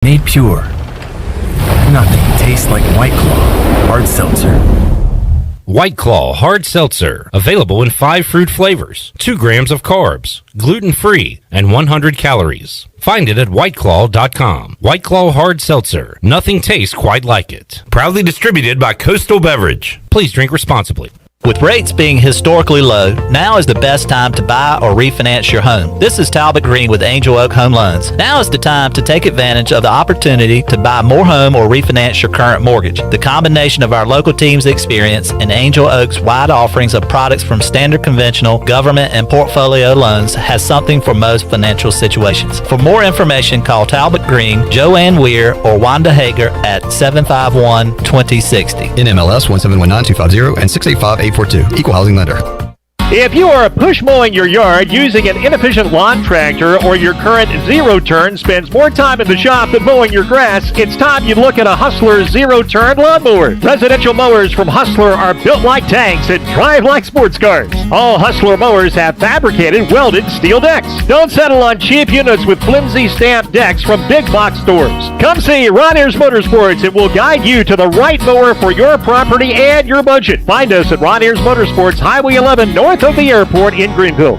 Made pure. Nothing tastes like White Claw hard seltzer. White Claw Hard Seltzer. Available in 5 fruit flavors, 2 grams of carbs, gluten-free, and 100 calories. Find it at whiteclaw.com. White Claw Hard Seltzer. Nothing tastes quite like it. Proudly distributed by Coastal Beverage. Please drink responsibly. With rates being historically low, now is the best time to buy or refinance your home. This is Talbot Green with Angel Oak Home Loans. Now is the time to take advantage of the opportunity to buy more home or refinance your current mortgage. The combination of our local team's experience and Angel Oak's wide offerings of products from standard conventional, government, and portfolio loans has something for most financial situations. For more information, call Talbot Green, Joanne Weir, or Wanda Hager at 751-2060. NMLS 1719250 and 685-842. Equal housing lender. If you are push mowing your yard using an inefficient lawn tractor, or your current zero-turn spends more time in the shop than mowing your grass, it's time you look at a Hustler zero-turn lawnmower. Residential mowers from Hustler are built like tanks and drive like sports cars. All Hustler mowers have fabricated, welded steel decks. Don't settle on cheap units with flimsy stamped decks from big box stores. Come see Ron Ayers Motorsports and we'll guide you to the right mower for your property and your budget. Find us at Ron Ayers Motorsports, Highway 11 north of the airport in Greenville.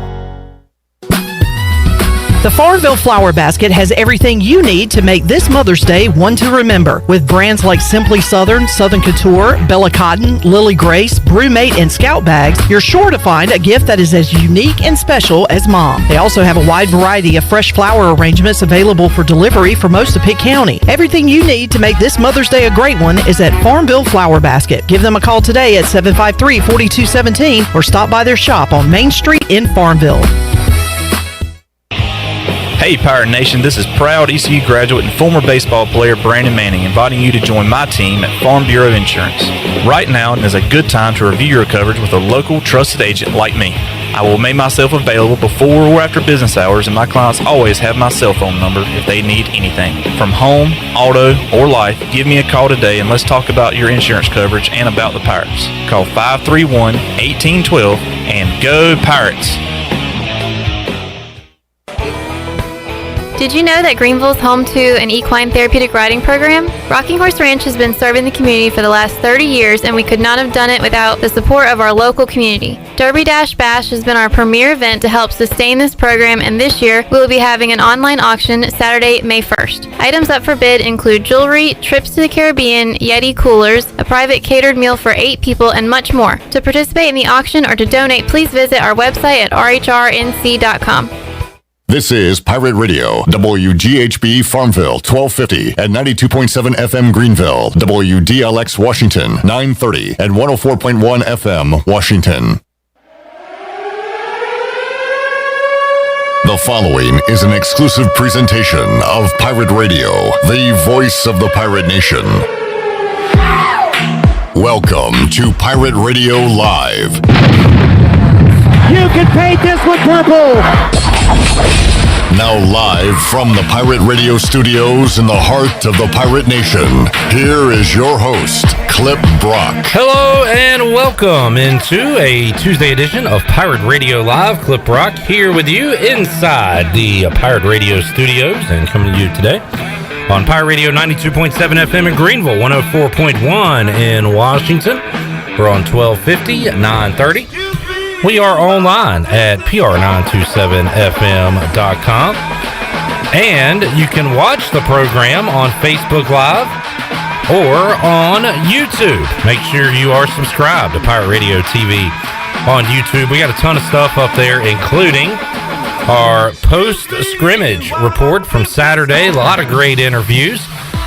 The Farmville Flower Basket has everything you need to make this Mother's Day one to remember. With brands like Simply Southern, Southern Couture, Bella Cotton, Lily Grace, Brewmate, and Scout Bags, you're sure to find a gift that is as unique and special as Mom. They also have a wide variety of fresh flower arrangements available for delivery for most of Pitt County. Everything you need to make this Mother's Day a great one is at Farmville Flower Basket. Give them a call today at 753-4217 or stop by their shop on Main Street in Farmville. Hey Pirate Nation, this is proud ECU graduate and former baseball player Brandon Manning inviting you to join my team at Farm Bureau Insurance. Right now is a good time to review your coverage with a local trusted agent like me. I will make myself available before or after business hours, and my clients always have my cell phone number if they need anything. From home, auto, or life, give me a call today and let's talk about your insurance coverage and about the Pirates. Call 531-1812 and go Pirates! Did you know that Greenville is home to an equine therapeutic riding program? Rocking Horse Ranch has been serving the community for the last 30 years, and we could not have done it without the support of our local community. Derby Dash Bash has been our premier event to help sustain this program, and this year we will be having an online auction Saturday, May 1st. Items up for bid include jewelry, trips to the Caribbean, Yeti coolers, a private catered meal for 8 people, and much more. To participate in the auction or to donate, please visit our website at rhrnc.com. This is Pirate Radio, WGHB Farmville, 1250 and 92.7 FM Greenville, WDLX Washington, 930 and 104.1 FM Washington. The following is an exclusive presentation of Pirate Radio, the voice of the Pirate Nation. Welcome to Pirate Radio Live. You can paint this one purple! Now live from the Pirate Radio studios in the heart of the Pirate Nation, here is your host, Clip Brock. Hello and welcome into a Tuesday edition of Pirate Radio Live. Clip Brock here with you inside the Pirate Radio studios and coming to you today on Pirate Radio 92.7 FM in Greenville, 104.1 in Washington. We're on 1250, 930. We are online at pr927fm.com, and you can watch the program on Facebook Live or on YouTube. Make sure you are subscribed to Pirate Radio TV on YouTube. We got a ton of stuff up there, including our post-scrimmage report from Saturday. A lot of great interviews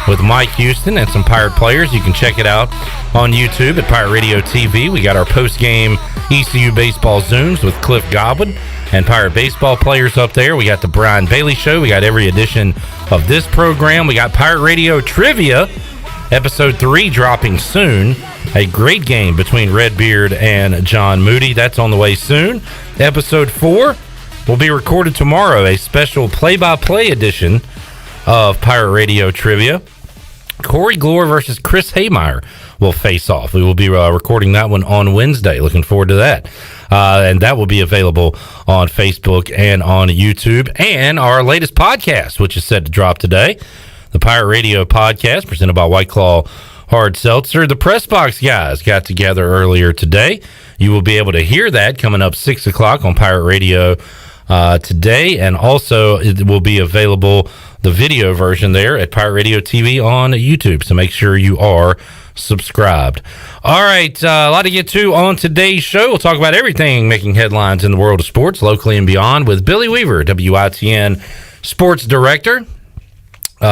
with Mike Houston and some Pirate players. You can check it out on YouTube at Pirate Radio TV. We got our post-game ECU Baseball Zooms with Cliff Godwin and Pirate baseball players up there. We got the Brian Bailey Show. We got every edition of this program. We got Pirate Radio Trivia, Episode 3 dropping soon. A great game between Redbeard and John Moody. That's on the way soon. Episode 4 will be recorded tomorrow, a special play-by-play edition of Pirate Radio Trivia. Corey Glore versus Chris Haymeyer will face off. We will be recording that one on Wednesday. Looking forward to that. And that will be available on Facebook and on YouTube. And our latest podcast, which is set to drop today, the Pirate Radio podcast presented by White Claw Hard Seltzer. The Press Box guys got together earlier today. You will be able to hear that coming up 6 o'clock on Pirate Radio today, and also it will be available, the video version there, at Pirate Radio TV on YouTube. So make sure you are subscribed. All right, a lot to get to on today's show. We'll talk about everything making headlines in the world of sports, locally and beyond, with Billy Weaver, WITN Sports Director.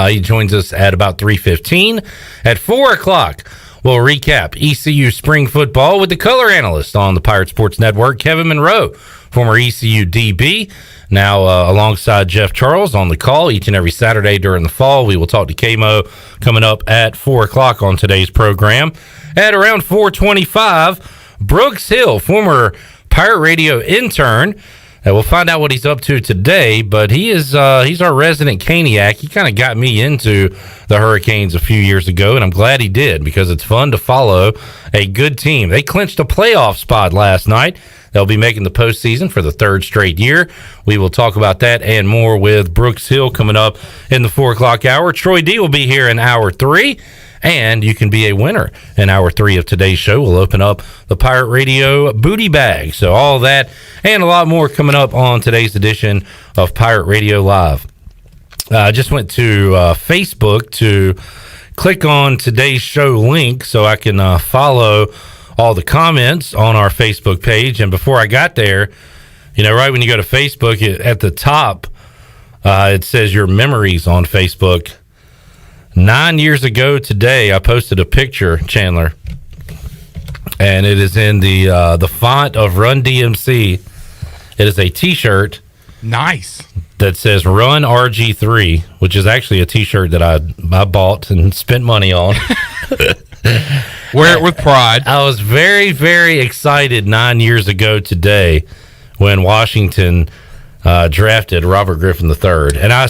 He joins us at about 3:15. At 4 o'clock, we'll recap ECU spring football with the color analyst on the Pirate Sports Network, Kevin Monroe, former ECU DB, now alongside Jeff Charles on the call each and every Saturday during the fall. We will talk to KMO coming up at 4 o'clock on today's program. At around 4:25, Brooks Hill, former Pirate Radio intern. We'll find out what he's up to today, but he's our resident Caniac. He kind of got me into the Hurricanes a few years ago, and I'm glad he did, because it's fun to follow a good team. They clinched a playoff spot last night. They'll be making the postseason for the third straight year. We will talk about that and more with Brooks Hill coming up in the 4 o'clock hour. Troy D will be here in hour 3. And you can be a winner in hour 3 of today's show. We'll open up the Pirate Radio booty bag. So all that and a lot more coming up on today's edition of Pirate Radio Live. I just went to Facebook to click on today's show link so I can follow all the comments on our Facebook page. And before I got there, right when you go to Facebook, at the top, it says your memories on Facebook. 9 years ago today, I posted a picture, Chandler, and it is in the font of Run DMC. It is a T-shirt. Nice. That says Run RG3, which is actually a T-shirt that I bought and spent money on. Wear it with pride. I was very, very excited 9 years ago today when Washington drafted Robert Griffin III. And I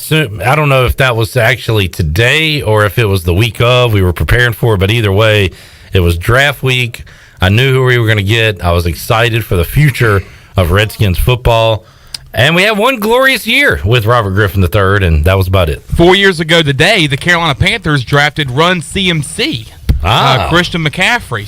don't know if that was actually today or if it was the week of. We were preparing for it, but either way, it was draft week. I knew who we were going to get. I was excited for the future of Redskins football. And we had one glorious year with Robert Griffin III, and that was about it. 4 years ago today, the Carolina Panthers drafted Run CMC, Christian McCaffrey.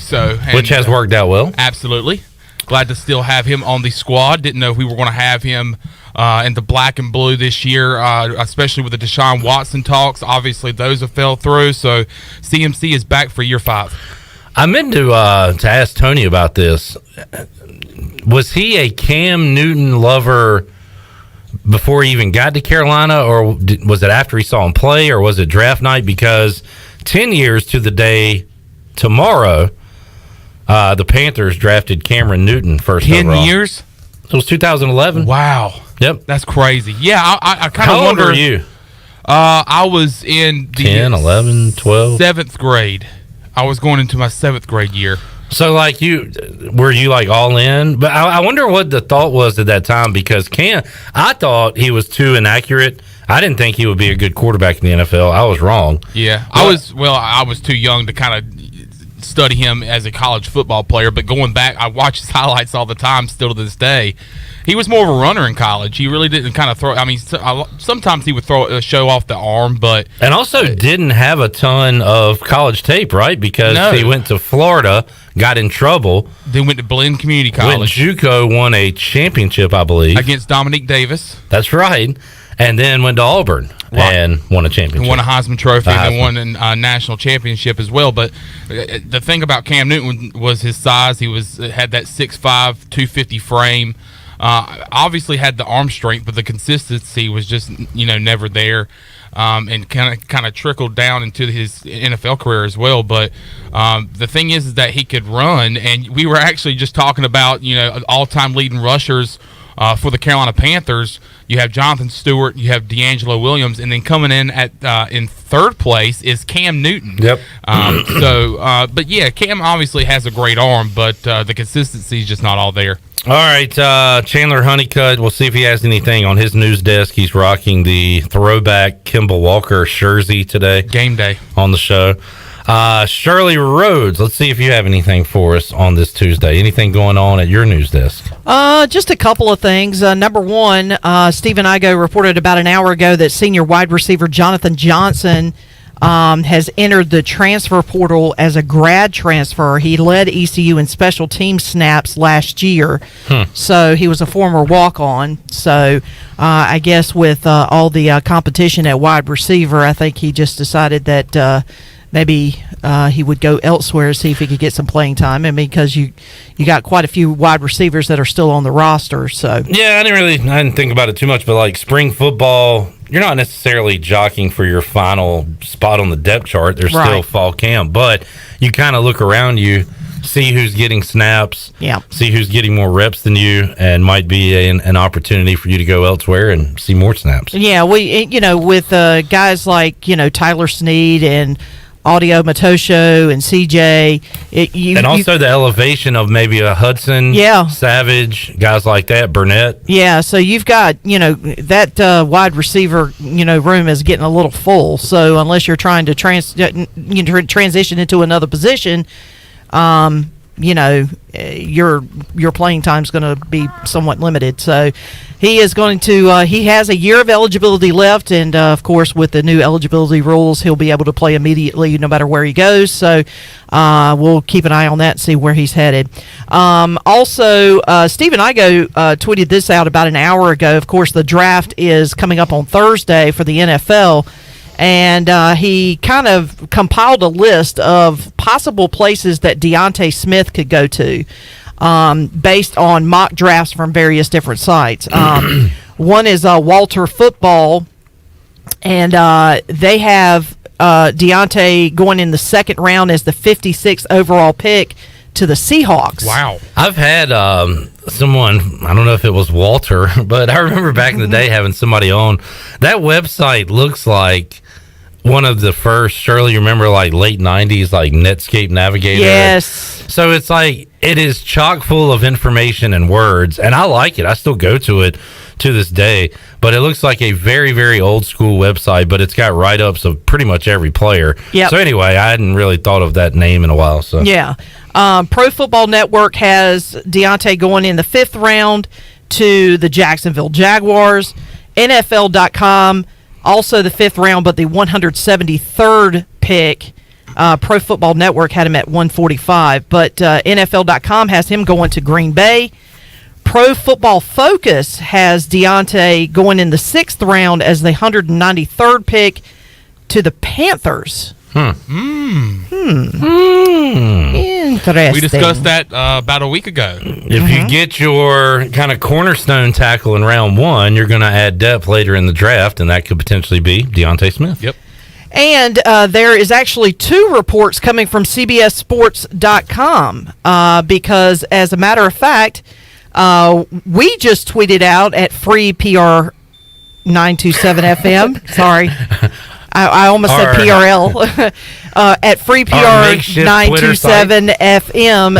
Which has worked out well. Absolutely. Glad to still have him on the squad. Didn't know if we were going to have him in the black and blue this year, especially with the Deshaun Watson talks. Obviously, those have fell through, so CMC is back for year 5. I meant to ask Tony about this. Was he a Cam Newton lover before he even got to Carolina, or was it after he saw him play, or was it draft night? Because 10 years to the day tomorrow, the Panthers drafted Cameron Newton first overall. 10 years? It was 2011. Wow. Yep. That's crazy. Yeah, I kind of wonder. How old are you? I was in the 10, 11, 12? 7th grade. I was going into my 7th grade year. So, were you all in? But I wonder what the thought was at that time, because I thought he was too inaccurate. I didn't think he would be a good quarterback in the NFL. I was wrong. Yeah, I was too young to kind of study him as a college football player, but going back, I watch his highlights all the time still to this day. He was more of a runner in college. He really didn't kind of throw. I mean, sometimes he would show off the arm, but and also didn't have a ton of college tape, right? Because he went to Florida, got in trouble, then went to Blinn Community College. JUCO, won a championship, I believe, against Dominique Davis. That's right, and then went to Auburn and won a championship, won a Heisman Trophy, and then won a national championship as well. But the thing about Cam Newton was his size. He had that 6'5", 250 frame. Obviously had the arm strength, but the consistency was just never there, and kind of trickled down into his NFL career as well. But the thing is that he could run, and we were actually just talking about all-time leading rushers for the Carolina Panthers. You have Jonathan Stewart, you have D'Angelo Williams, and then coming in in 3rd place is Cam Newton. Yep. But yeah, Cam obviously has a great arm, but the consistency is just not all there. All right, Chandler Honeycutt, we'll see if he has anything on his news desk. He's rocking the throwback Kimball Walker jersey today. Game day. On the show. Shirley Rhodes, let's see if you have anything for us on this Tuesday. Anything going on at your news desk? Just a couple of things. Number one, Stephen Igo reported about an hour ago that senior wide receiver Jonathan Johnson has entered the transfer portal as a grad transfer. He led ECU in special team snaps last year, so he was a former walk-on. So I guess with all the competition at wide receiver, I think he just decided that maybe he would go elsewhere to see if he could get some playing time. I mean, because you got quite a few wide receivers that are still on the roster. So yeah, I didn't think about it too much, but like spring football, you're not necessarily jockeying for your final spot on the depth chart. There's still fall camp, but you kind of look around you, see who's getting snaps, see who's getting more reps than you, and might be an opportunity for you to go elsewhere and see more snaps. Yeah, with guys like Tyler Snead and Audio Matosho and CJ, and also the elevation of maybe a Hudson, Savage, guys like that, Burnett. Yeah, so you've got that wide receiver room is getting a little full. So unless you're trying to transition into another position, your playing time's going to be somewhat limited. So he is going to he has a year of eligibility left, and of course with the new eligibility rules, he'll be able to play immediately no matter where he goes. So we'll keep an eye on that and see where he's headed. Also, Stephen Igo tweeted this out about an hour ago. Of course, the draft is coming up on Thursday for the NFL. And he kind of compiled a list of possible places that Deontay Smith could go to based on mock drafts from various different sites. One is Walter Football, and they have Deontay going in the second round as the 56th overall pick to the Seahawks. Wow. I've had someone, I don't know if it was Walter, but I remember back in the day having somebody on. That website looks like one of the first, Shirley, you remember like late 90s, like Netscape Navigator? Yes. So it's like, it is chock full of information and words, and I like it. I still go to it to this day, but it looks like a very, very old school website, but it's got write-ups of pretty much every player. Yep. So anyway, I hadn't really thought of that name in a while. So yeah. Pro Football Network has Deontay going in the 5th round to the Jacksonville Jaguars. NFL.com, also the 5th round, but the 173rd pick. Pro Football Network had him at 145, but NFL.com has him going to Green Bay. Pro Football Focus has Deontay going in the 6th round as the 193rd pick to the Panthers. Interesting. We discussed that about a week ago. If you get your kind of cornerstone tackle in round 1, you're going to add depth later in the draft, and that could potentially be Deontay Smith. Yep. And there is actually 2 reports coming from CBSSports.com because, as a matter of fact, we just tweeted out at Free PR 927 FM. Sorry. I almost said PRL. At Free PR 927 FM,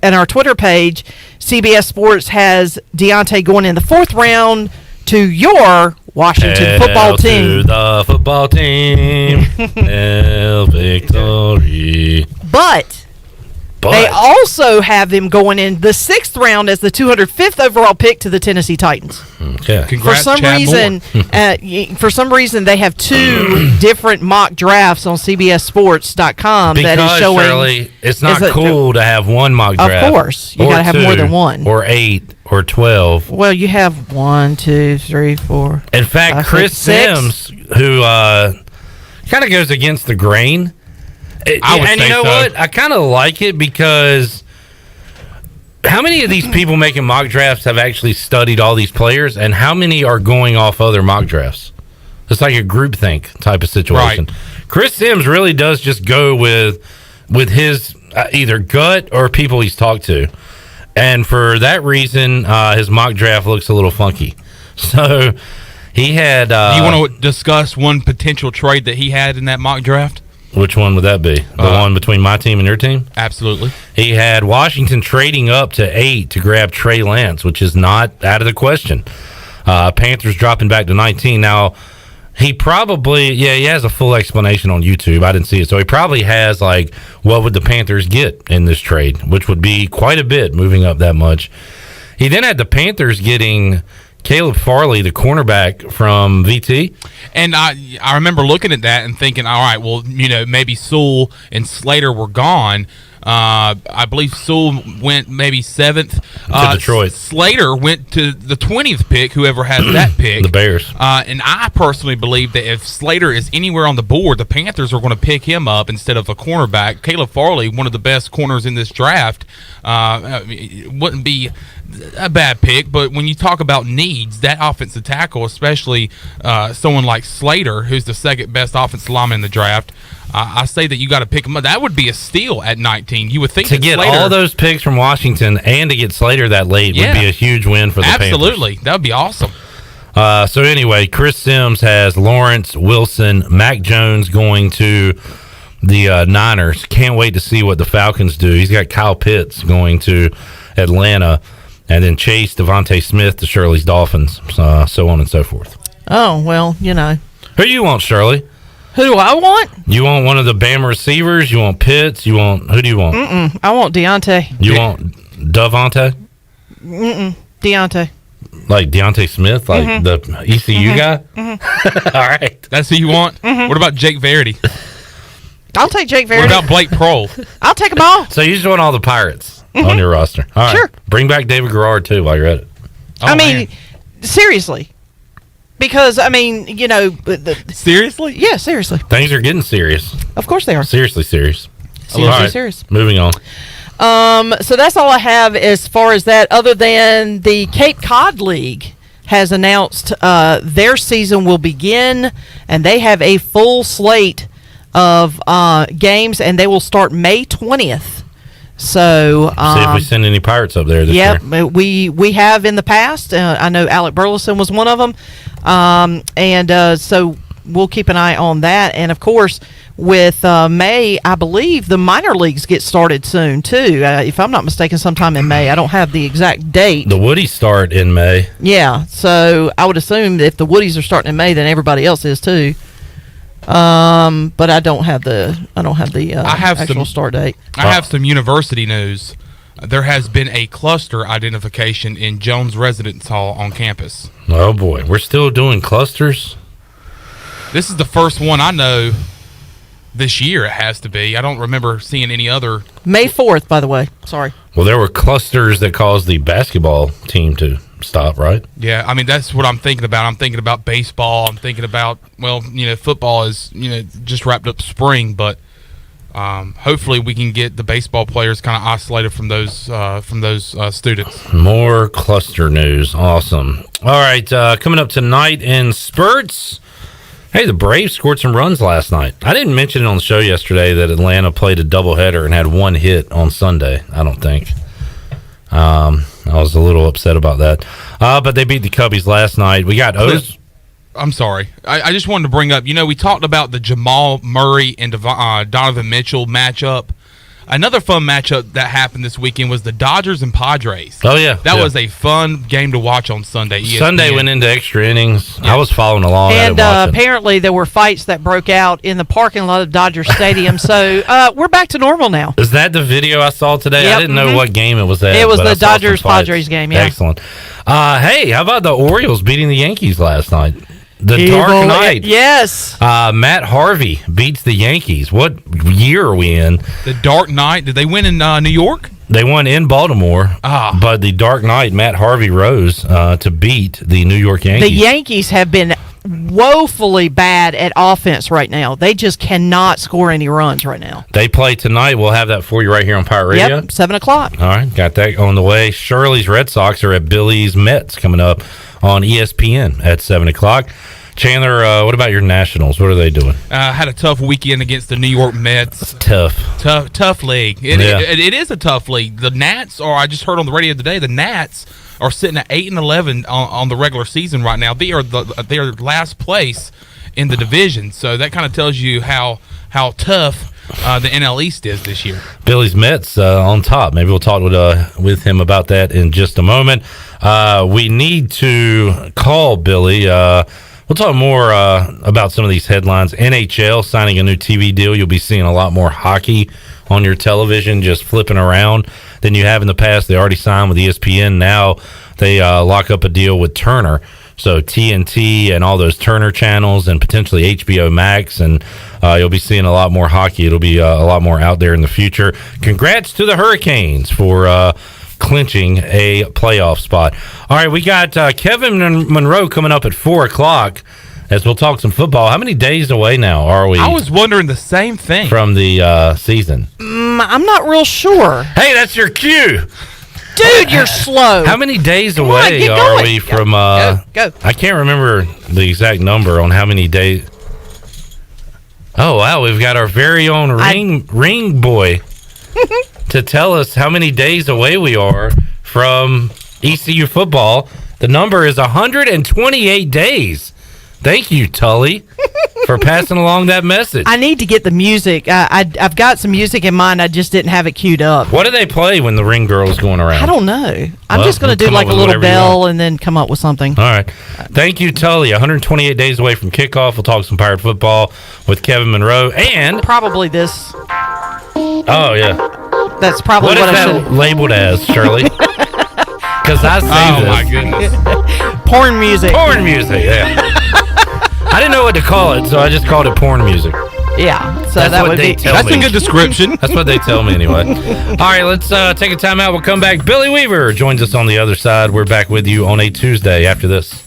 and our Twitter page, CBS Sports has Deontay going in the 4th round to your Washington football team. To the football team. El victory. But they also have him going in the 6th round as the 205th overall pick to the Tennessee Titans. Okay. Congrats, For some reason, they have 2 different mock drafts on CBSSports.com that is showing. Shirley, it's not cool to have one mock draft. Of course, you got to have more than one, or 8, or 12. Well, you have 1, 2, 3, 4. In fact, Chris Sims, who kind of goes against the grain. And you know what? I kind of like it because how many of these people making mock drafts have actually studied all these players, and how many are going off other mock drafts? It's like a groupthink type of situation. Right. Chris Sims really does just go with his either gut or people he's talked to. And for that reason, his mock draft looks a little funky. So he had... you want to discuss one potential trade that he had in that mock draft? Which one would that be? The one between my team and your team? Absolutely. He had Washington trading up to 8 to grab Trey Lance, which is not out of the question. Panthers dropping back to 19. Now, he probably, he has a full explanation on YouTube. I didn't see it. So he probably has, like, what would the Panthers get in this trade, which would be quite a bit moving up that much. He then had the Panthers getting Caleb Farley, the cornerback from VT. And I remember looking at that and thinking, all right, well, maybe Sewell and Slater were gone. I believe Sewell went maybe 7th. To Detroit. Slater went to the 20th pick, whoever has that pick. The Bears. And I personally believe that if Slater is anywhere on the board, the Panthers are going to pick him up instead of a cornerback. Caleb Farley, one of the best corners in this draft, wouldn't be a bad pick, but when you talk about needs, that offensive tackle, especially someone like Slater, who's the second best offensive lineman in the draft, I say that you got to pick him up. That would be a steal at 19. You would think to get Slater, all those picks from Washington and to get Slater that late would be a huge win for the Absolutely. Panthers. That would be awesome. So anyway, Chris Sims has Lawrence, Wilson, Mac Jones going to the Niners. Can't wait to see what the Falcons do. He's got Kyle Pitts going to Atlanta, and then Chase, Devontae Smith to Shirley's Dolphins, so on and so forth. Oh, well, Who do you want, Shirley? Who do I want? You want one of the Bama receivers? You want Pitts? Who do you want? I want Deontay. You want Devontae? Deontay. Like Deontay Smith, like the ECU guy? All right. That's who you want? What about Jake Verity? I'll take Jake Verity. What about Blake Prohl? I'll take them all. So you just want all the Pirates on your roster. All right. Sure. Bring back David Garrard, too, while you're at it. I mean, seriously. Because, Seriously? Yeah, seriously. Things are getting serious. Of course they are. Seriously serious. Seriously All right, serious. Moving on. So that's all I have as far as that, other than the Cape Cod League has announced their season will begin, and they have a full slate of games, and they will start May 20th. So see if we send any Pirates up there this year. Yep, we have in the past. I know Alec Burleson was one of them, so we'll keep an eye on that. And of course, with May, I believe the minor leagues get started soon too. If I'm not mistaken, sometime in May. I don't have the exact date. The Woodies start in May. Yeah, so I would assume that if the Woodies are starting in May, then everybody else is too. But I don't have the actual start date. I have some university news. There has been a cluster identification in Jones Residence Hall on campus. Oh boy, we're still doing clusters. This is the first one I know this year. It has to be. I don't remember seeing any other. May 4th, by the way. Sorry. Well, there were clusters that caused the basketball team to stop, right? Yeah, I mean, that's what I'm thinking about. I'm thinking about baseball. I'm thinking about, football is, just wrapped up spring, but hopefully we can get the baseball players kind of isolated from those students. More cluster news. Awesome. All right, coming up tonight in spurts. Hey, the Braves scored some runs last night. I didn't mention it on the show yesterday that Atlanta played a doubleheader and had one hit on Sunday, I don't think. I was a little upset about that. But they beat the Cubbies last night. We got O's. I'm sorry. I just wanted to bring up, we talked about the Jamal Murray and Donovan Mitchell matchup. Another fun matchup that happened this weekend was the Dodgers and Padres. Oh, yeah. That was a fun game to watch on Sunday. ESPN. Sunday went into extra innings. Yeah. I was following along. And apparently there were fights that broke out in the parking lot of Dodger Stadium. So we're back to normal now. Is that the video I saw today? Yep. I didn't know what game it was at. It was but the I saw some Dodgers-Padres game, yeah. Excellent. Hey, how about the Orioles beating the Yankees last night? The Dark Knight. Yes. Matt Harvey beats the Yankees. What year are we in? The Dark Knight. Did they win in New York? They won in Baltimore. But the Dark Knight, Matt Harvey, rose to beat the New York Yankees. The Yankees have been woefully bad at offense right now. They just cannot score any runs right now. They play tonight. We'll have that for you right here on Pirate Radio. Yep, 7 o'clock. All right, got that on the way. Shirley's Red Sox are at Billy's Mets coming up on ESPN at 7 o'clock. Chandler, what about your Nationals? What are they doing? Had a tough weekend against the New York Mets. Tough league. It is a tough league. The Nats are, I just heard on the radio today, the Nats are sitting at 8-11 on the regular season right now. They are last place in the division. So that kind of tells you how tough the NL East is this year. Billy's Mets on top. Maybe we'll talk with him about that in just a moment. We need to call Billy. We'll talk more about some of these headlines. NHL signing a new TV deal. You'll be seeing a lot more hockey on your television just flipping around than you have in the past. They already signed with ESPN. Now they lock up a deal with Turner. So TNT and all those Turner channels and potentially HBO Max, and you'll be seeing a lot more hockey. It'll be a lot more out there in the future. Congrats to the Hurricanes for clinching a playoff spot. All right, we got Kevin Monroe coming up at 4 o'clock as we'll talk some football. How many days away now are we? I was wondering the same thing. From the season. I'm not real sure. Hey, that's your cue. Dude, you're slow. How many days Come away on, are we from... Go. I can't remember the exact number on how many days... Oh, wow. We've got our very own ring boy to tell us how many days away we are from ECU football. The number is 128 days. Thank you, Tully, for passing along that message. I need to get the music. I've got some music in mind. I just didn't have it queued up. What do they play when the ring girl is going around? I don't know. I'm just going to do like a little bell and then come up with something. All right. Thank you, Tully. 128 days away from kickoff. We'll talk some Pirate football with Kevin Monroe and... Probably this. Oh, yeah. That's probably what I should... labeled as, Shirley? Because I say this. Oh, my goodness. Porn music. Porn music, yeah. I didn't know what to call it, so I just called it porn music. Yeah, so that's that what would they be... tell me. That's a good description. That's what they tell me anyway. All right, let's take a time out. We'll come back. Billy Weaver joins us on the other side. We're back with you on a Tuesday after this.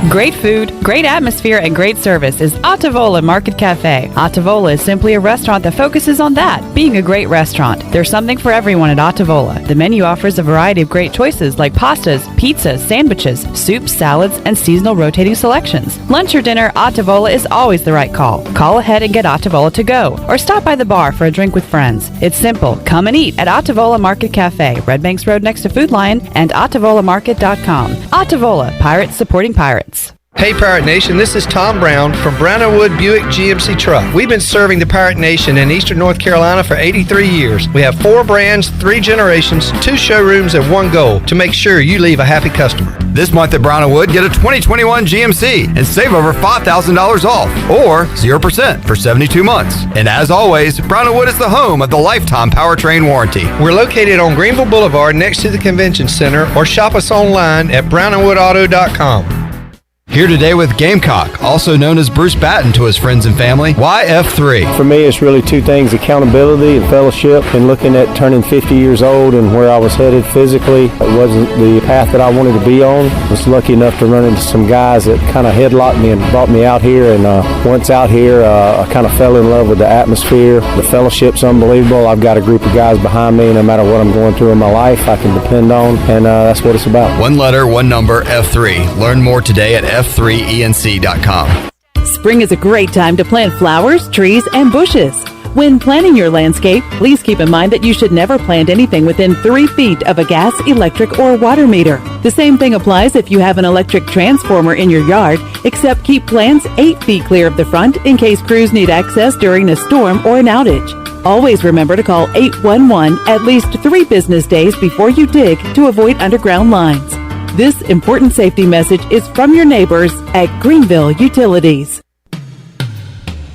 Great food, great atmosphere, and great service is Ottavola Market Cafe. Ottavola is simply a restaurant that focuses on that, being a great restaurant. There's something for everyone at Ottavola. The menu offers a variety of great choices like pastas, pizzas, sandwiches, soups, salads, and seasonal rotating selections. Lunch or dinner, Ottavola is always the right call. Call ahead and get Ottavola to go, or stop by the bar for a drink with friends. It's simple. Come and eat at Ottavola Market Cafe, Red Banks Road next to Food Lion, and OttavolaMarket.com. Ottavola, Pirates supporting pirates. Hey Pirate Nation, this is Tom Brown from Brown & Wood Buick GMC Truck. We've been serving the Pirate Nation in Eastern North Carolina for 83 years. We have 4 brands, 3 generations, 2 showrooms, and 1 goal to make sure you leave a happy customer. This month at Brown & Wood, get a 2021 GMC and save over $5,000 off, or 0% for 72 months. And as always, Brown & Wood is the home of the lifetime powertrain warranty. We're located on Greenville Boulevard next to the Convention Center, or shop us online at brownandwoodauto.com. Here today with Gamecock, also known as Bruce Batten to his friends and family. Why F3? For me, it's really 2 things: accountability and fellowship, and looking at turning 50 years old and where I was headed physically. It wasn't the path that I wanted to be on. I was lucky enough to run into some guys that kind of headlocked me and brought me out here, and once out here, I kind of fell in love with the atmosphere. The fellowship's unbelievable. I've got a group of guys behind me, no matter what I'm going through in my life, I can depend on, and that's what it's about. 1 letter, 1 number, F3. Learn more today at f3enc.com. Spring is a great time to plant flowers, trees, and bushes. When planning your landscape, please keep in mind that you should never plant anything within 3 feet of a gas, electric, or water meter. The same thing applies if you have an electric transformer in your yard, except keep plants 8 feet clear of the front in case crews need access during a storm or an outage. Always remember to call 811 at least 3 business days before you dig to avoid underground lines. This important safety message is from your neighbors at Greenville Utilities.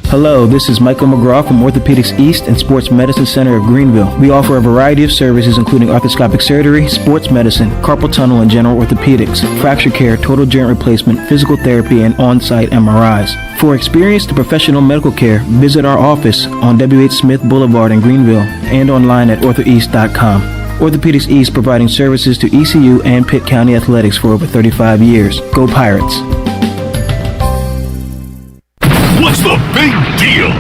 Hello, this is Michael McGraw from Orthopedics East and Sports Medicine Center of Greenville. We offer a variety of services including arthroscopic surgery, sports medicine, carpal tunnel and general orthopedics, fracture care, total joint replacement, physical therapy, and on-site MRIs. For experienced professional medical care, visit our office on W.H. Smith Boulevard in Greenville and online at orthoeast.com. Orthopedics East providing services to ECU and Pitt County athletics for over 35 years. Go Pirates! What's the big deal?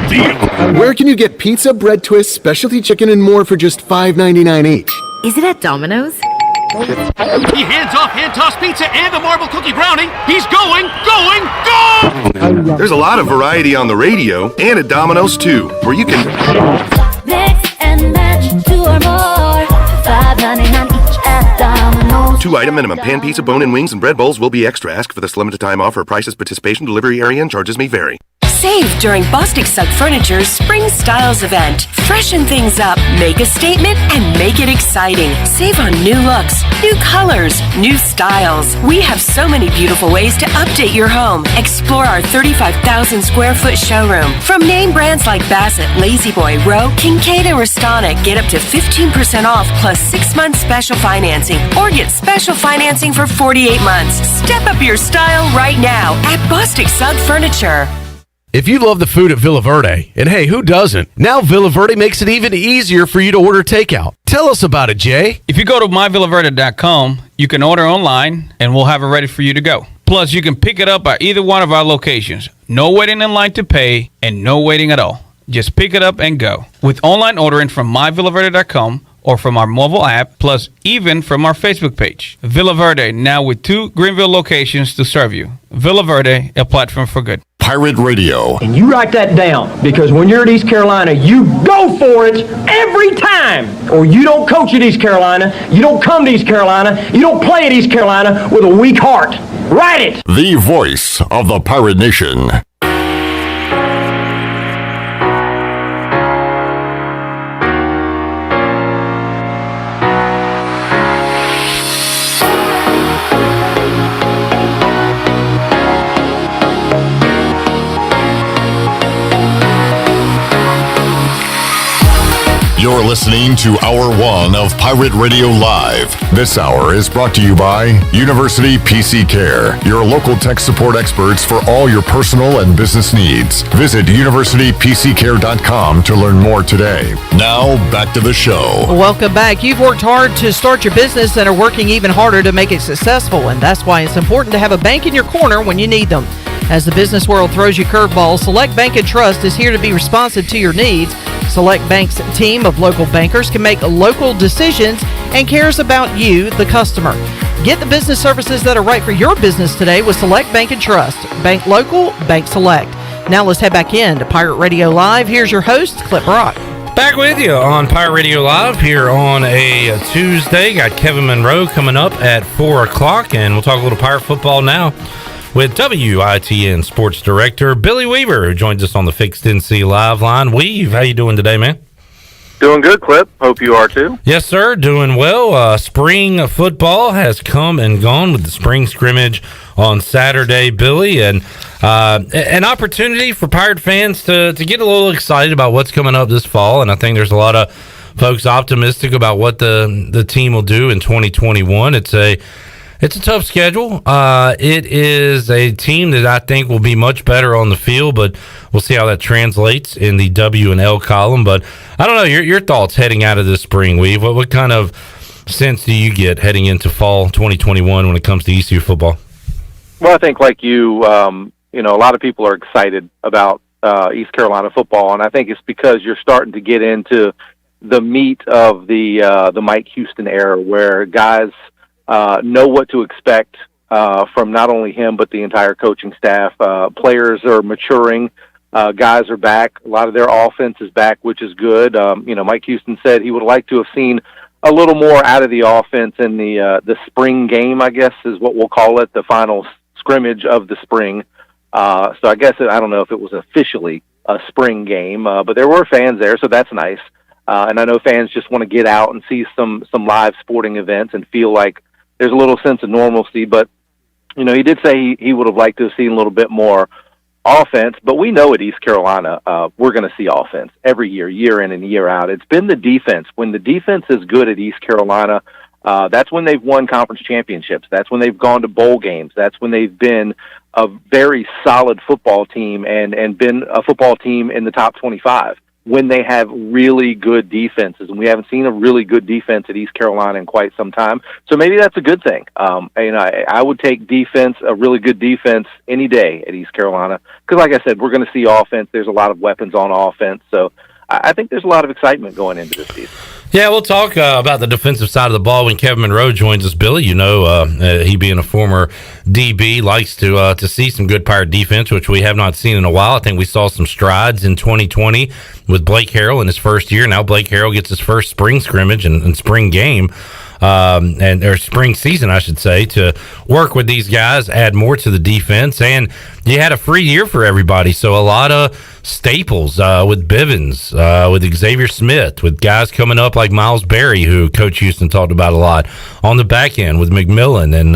Where can you get pizza, bread twists, specialty chicken, and more for just $5.99 each? Is it at Domino's? He hands off hand tossed pizza and a marble cookie brownie. He's going! There's a lot of variety on the radio and at Domino's too, where you can mix and match 2 or more. $5.99 each at Domino's. 2-item minimum. Pan pizza, bone-in wings, and bread bowls will be extra. Ask for this limited time offer. Prices, participation, delivery area, and charges may vary. Save during Bostic Sugg Furniture's Spring Styles event. Freshen things up, make a statement, and make it exciting. Save on new looks, new colors, new styles. We have so many beautiful ways to update your home. Explore our 35,000 square foot showroom. From name brands like Bassett, La-Z-Boy, Rowe, Kincaid, and Restana, get up to 15% off plus 6 months special financing, or get special financing for 48 months. Step up your style right now at Bostic Sugg Furniture. If you love the food at Villa Verde, and hey, who doesn't? Now Villa Verde makes it even easier for you to order takeout. Tell us about it, Jay. If you go to myvillaverde.com, you can order online, and we'll have it ready for you to go. Plus, you can pick it up at either one of our locations. No waiting in line to pay, and no waiting at all. Just pick it up and go. With online ordering from myvillaverde.com or from our mobile app, plus even from our Facebook page. Villa Verde, now with 2 Greenville locations to serve you. Villa Verde, a platform for good. Pirate Radio. And you write that down, because when you're at East Carolina, you go for it every time. Or you don't coach at East Carolina, you don't come to East Carolina, you don't play at East Carolina with a weak heart. Write it! The voice of the Pirate Nation. You're listening to Hour 1 of Pirate Radio Live. This hour is brought to you by University PC Care, your local tech support experts for all your personal and business needs. Visit universitypccare.com to learn more today. Now, back to the show. Welcome back. You've worked hard to start your business and are working even harder to make it successful, and that's why it's important to have a bank in your corner when you need them. As the business world throws you curveballs, Select Bank and Trust is here to be responsive to your needs. Select Bank's team of local bankers can make local decisions and cares about you, the customer. Get the business services that are right for your business today with Select Bank and Trust. Bank local, bank select. Now let's head back in to Pirate Radio Live. Here's your host, Clip Brock. Back with you on Pirate Radio Live here on a Tuesday. Got Kevin Monroe coming up at 4 o'clock, and we'll talk a little Pirate football now with WITN Sports Director Billy Weaver, who joins us on the Fixed NC Live line. Weave, how you doing today, man? Doing good, Clip. Hope you are too. Yes, sir. Doing well. Spring football has come and gone with the spring scrimmage on Saturday, Billy, and an opportunity for Pirate fans to get a little excited about what's coming up this fall. And I think there's a lot of folks optimistic about what the team will do in 2021. It's a tough schedule. It is a team that I think will be much better on the field, but we'll see how that translates in the W and L column. But I don't know, your thoughts heading out of this spring, Weave. What kind of sense do you get heading into fall 2021 when it comes to ECU football? Well, I think like you, a lot of people are excited about East Carolina football, and I think it's because you're starting to get into the meat of the Mike Houston era, where guys know what to expect from not only him but the entire coaching staff. Players are maturing. Guys are back. A lot of their offense is back, which is good. Mike Houston said he would like to have seen a little more out of the offense in the spring game, I guess is what we'll call it, the final scrimmage of the spring. So I guess I don't know if it was officially a spring game, but there were fans there, so that's nice. And I know fans just want to get out and see some live sporting events and feel like there's a little sense of normalcy. But, he did say he would have liked to have seen a little bit more offense. But we know at East Carolina, we're going to see offense every year, year in and year out. It's been the defense. When the defense is good at East Carolina, that's when they've won conference championships. That's when they've gone to bowl games. That's when they've been a very solid football team and been a football team in the top 25. When they have really good defenses, and we haven't seen a really good defense at East Carolina in quite some time. So maybe that's a good thing. I would take defense, a really good defense, any day at East Carolina, because like I said, we're going to see offense. There's a lot of weapons on offense, so I think there's a lot of excitement going into this season. Yeah, we'll talk about the defensive side of the ball when Kevin Monroe joins us. Billy, he being a former DB, likes to see some good Pirate defense, which we have not seen in a while. I think we saw some strides in 2020 with Blake Harrell in his first year. Now Blake Harrell gets his first spring scrimmage and spring game. Or spring season, I should say, to work with these guys, add more to the defense, and you had a free year for everybody. So a lot of staples with Bivens, with Xavier Smith, with guys coming up like Miles Berry, who Coach Houston talked about a lot on the back end with McMillan and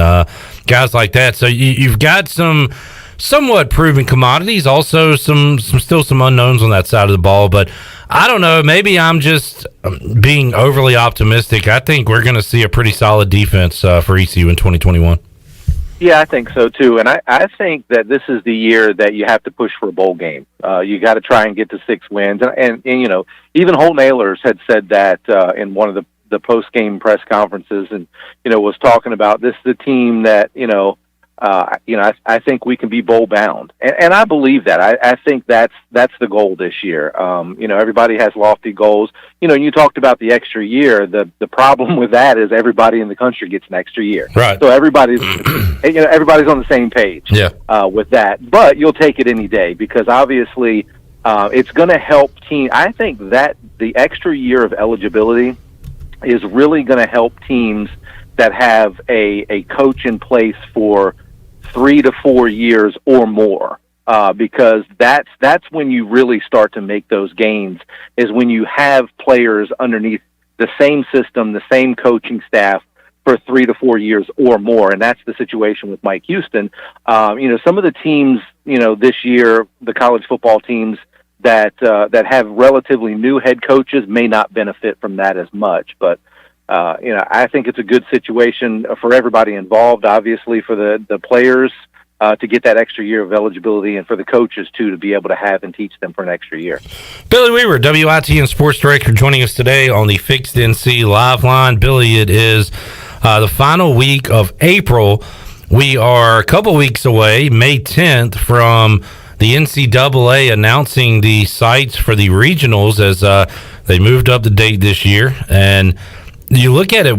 guys like that. So you've got some somewhat proven commodities, also some unknowns on that side of the ball, but I don't know. Maybe I'm just being overly optimistic. I think we're going to see a pretty solid defense for ECU in 2021. Yeah, I think so too. And I think that this is the year that you have to push for a bowl game. You got to try and get to 6 wins. And you know, even Holton Ahlers had said that in one of the post-game press conferences, and, you know, was talking about this is a team that, I think we can be bowl bound, and I believe that. I think that's the goal this year. Everybody has lofty goals. You talked about the extra year. The problem with that is everybody in the country gets an extra year. Right. So everybody's everybody's on the same page. Yeah. With that, but you'll take it any day because obviously it's going to help team. I think that the extra year of eligibility is really going to help teams that have a coach in place for 3 to 4 years or more, because that's when you really start to make those gains, is when you have players underneath the same system, the same coaching staff for 3 to 4 years or more. And that's the situation with Mike Houston. Some of the teams, this year, the college football teams that have relatively new head coaches may not benefit from that as much, but I think it's a good situation for everybody involved, obviously for the players to get that extra year of eligibility, and for the coaches, too, to be able to have and teach them for an extra year. Billy Weaver, WITN Sports Director, joining us today on the Fixed NC Live Line. Billy, it is the final week of April. We are a couple weeks away, May 10th, from the NCAA announcing the sites for the regionals as they moved up the date this year. And you look at it,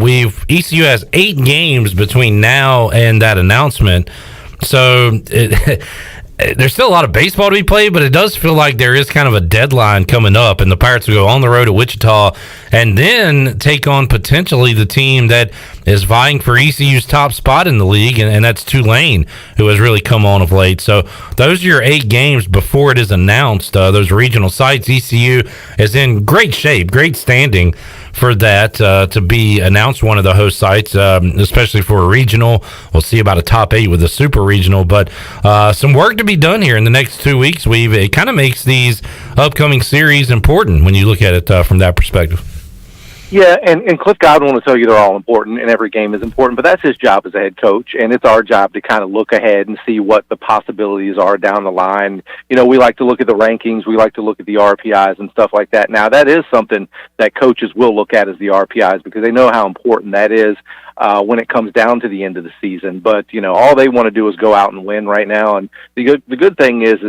ECU has 8 games between now and that announcement. So there's still a lot of baseball to be played, but it does feel like there is kind of a deadline coming up, and the Pirates will go on the road to Wichita and then take on potentially the team that is vying for ECU's top spot in the league, and that's Tulane, who has really come on of late. So those are your 8 games before it is announced, those regional sites. ECU is in great shape, great standing for that to be announced one of the host sites, especially for a regional. We'll see about a top 8 with a super regional, but some work to be done here in the next 2 weeks. It kind of makes these upcoming series important when you look at it from that perspective. Yeah, and Cliff Godwin will tell you they're all important, and every game is important, but that's his job as a head coach, and it's our job to kind of look ahead and see what the possibilities are down the line. We like to look at the rankings, we like to look at the RPIs and stuff like that. Now, that is something that coaches will look at, as the RPIs, because they know how important that is when it comes down to the end of the season. But, all they want to do is go out and win right now, and the good thing is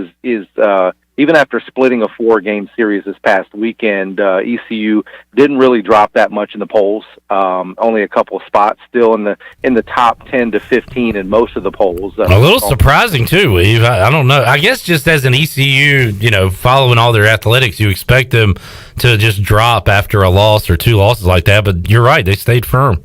even after splitting a 4-game series this past weekend, ECU didn't really drop that much in the polls. Only a couple of spots, still in the top 10 to 15 in most of the polls. A little surprising too, Weave. I don't know. I guess just as an ECU, following all their athletics, you expect them to just drop after a loss or 2 losses like that. But you're right; they stayed firm.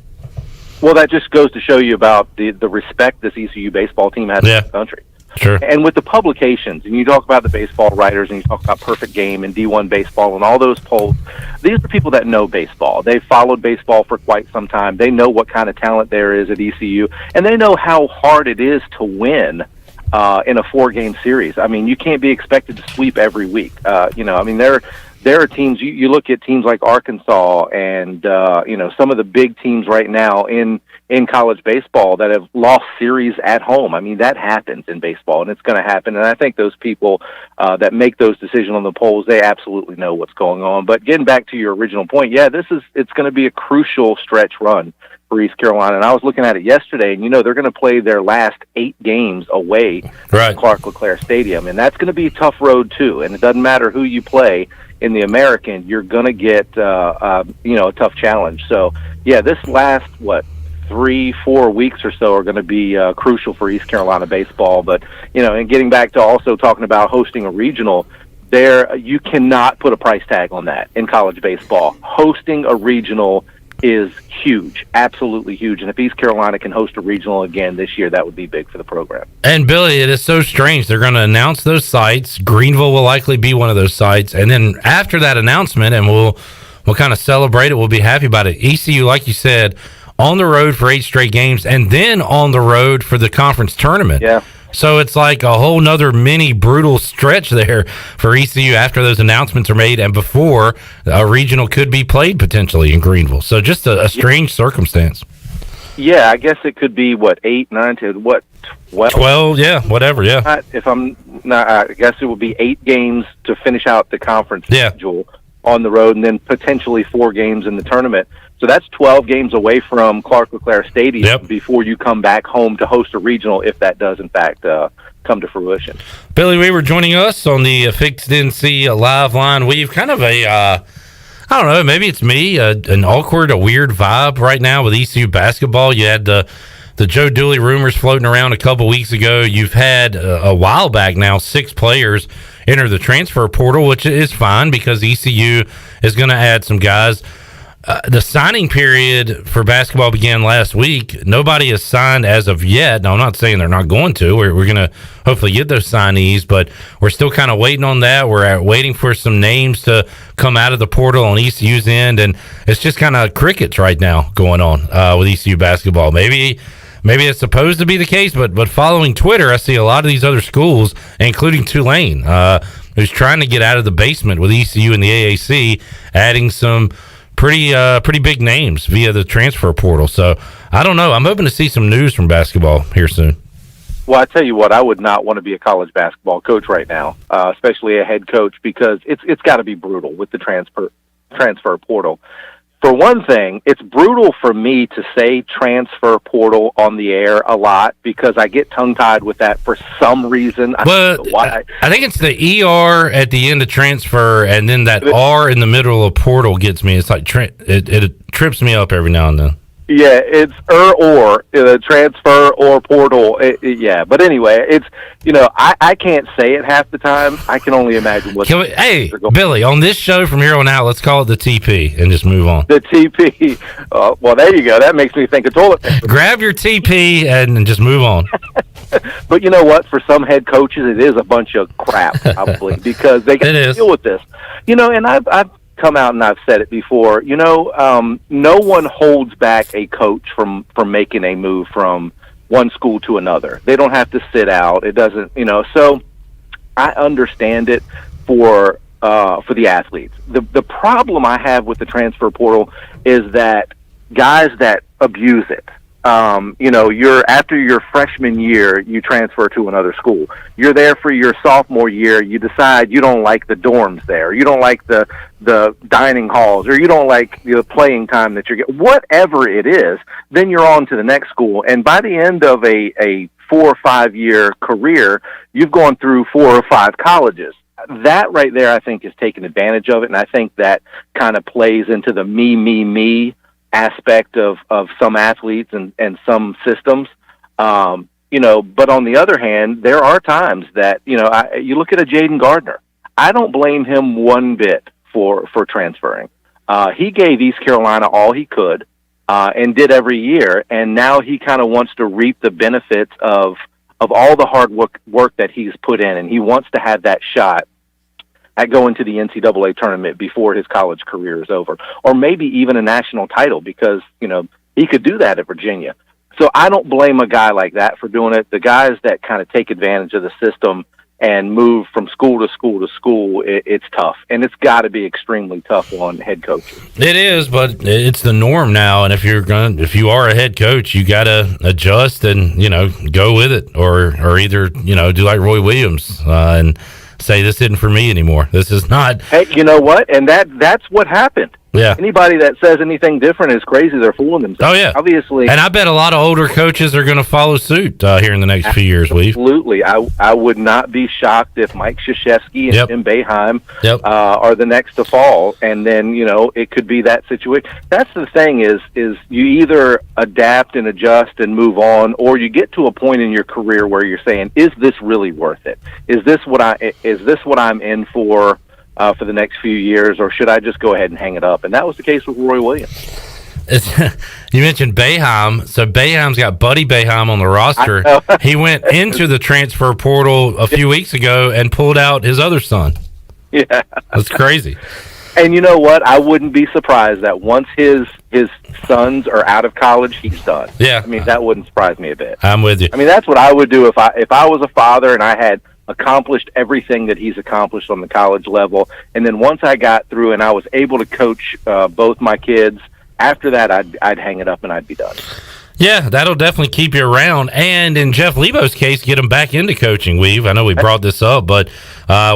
Well, that just goes to show you about the respect this ECU baseball team has in the country. Sure. And with the publications, and you talk about the baseball writers, and you talk about Perfect Game and D1 Baseball and all those polls, these are people that know baseball. They've followed baseball for quite some time. They know what kind of talent there is at ECU, and they know how hard it is to win in a 4-game series. I mean, you can't be expected to sweep every week. There are teams, you look at teams like Arkansas and, some of the big teams right now in college baseball that have lost series at home. I mean, that happens in baseball, and it's going to happen. And I think those people that make those decisions on the polls, they absolutely know what's going on. But getting back to your original point, it's going to be a crucial stretch run for East Carolina. And I was looking at it yesterday, and, they're going to play their last 8 games away from Clark LeClaire Stadium. And that's going to be a tough road, too. And it doesn't matter who you play in the American, you're going to get, a tough challenge. So, this last, 3-4 weeks or so are going to be crucial for East Carolina baseball. But, and getting back to also talking about hosting a regional, you cannot put a price tag on that in college baseball. Hosting a regional is huge, absolutely huge. And if East Carolina can host a regional again this year, that would be big for the program. And Billy, it is so strange. They're going to announce those sites. Greenville will likely be one of those sites. And then after that announcement, and we'll kind of celebrate it, we'll be happy about it. ECU, like you said, on the road for 8 straight games, and then on the road for the conference tournament. Yeah. So it's like a whole nother mini brutal stretch there for ECU after those announcements are made and before a regional could be played potentially in Greenville. So just a strange circumstance. Yeah, I guess it could be 8, 9, 10, 12? 12, yeah, whatever, yeah. I guess it would be 8 games to finish out the conference schedule on the road, and then potentially 4 games in the tournament. So that's 12 games away from Clark LeClaire Stadium before you come back home to host a regional, if that does, in fact, come to fruition. Billy Weaver joining us on the Fixed NC Live Line. We've kind of I don't know, maybe it's me, an awkward, a weird vibe right now with ECU basketball. You had the Joe Dooley rumors floating around a couple weeks ago. You've had a while back now 6 players enter the transfer portal, which is fine because ECU is going to add some guys. The signing period for basketball began last week. Nobody has signed as of yet. Now, I'm not saying they're not going to. We're going to hopefully get those signees, but we're still kind of waiting on that. We're waiting for some names to come out of the portal on ECU's end, and it's just kind of crickets right now going on with ECU basketball. Maybe it's supposed to be the case, but following Twitter, I see a lot of these other schools, including Tulane, who's trying to get out of the basement with ECU and the AAC, adding some pretty big names via the transfer portal. So I don't know. I'm hoping to see some news from basketball here soon. Well, I tell you what, I would not want to be a college basketball coach right now, especially a head coach, because it's got to be brutal with the transfer portal. For one thing, it's brutal for me to say transfer portal on the air a lot because I get tongue-tied with that for some reason. But I think it's the ER at the end of transfer, and then that R in the middle of portal gets me. It's like it trips me up every now and then. Yeah, it's transfer or portal. Yeah, but anyway, it's I can't say it half the time. I can only imagine what. Hey, Billy, on this show from here on out, let's call it the TP and just move on. The TP. Well, there you go. That makes me think of toilet paper. Grab your TP and just move on. But you know what? For some head coaches, it is a bunch of crap, probably, because they got to deal with this. And I've come out and I've said it before. No one holds back a coach from making a move from one school to another. They don't have to sit out. It doesn't, So I understand it for the athletes. The problem I have with the transfer portal is that guys that abuse it. You're after your freshman year, you transfer to another school. You're there for your sophomore year. You decide you don't like the dorms there. You don't like the dining halls, or you don't like the playing time that you're getting. Whatever it is, then you're on to the next school. And by the end of a 4 or 5 year career, you've gone through 4 or 5 colleges. That right there, I think, is taking advantage of it, and I think that kind of plays into the me aspect of some athletes and some systems. But on the other hand, there are times that, you look at a Jaden Gardner. I don't blame him one bit for transferring. He gave East Carolina all he could and did every year, and now he kind of wants to reap the benefits of all the hard work that he's put in, and he wants to have that shot at going to the NCAA tournament before his college career is over, or maybe even a national title, because, he could do that at Virginia. So I don't blame a guy like that for doing it. The guys that kind of take advantage of the system and move from school to school to school, it's tough. And it's got to be extremely tough on head coaches. It is, but it's the norm now. And if you are a head coach, you got to adjust and, go with it, or either, do like Roy Williams and say, this isn't for me anymore. This is not. Hey, you know what? And that's what happened. Yeah. Anybody that says anything different is crazy. They're fooling themselves. Oh, yeah. Obviously. And I bet a lot of older coaches are going to follow suit here in the next few years, Weave. Absolutely. I would not be shocked if Mike Krzyzewski and Jim Boeheim are the next to fall. And then, it could be that situation. That's the thing is you either adapt and adjust and move on, or you get to a point in your career where you're saying, is this really worth it? Is this what I'm in for the next few years, or should I just go ahead and hang it up? And that was the case with Roy Williams. You mentioned Boeheim. So Boeheim's got Buddy Boeheim on the roster. He went into the transfer portal a few weeks ago and pulled out his other son. Yeah. That's crazy. And you know what? I wouldn't be surprised that once his sons are out of college, he's done. Yeah. I mean, that wouldn't surprise me a bit. I'm with you. I mean, that's what I would do if I was a father and I had accomplished everything that he's accomplished on the college level. And then once I got through and I was able to coach both my kids, after that, I'd hang it up and I'd be done. Yeah, that'll definitely keep you around. And in Jeff Lebo's case, get him back into coaching, Weave. I know we brought this up, but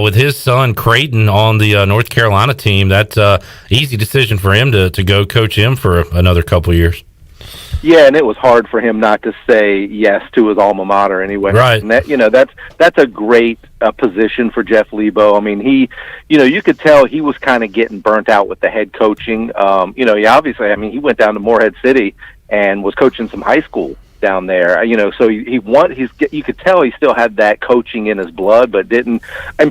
with his son Creighton on the North Carolina team, that's an easy decision for him to go coach him for another couple of years. Yeah, and it was hard for him not to say yes to his alma mater anyway. Right. And that's a great position for Jeff Lebo. I mean, you could tell he was kind of getting burnt out with the head coaching. Obviously, I mean, he went down to Morehead City and was coaching some high school down there. So you could tell he still had that coaching in his blood, but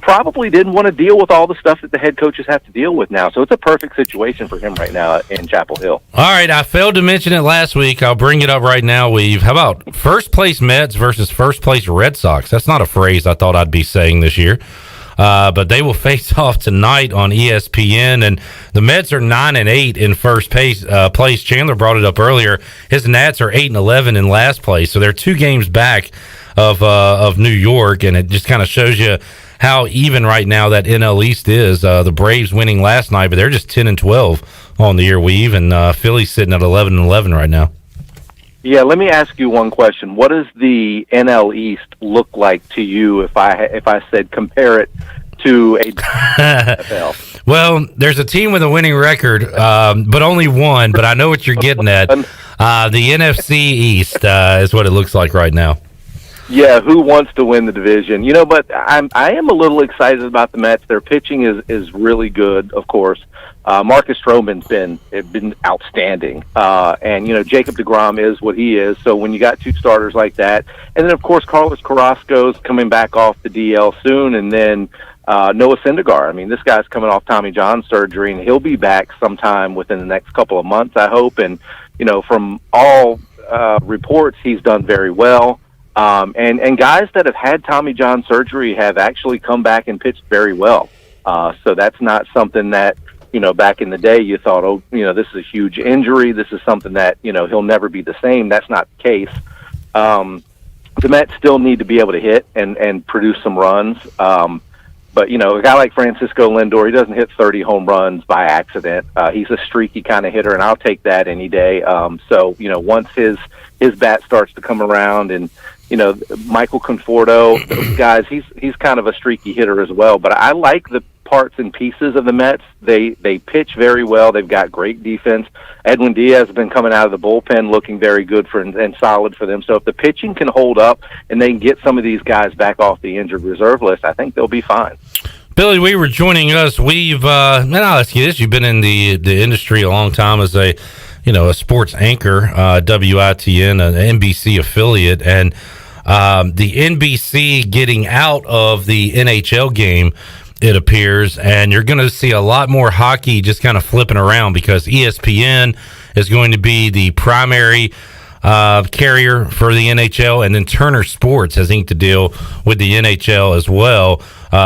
probably didn't want to deal with all the stuff that the head coaches have to deal with now. So it's a perfect situation for him right now in Chapel Hill. All right, I failed to mention it last week. I'll bring it up right now, Weave. How about first place Mets versus first place Red Sox? That's not a phrase I thought I'd be saying this year. But they will face off tonight on ESPN, and the Mets are 9-8 in first place. Chandler brought it up earlier. His Nats are 8-11 in last place, so they're 2 games back of New York, and it just kind of shows you how even right now that NL East is. The Braves winning last night, but they're just 10-12 on the year, Weave, and Philly's sitting at 11-11 right now. Yeah, let me ask you one question. What does the NL East look like to you if I said compare it to a NFL? Well, there's a team with a winning record, but only one. But I know what you're getting at. The NFC East is what it looks like right now. Yeah, who wants to win the division? But I am a little excited about the Mets. Their pitching is really good, of course. Marcus Stroman's been outstanding, and Jacob deGrom is what he is. So when you got 2 starters like that, and then of course Carlos Carrasco's coming back off the DL soon, and then Noah Syndergaard. I mean, this guy's coming off Tommy John surgery, and he'll be back sometime within the next couple of months, I hope. And from all reports, he's done very well. And guys that have had Tommy John surgery have actually come back and pitched very well. So that's not something that, back in the day you thought, this is a huge injury. This is something that, he'll never be the same. That's not the case. The Mets still need to be able to hit and produce some runs. But, a guy like Francisco Lindor, he doesn't hit 30 home runs by accident. He's a streaky kind of hitter, and I'll take that any day. So, once his bat starts to come around, and, Michael Conforto, those guys, he's kind of a streaky hitter as well. But I like the parts and pieces of the Mets. They pitch very well. They've got great defense. Edwin Diaz has been coming out of the bullpen looking very good and solid for them. So if the pitching can hold up and they can get some of these guys back off the injured reserve list, I think they'll be fine. Billy Weaver joining us. I'll ask you this. You've been in the industry a long time as a sports anchor, WITN, an NBC affiliate, and the NBC getting out of the NHL game, it appears, and you're going to see a lot more hockey just kind of flipping around because ESPN is going to be the primary carrier for the NHL, and then Turner Sports has inked a deal with the NHL as well.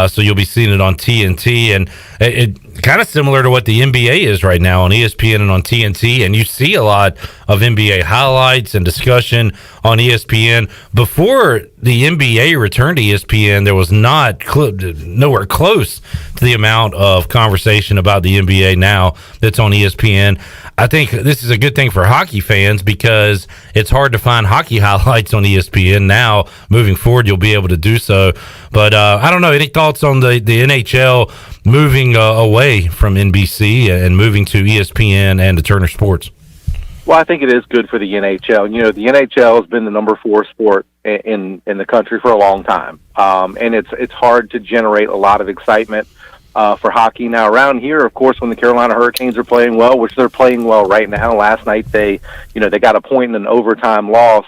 So you'll be seeing it on TNT, and it kind of similar to what the NBA is right now on ESPN and on TNT. And you see a lot of NBA highlights and discussion on ESPN. Before the NBA returned to ESPN, there was nowhere close to the amount of conversation about the NBA now that's on ESPN. I think this is a good thing for hockey fans because it's hard to find hockey highlights on ESPN now. Moving forward, you'll be able to do so. But I don't know. Any thoughts on the NHL moving away from NBC and moving to ESPN and to Turner Sports? Well, I think it is good for the NHL. You know, the NHL has been the number 4 sport in the country for a long time, and it's hard to generate a lot of excitement for hockey. Now, around here, of course, when the Carolina Hurricanes are playing well, which they're playing well right now. Last night they got a point in an overtime loss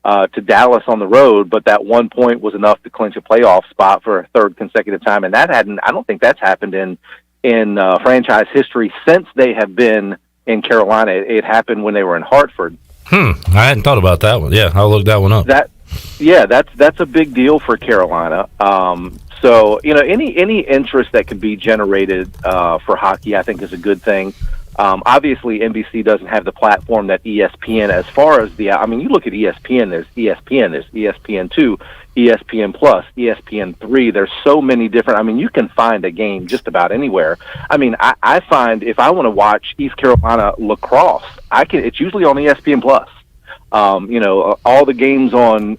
to Dallas on the road, but that 1 point was enough to clinch a playoff spot for a third consecutive time, and I don't think that's happened in franchise history since they have been in Carolina. It happened when they were in Hartford. I hadn't thought about that one. Yeah, I'll look that one up. That's a big deal for Carolina. So, you know, any interest that can be generated for hockey, I think, is a good thing. Obviously, NBC doesn't have the platform that ESPN, as far as you look at ESPN, there's ESPN2, ESPN Plus, ESPN3. There's so many different, you can find a game just about anywhere. I find if I want to watch East Carolina lacrosse, it's usually on ESPN Plus. All the games on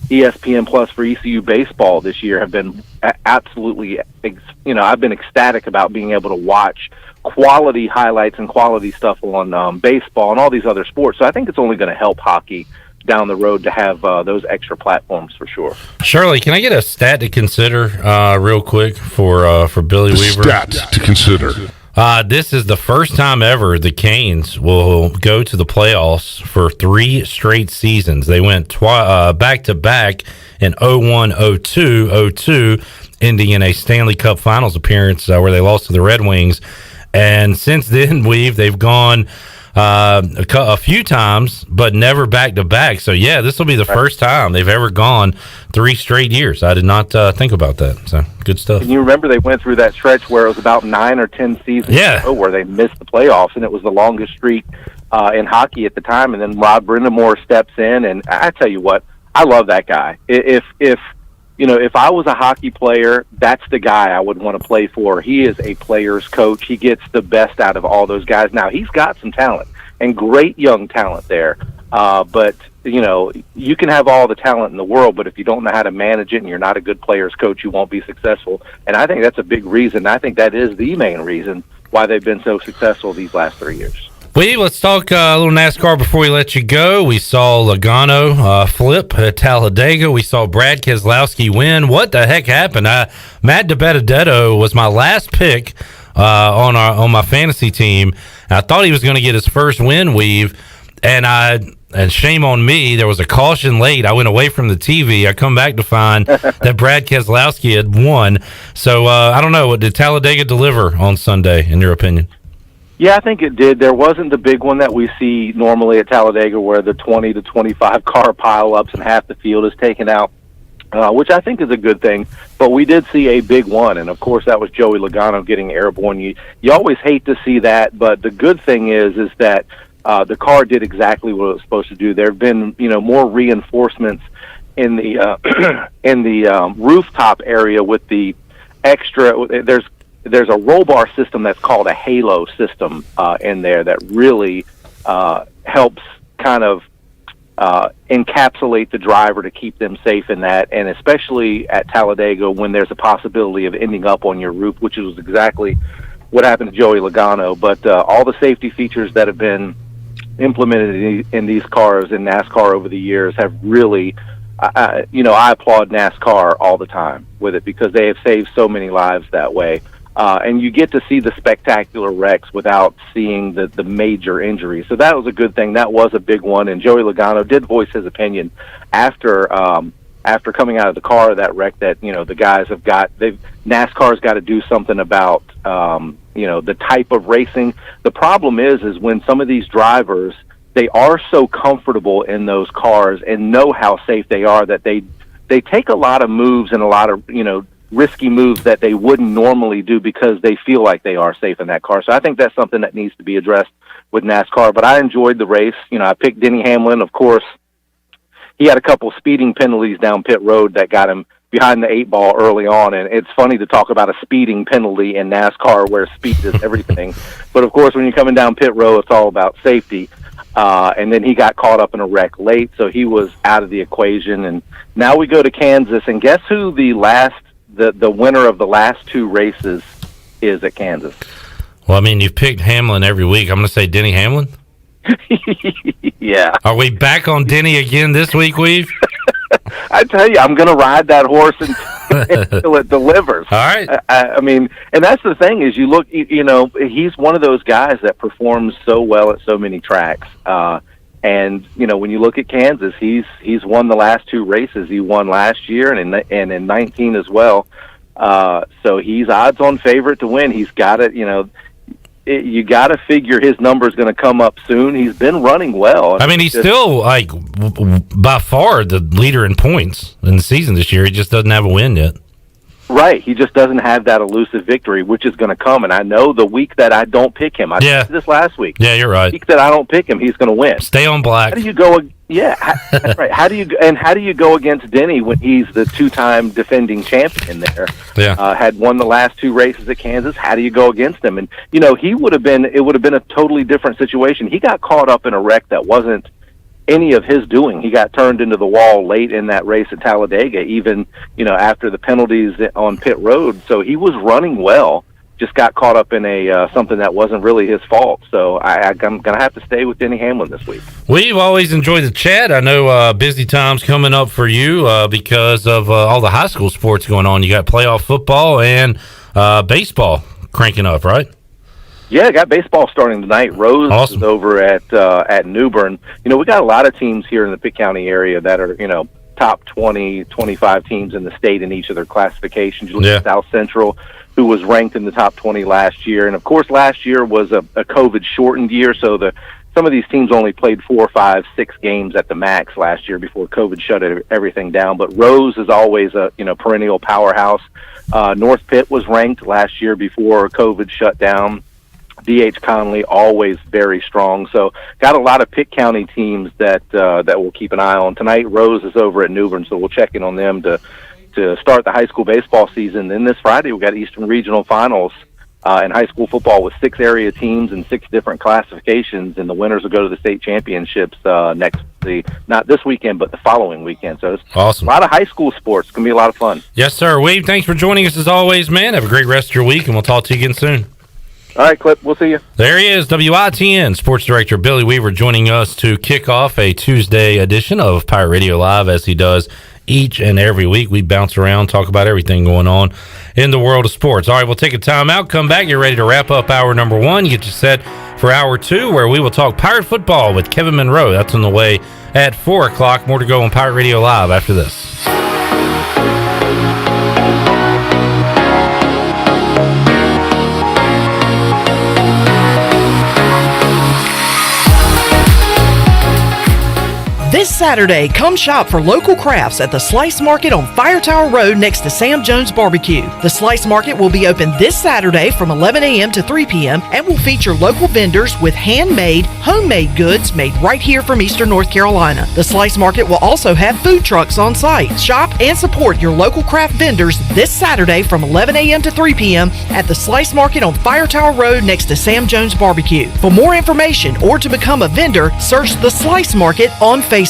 ESPN Plus for ECU baseball this year have been absolutely, I've been ecstatic about being able to watch quality highlights and quality stuff on baseball and all these other sports. So I think it's only going to help hockey down the road to have those extra platforms for sure. Shirley, can I get a stat to consider real quick for Billy Weaver? Stat to consider. This is the first time ever the Canes will go to the playoffs for 3 straight seasons. They went back-to-back in 01, 02, 02, ending in a Stanley Cup Finals appearance where they lost to the Red Wings. And since then, they've gone a few times, but never back-to-back. So, yeah, this will be the first time they've ever gone 3 straight years. I did not think about that. So, good stuff. And you remember they went through that stretch where it was about 9 or 10 seasons ago where they missed the playoffs, and it was the longest streak in hockey at the time. And then Rob Brindamore steps in, and I tell you what, I love that guy. If I was a hockey player, that's the guy I would want to play for. He is a player's coach. He gets the best out of all those guys. Now, he's got some talent and great young talent there. But, you can have all the talent in the world, but if you don't know how to manage it and you're not a good player's coach, you won't be successful. And I think that's a big reason. I think that is the main reason why they've been so successful these last 3 years. Let's talk a little NASCAR before we let you go. We saw Logano flip at Talladega. We saw Brad Keselowski win. What the heck happened? Matt DiBenedetto was my last pick on my fantasy team. I thought he was going to get his first win, Weave, and shame on me. There was a caution late. I went away from the TV. I come back to find that Brad Keselowski had won. So I don't know. Did Talladega deliver on Sunday, in your opinion? Yeah, I think it did. There wasn't the big one that we see normally at Talladega where the 20 to 25 car pileups and half the field is taken out, which I think is a good thing. But we did see a big one, and of course that was Joey Logano getting airborne. You always hate to see that, but the good thing is that the car did exactly what it was supposed to do. There have been more reinforcements in the rooftop area with the extra. There's a roll bar system that's called a halo system in there that really helps kind of encapsulate the driver to keep them safe in that, and especially at Talladega when there's a possibility of ending up on your roof, which is exactly what happened to Joey Logano. But all the safety features that have been implemented in these cars in NASCAR over the years have really, I applaud NASCAR all the time with it because they have saved so many lives that way. And you get to see the spectacular wrecks without seeing the major injuries. So that was a good thing. That was a big one. And Joey Logano did voice his opinion after coming out of the car of that wreck that, the guys NASCAR's got to do something about, the type of racing. The problem is when some of these drivers, they are so comfortable in those cars and know how safe they are that they take a lot of moves and a lot of, risky moves that they wouldn't normally do because they feel like they are safe in that car. So I think that's something that needs to be addressed with NASCAR. But I enjoyed the race. I picked Denny Hamlin. Of course, he had a couple speeding penalties down pit road that got him behind the 8 ball early on. And it's funny to talk about a speeding penalty in NASCAR where speed is everything. But of course, when you're coming down pit road, it's all about safety. And then he got caught up in a wreck late, so he was out of the equation. And now we go to Kansas, and guess who the last the winner of the last two races is at Kansas. Well, I mean, you've picked Hamlin every week. I'm going to say Denny Hamlin. Yeah. Are we back on Denny again this week, Weave? I tell you, I'm going to ride that horse until it delivers. All right. I mean, and that's the thing is you look, you know, he's one of those guys that performs so well at so many tracks. And, you know, when you look at Kansas, he's won the last two races. He won last year and in 19 as well. So he's odds-on favorite to win. He's got it, you know. You got to figure his number is going to come up soon. He's been running well. I mean, he's still, like, by far the leader in points in the season this year. He just doesn't have a win yet. Right. He just doesn't have that elusive victory, which is going to come. And I know the week that I don't pick him, I did this last week. Yeah, you're right. The week that I don't pick him, he's going to win. Stay on black. How do you go? Yeah, that's right. How do you go against Denny when he's the two-time defending champion there? Yeah. Had won the last two races at Kansas. How do you go against him? And you know, it would have been a totally different situation. He got caught up in a wreck that wasn't any of his doing. He got turned into the wall late in that race at Talladega, even, you know, after the penalties on pit road. So he was running well, just got caught up in a something that wasn't really his fault. So I'm going to have to stay with Denny Hamlin this week. We've always enjoyed the chat. I know busy times coming up for you because of all the high school sports going on. You got playoff football and baseball cranking up, right? Yeah, got baseball starting tonight. Rose is over at New Bern. You know, we got a lot of teams here in the Pitt County area that are, you know, top 20, 25 teams in the state in each of their classifications. You look at South Central, who was ranked in the top 20 last year. And, of course, last year was a COVID-shortened year, so some of these teams only played 4, 5, 6 games at the max last year before COVID shut everything down. But Rose is always a, you know, perennial powerhouse. North Pitt was ranked last year before COVID shut down. D.H. Conley, always very strong. So got a lot of Pitt County teams that we'll keep an eye on. Tonight, Rose is over at New Bern, so we'll check in on them to start the high school baseball season. Then this Friday, we've got Eastern Regional Finals in high school football with 6 area teams and 6 different classifications, and the winners will go to the state championships not this weekend, but the following weekend. So it's awesome. A lot of high school sports. It's going to be a lot of fun. Yes, sir. Weave, thanks for joining us as always, man. Have a great rest of your week, and we'll talk to you again soon. All right, Clip. We'll see you. There he is, WITN Sports Director Billy Weaver, joining us to kick off a Tuesday edition of Pirate Radio Live, as he does each and every week. We bounce around, talk about everything going on in the world of sports. All right, we'll take a time out, come back, get ready to wrap up hour number 1, get you set for hour 2, where we will talk Pirate football with Kevin Monroe. That's on the way at 4 o'clock. More to go on Pirate Radio Live after this. This Saturday, come shop for local crafts at the Slice Market on Fire Tower Road next to Sam Jones Barbecue. The Slice Market will be open this Saturday from 11 a.m. to 3 p.m. and will feature local vendors with handmade, homemade goods made right here from Eastern North Carolina. The Slice Market will also have food trucks on site. Shop and support your local craft vendors this Saturday from 11 a.m. to 3 p.m. at the Slice Market on Fire Tower Road next to Sam Jones Barbecue. For more information or to become a vendor, search the Slice Market on Facebook.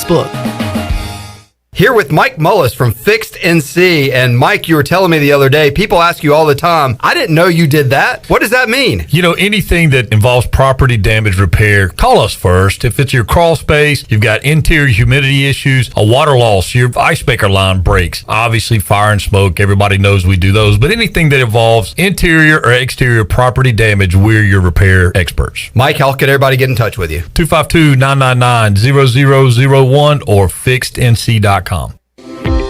Here with Mike Mullis from Fixed NC. And Mike, you were telling me the other day, people ask you all the time, I didn't know you did that. What does that mean? You know, anything that involves property damage repair, call us first. If it's your crawl space, you've got interior humidity issues, a water loss, your ice maker line breaks, obviously fire and smoke, everybody knows we do those. But anything that involves interior or exterior property damage, we're your repair experts. Mike, how can everybody get in touch with you? 252-999-0001 or fixednc.com.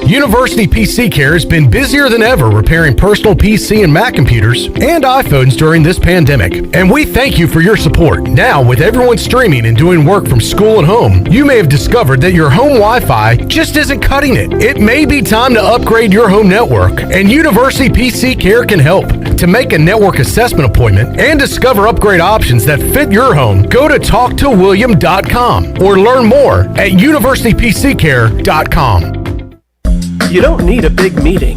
University PC Care has been busier than ever repairing personal PC and Mac computers and iPhones during this pandemic. And we thank you for your support. Now, with everyone streaming and doing work from school and home, you may have discovered that your home Wi-Fi just isn't cutting it. It may be time to upgrade your home network, and University PC Care can help. To make a network assessment appointment and discover upgrade options that fit your home, go to talktowilliam.com or learn more at universitypccare.com. You don't need a big meeting.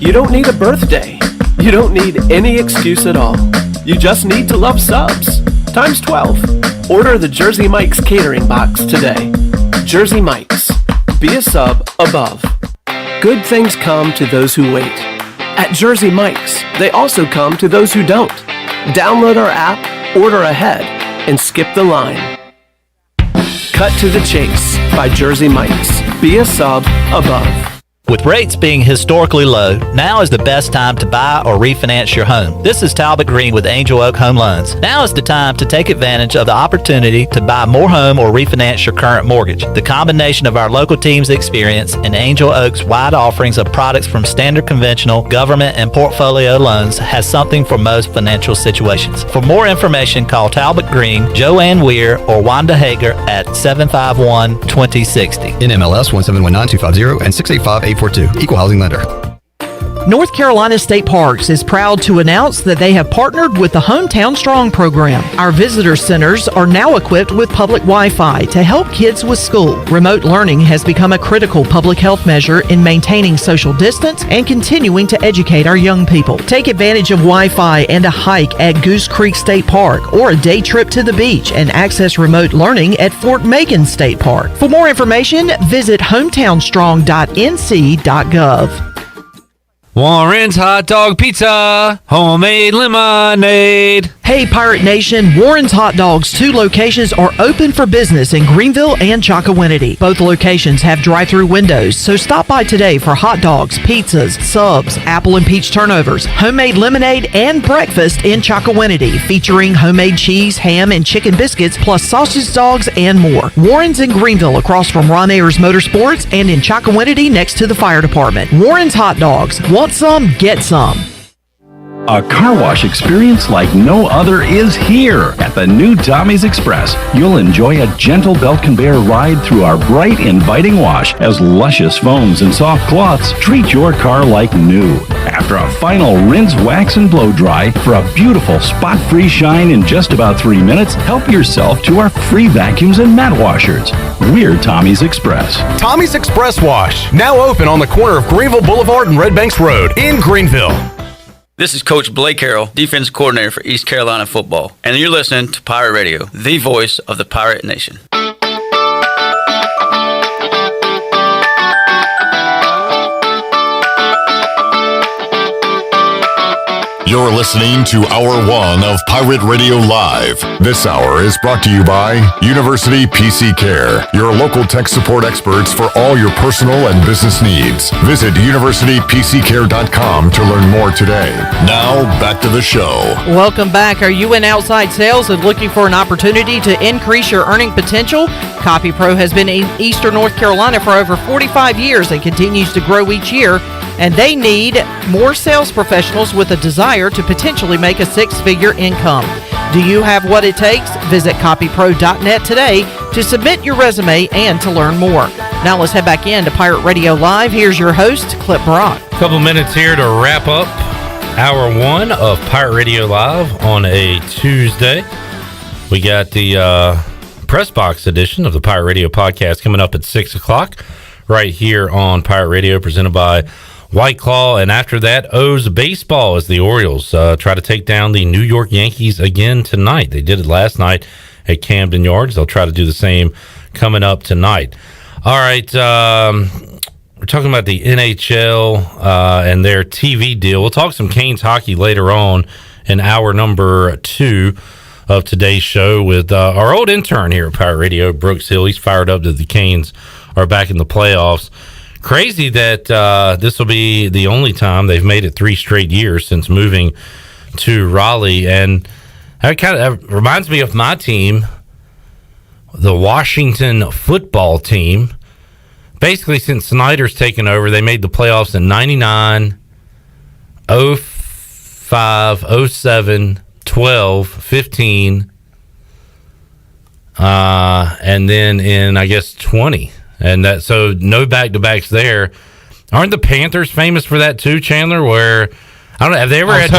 You don't need a birthday. You don't need any excuse at all. You just need to love subs. Times 12. Order the Jersey Mike's catering box today. Jersey Mike's. Be a sub above. Good things come to those who wait. At Jersey Mike's, they also come to those who don't. Download our app, order ahead, and skip the line. Cut to the Chase by Jersey Mike's. Be a sub above. With rates being historically low, now is the best time to buy or refinance your home. This is Talbot Green with Angel Oak Home Loans. Now is the time to take advantage of the opportunity to buy more home or refinance your current mortgage. The combination of our local team's experience and Angel Oak's wide offerings of products from standard conventional, government, and portfolio loans has something for most financial situations. For more information, call Talbot Green, Joanne Weir, or Wanda Hager at 751-2060. NMLS 1719250 and 685-842. Equal housing lender. North Carolina State Parks is proud to announce that they have partnered with the Hometown Strong program. Our visitor centers are now equipped with public Wi-Fi to help kids with school. Remote learning has become a critical public health measure in maintaining social distance and continuing to educate our young people. Take advantage of Wi-Fi and a hike at Goose Creek State Park or a day trip to the beach and access remote learning at Fort Megan State Park. For more information, visit hometownstrong.nc.gov. Warren's Hot Dog Pizza, homemade lemonade. Hey, Pirate Nation, Warren's Hot Dogs, 2 locations are open for business in Greenville and Chocowinity. Both locations have drive-through windows, so stop by today for hot dogs, pizzas, subs, apple and peach turnovers, homemade lemonade, and breakfast in Chocowinity, featuring homemade cheese, ham, and chicken biscuits, plus sausage dogs and more. Warren's in Greenville, across from Ron Ayers Motorsports, and in Chocowinity, next to the fire department. Warren's Hot Dogs. Want some? Get some. A car wash experience like no other is here at the new Tommy's Express. You'll enjoy a gentle belt conveyor ride through our bright, inviting wash as luscious foams and soft cloths treat your car like new. After a final rinse, wax, and blow dry for a beautiful spot-free shine in just about 3 minutes, help yourself to our free vacuums and mat washers. We're Tommy's Express. Tommy's Express Wash, now open on the corner of Greenville Boulevard and Red Banks Road in Greenville. This is Coach Blake Carroll, defense coordinator for East Carolina football, and you're listening to Pirate Radio, the voice of the Pirate Nation. You're listening to Hour 1 of Pirate Radio Live. This hour is brought to you by University PC Care, your local tech support experts for all your personal and business needs. Visit universitypccare.com to learn more today. Now, back to the show. Welcome back. Are you in outside sales and looking for an opportunity to increase your earning potential? CopyPro has been in Eastern North Carolina for over 45 years and continues to grow each year, and they need more sales professionals with a desire to potentially make a 6-figure income. Do you have what it takes? Visit copypro.net today to submit your resume and to learn more. Now let's head back into Pirate Radio Live. Here's your host, Clip Brock. A couple minutes here to wrap up Hour 1 of Pirate Radio Live on a Tuesday. We got the Press Box edition of the Pirate Radio podcast coming up at 6 o'clock right here on Pirate Radio, presented by White Claw. And after that, O's baseball as the Orioles try to take down the New York Yankees again tonight. They did it last night at Camden Yards. They'll try to do the same coming up tonight. All right, we're talking about the NHL and their TV deal. We'll talk some Canes hockey later on in hour number 2 of today's show with our old intern here at Pirate Radio, Brooks Hill. He's fired up that the Canes are back in the playoffs. Crazy that this will be the only time they've made it 3 straight years since moving to Raleigh. And that kind of reminds me of my team, the Washington football team. Basically, since Snyder's taken over, they made the playoffs in 99, 05, 07, 12, 15, and then in, I guess, 20. And that, so no back-to-backs there. Aren't the Panthers famous for that too, Chandler? Where, I don't know, have they ever had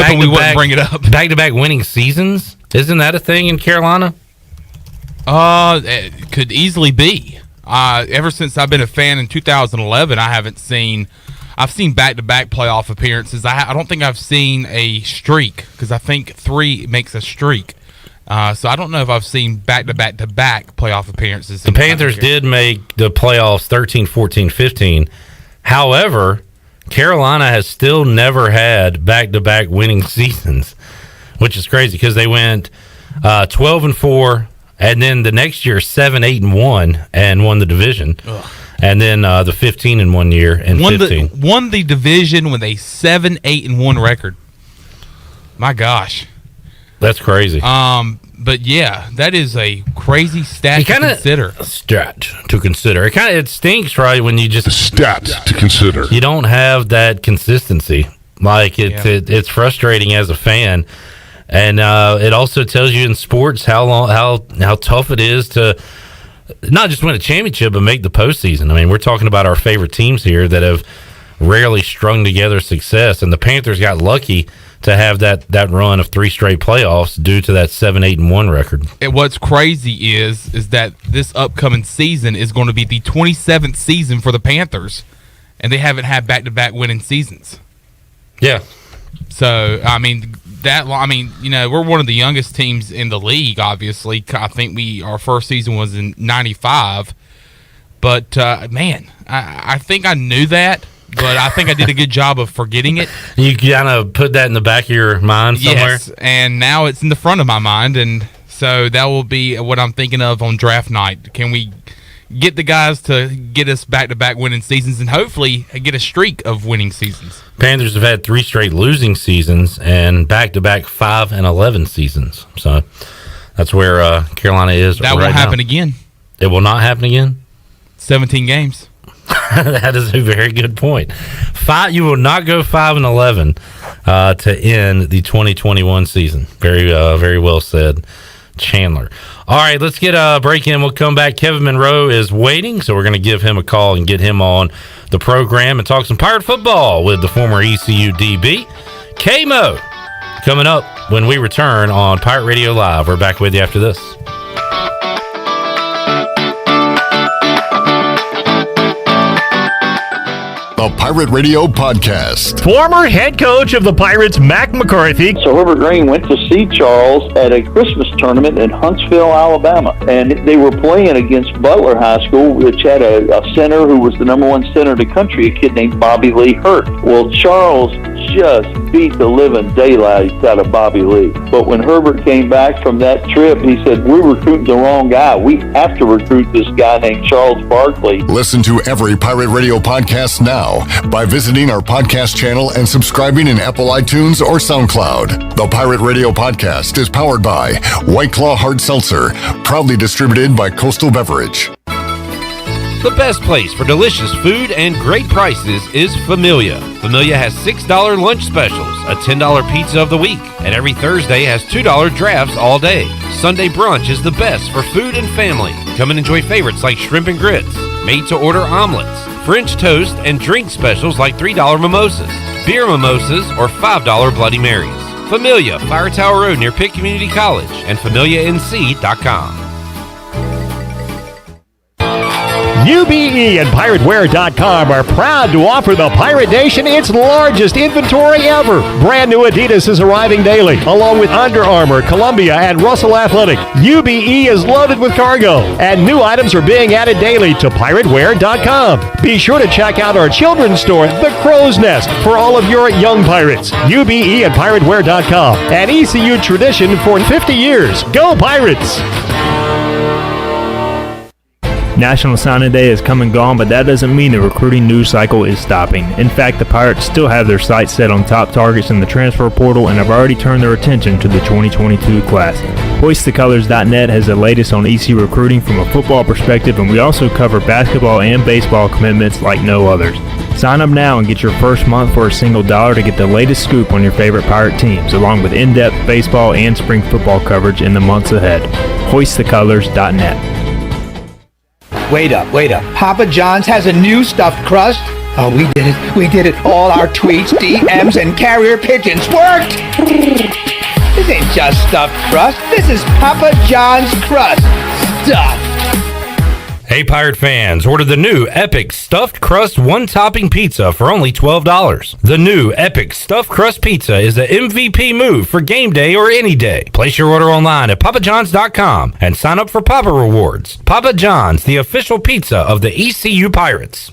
back-to-back winning seasons? Isn't that a thing in Carolina? It could easily be. Ever since I've been a fan in 2011, I've seen back-to-back playoff appearances. I don't think I've seen a streak, because I think 3 makes a streak. So I don't know if I've seen back-to-back playoff appearances. The Panthers did make the playoffs 13, 14, 15. However, Carolina has still never had back-to-back winning seasons, which is crazy because they went 12-4, and then the next year 7-8-1 and won the division. Ugh. And then the 15-1 year and 15 won the division with a 7-8-1 record. My gosh, that's crazy. But yeah, that is a crazy stat to consider. It stinks, right? When you just stats to consider. You don't have that consistency. Like it's frustrating as a fan, and it also tells you in sports how tough it is to not just win a championship, but make the postseason. I mean, we're talking about our favorite teams here that have rarely strung together success, and the Panthers got lucky to have that run of 3 straight playoffs due to that 7-8-1 record. And what's crazy is that this upcoming season is going to be the 27th season for the Panthers, and they haven't had back-to-back winning seasons. Yeah. So we're one of the youngest teams in the league. Obviously, I think our first season was in '95. But I think I knew that. But I think I did a good job of forgetting it. You kind of put that in the back of your mind somewhere? Yes, and now it's in the front of my mind, and so that will be what I'm thinking of on draft night. Can we get the guys to get us back-to-back winning seasons and hopefully get a streak of winning seasons? Panthers have had 3 straight losing seasons and back-to-back 5-11 seasons. So that's where Carolina is That right will happen now. again. It will not happen again? 17 games. That is a very good point. You will not go 5-11 to end the 2021 season. Very well said, Chandler. All right, let's get a break in. We'll come back. Kevin Monroe is waiting, so we're going to give him a call and get him on the program and talk some Pirate football with the former ECU DB, K-Mo, coming up when we return on Pirate Radio Live. We're back with you after this. The Pirate Radio Podcast. Former head coach of the Pirates, Mac McCarthy. So Herbert Green went to see Charles at a Christmas tournament in Huntsville, Alabama. And they were playing against Butler High School, which had a center who was the #1 center in the country, a kid named Bobby Lee Hurt. Well, Charles just beat the living daylights out of Bobby Lee. But when Herbert came back from that trip, he said, we're recruiting the wrong guy. We have to recruit this guy named Charles Barkley. Listen to every Pirate Radio podcast now by visiting our podcast channel and subscribing in Apple iTunes or SoundCloud. The Pirate Radio Podcast is powered by White Claw Hard Seltzer, proudly distributed by Coastal Beverage. The best place for delicious food and great prices is Familia. Familia has $6 lunch specials, a $10 pizza of the week, and every Thursday has $2 drafts all day. Sunday brunch is the best for food and family. Come and enjoy favorites like shrimp and grits, made-to-order omelets, French toast, and drink specials like $3 mimosas, beer mimosas, or $5 Bloody Marys. Familia, Fire Tower Road near Pitt Community College, and FamiliaNC.com. UBE and PirateWear.com are proud to offer the Pirate Nation its largest inventory ever. Brand new Adidas is arriving daily, along with Under Armour, Columbia, and Russell Athletic. UBE is loaded with cargo, and new items are being added daily to PirateWear.com. Be sure to check out our children's store, The Crow's Nest, for all of your young pirates. UBE and PirateWear.com, an ECU tradition for 50 years. Go Pirates! National Signing Day has come and gone, but that doesn't mean the recruiting news cycle is stopping. In fact, the Pirates still have their sights set on top targets in the transfer portal and have already turned their attention to the 2022 class. HoistTheColors.net has the latest on EC recruiting from a football perspective, and we also cover basketball and baseball commitments like no others. Sign up now and get your first month for a single $1 to get the latest scoop on your favorite Pirate teams, along with in-depth baseball and spring football coverage in the months ahead. HoistTheColors.net. Wait up. Papa John's has a new stuffed crust? Oh, we did it. All our tweets, DMs, and carrier pigeons worked! This ain't just stuffed crust. This is Papa John's crust. Stuffed. Hey, Pirate fans, order the new Epic Stuffed Crust One-Topping Pizza for only $12. The new Epic Stuffed Crust Pizza is an MVP move for game day or any day. Place your order online at papajohns.com and sign up for Papa Rewards. Papa John's, the official pizza of the ECU Pirates.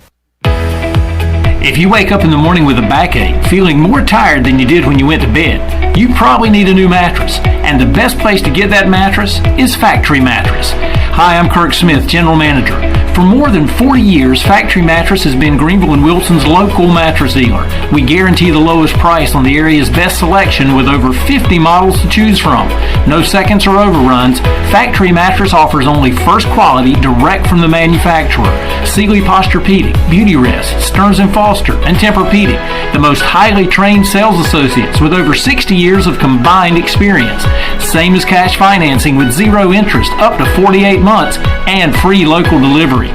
If you wake up in the morning with a backache, feeling more tired than you did when you went to bed, you probably need a new mattress. And the best place to get that mattress is Factory Mattress. Hi, I'm Kirk Smith, General Manager. For more than 40 years, Factory Mattress has been Greenville and Wilson's local mattress dealer. We guarantee the lowest price on the area's best selection with over 50 models to choose from. No seconds or overruns. Factory Mattress offers only first quality direct from the manufacturer. Sealy Posturepedic, Beauty Rest, Stearns & Foster, and Tempur-Pedic. The most highly trained sales associates with over 60 years of combined experience. Same as cash financing with zero interest up to 48 months and free local delivery.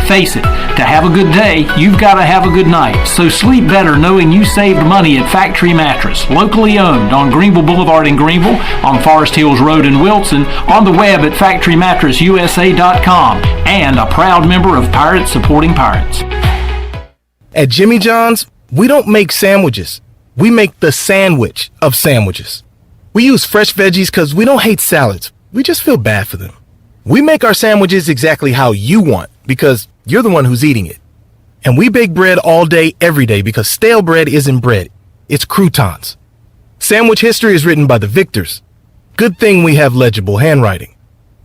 Face it, to have a good day, you've got to have a good night. So sleep better knowing you saved money at Factory Mattress, locally owned on Greenville Boulevard in Greenville, on Forest Hills Road in Wilson, on the web at factorymattressusa.com, and a proud member of Pirates Supporting Pirates. At Jimmy John's, we don't make sandwiches. We make the sandwich of sandwiches. We use fresh veggies because we don't hate salads. We just feel bad for them. We make our sandwiches exactly how you want because you're the one who's eating it. And we bake bread all day, every day because stale bread isn't bread. It's croutons. Sandwich history is written by the victors. Good thing we have legible handwriting.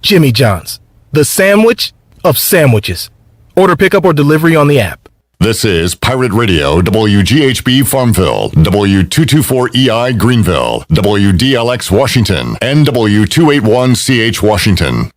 Jimmy John's, the sandwich of sandwiches. Order pickup or delivery on the app. This is Pirate Radio, WGHB Farmville, W224EI Greenville, WDLX Washington, and W281CH Washington.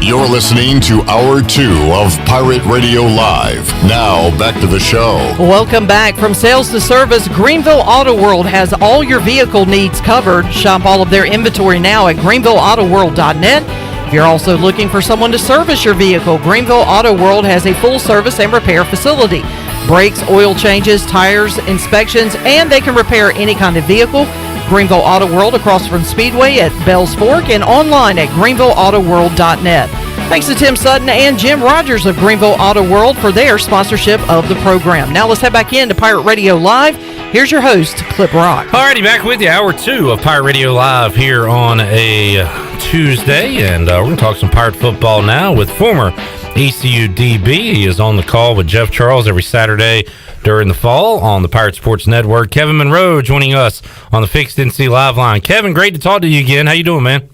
You're listening to Hour 2 of Pirate Radio Live. Now, back to the show. Welcome back. From sales to service, Greenville Auto World has all your vehicle needs covered. Shop all of their inventory now at greenvilleautoworld.net. If you're also looking for someone to service your vehicle, Greenville Auto World has a full service and repair facility. Brakes, oil changes, tires, inspections, and they can repair any kind of vehicle. Greenville Auto World across from Speedway at Bells Fork and online at greenvilleautoworld.net. Thanks to Tim Sutton and Jim Rogers of Greenville Auto World for their sponsorship of the program. Now let's head back into Pirate Radio Live. Here's your host, Clip Rock. Alrighty, back with you. Hour 2 of Pirate Radio Live here on a Tuesday, and we're going to talk some Pirate football now with former ECU DB. He is on the call with Jeff Charles every Saturday during the fall on the Pirate Sports Network. Kevin Monroe joining us on the Fixed NC Live line. Kevin, great to talk to you again. How you doing, man?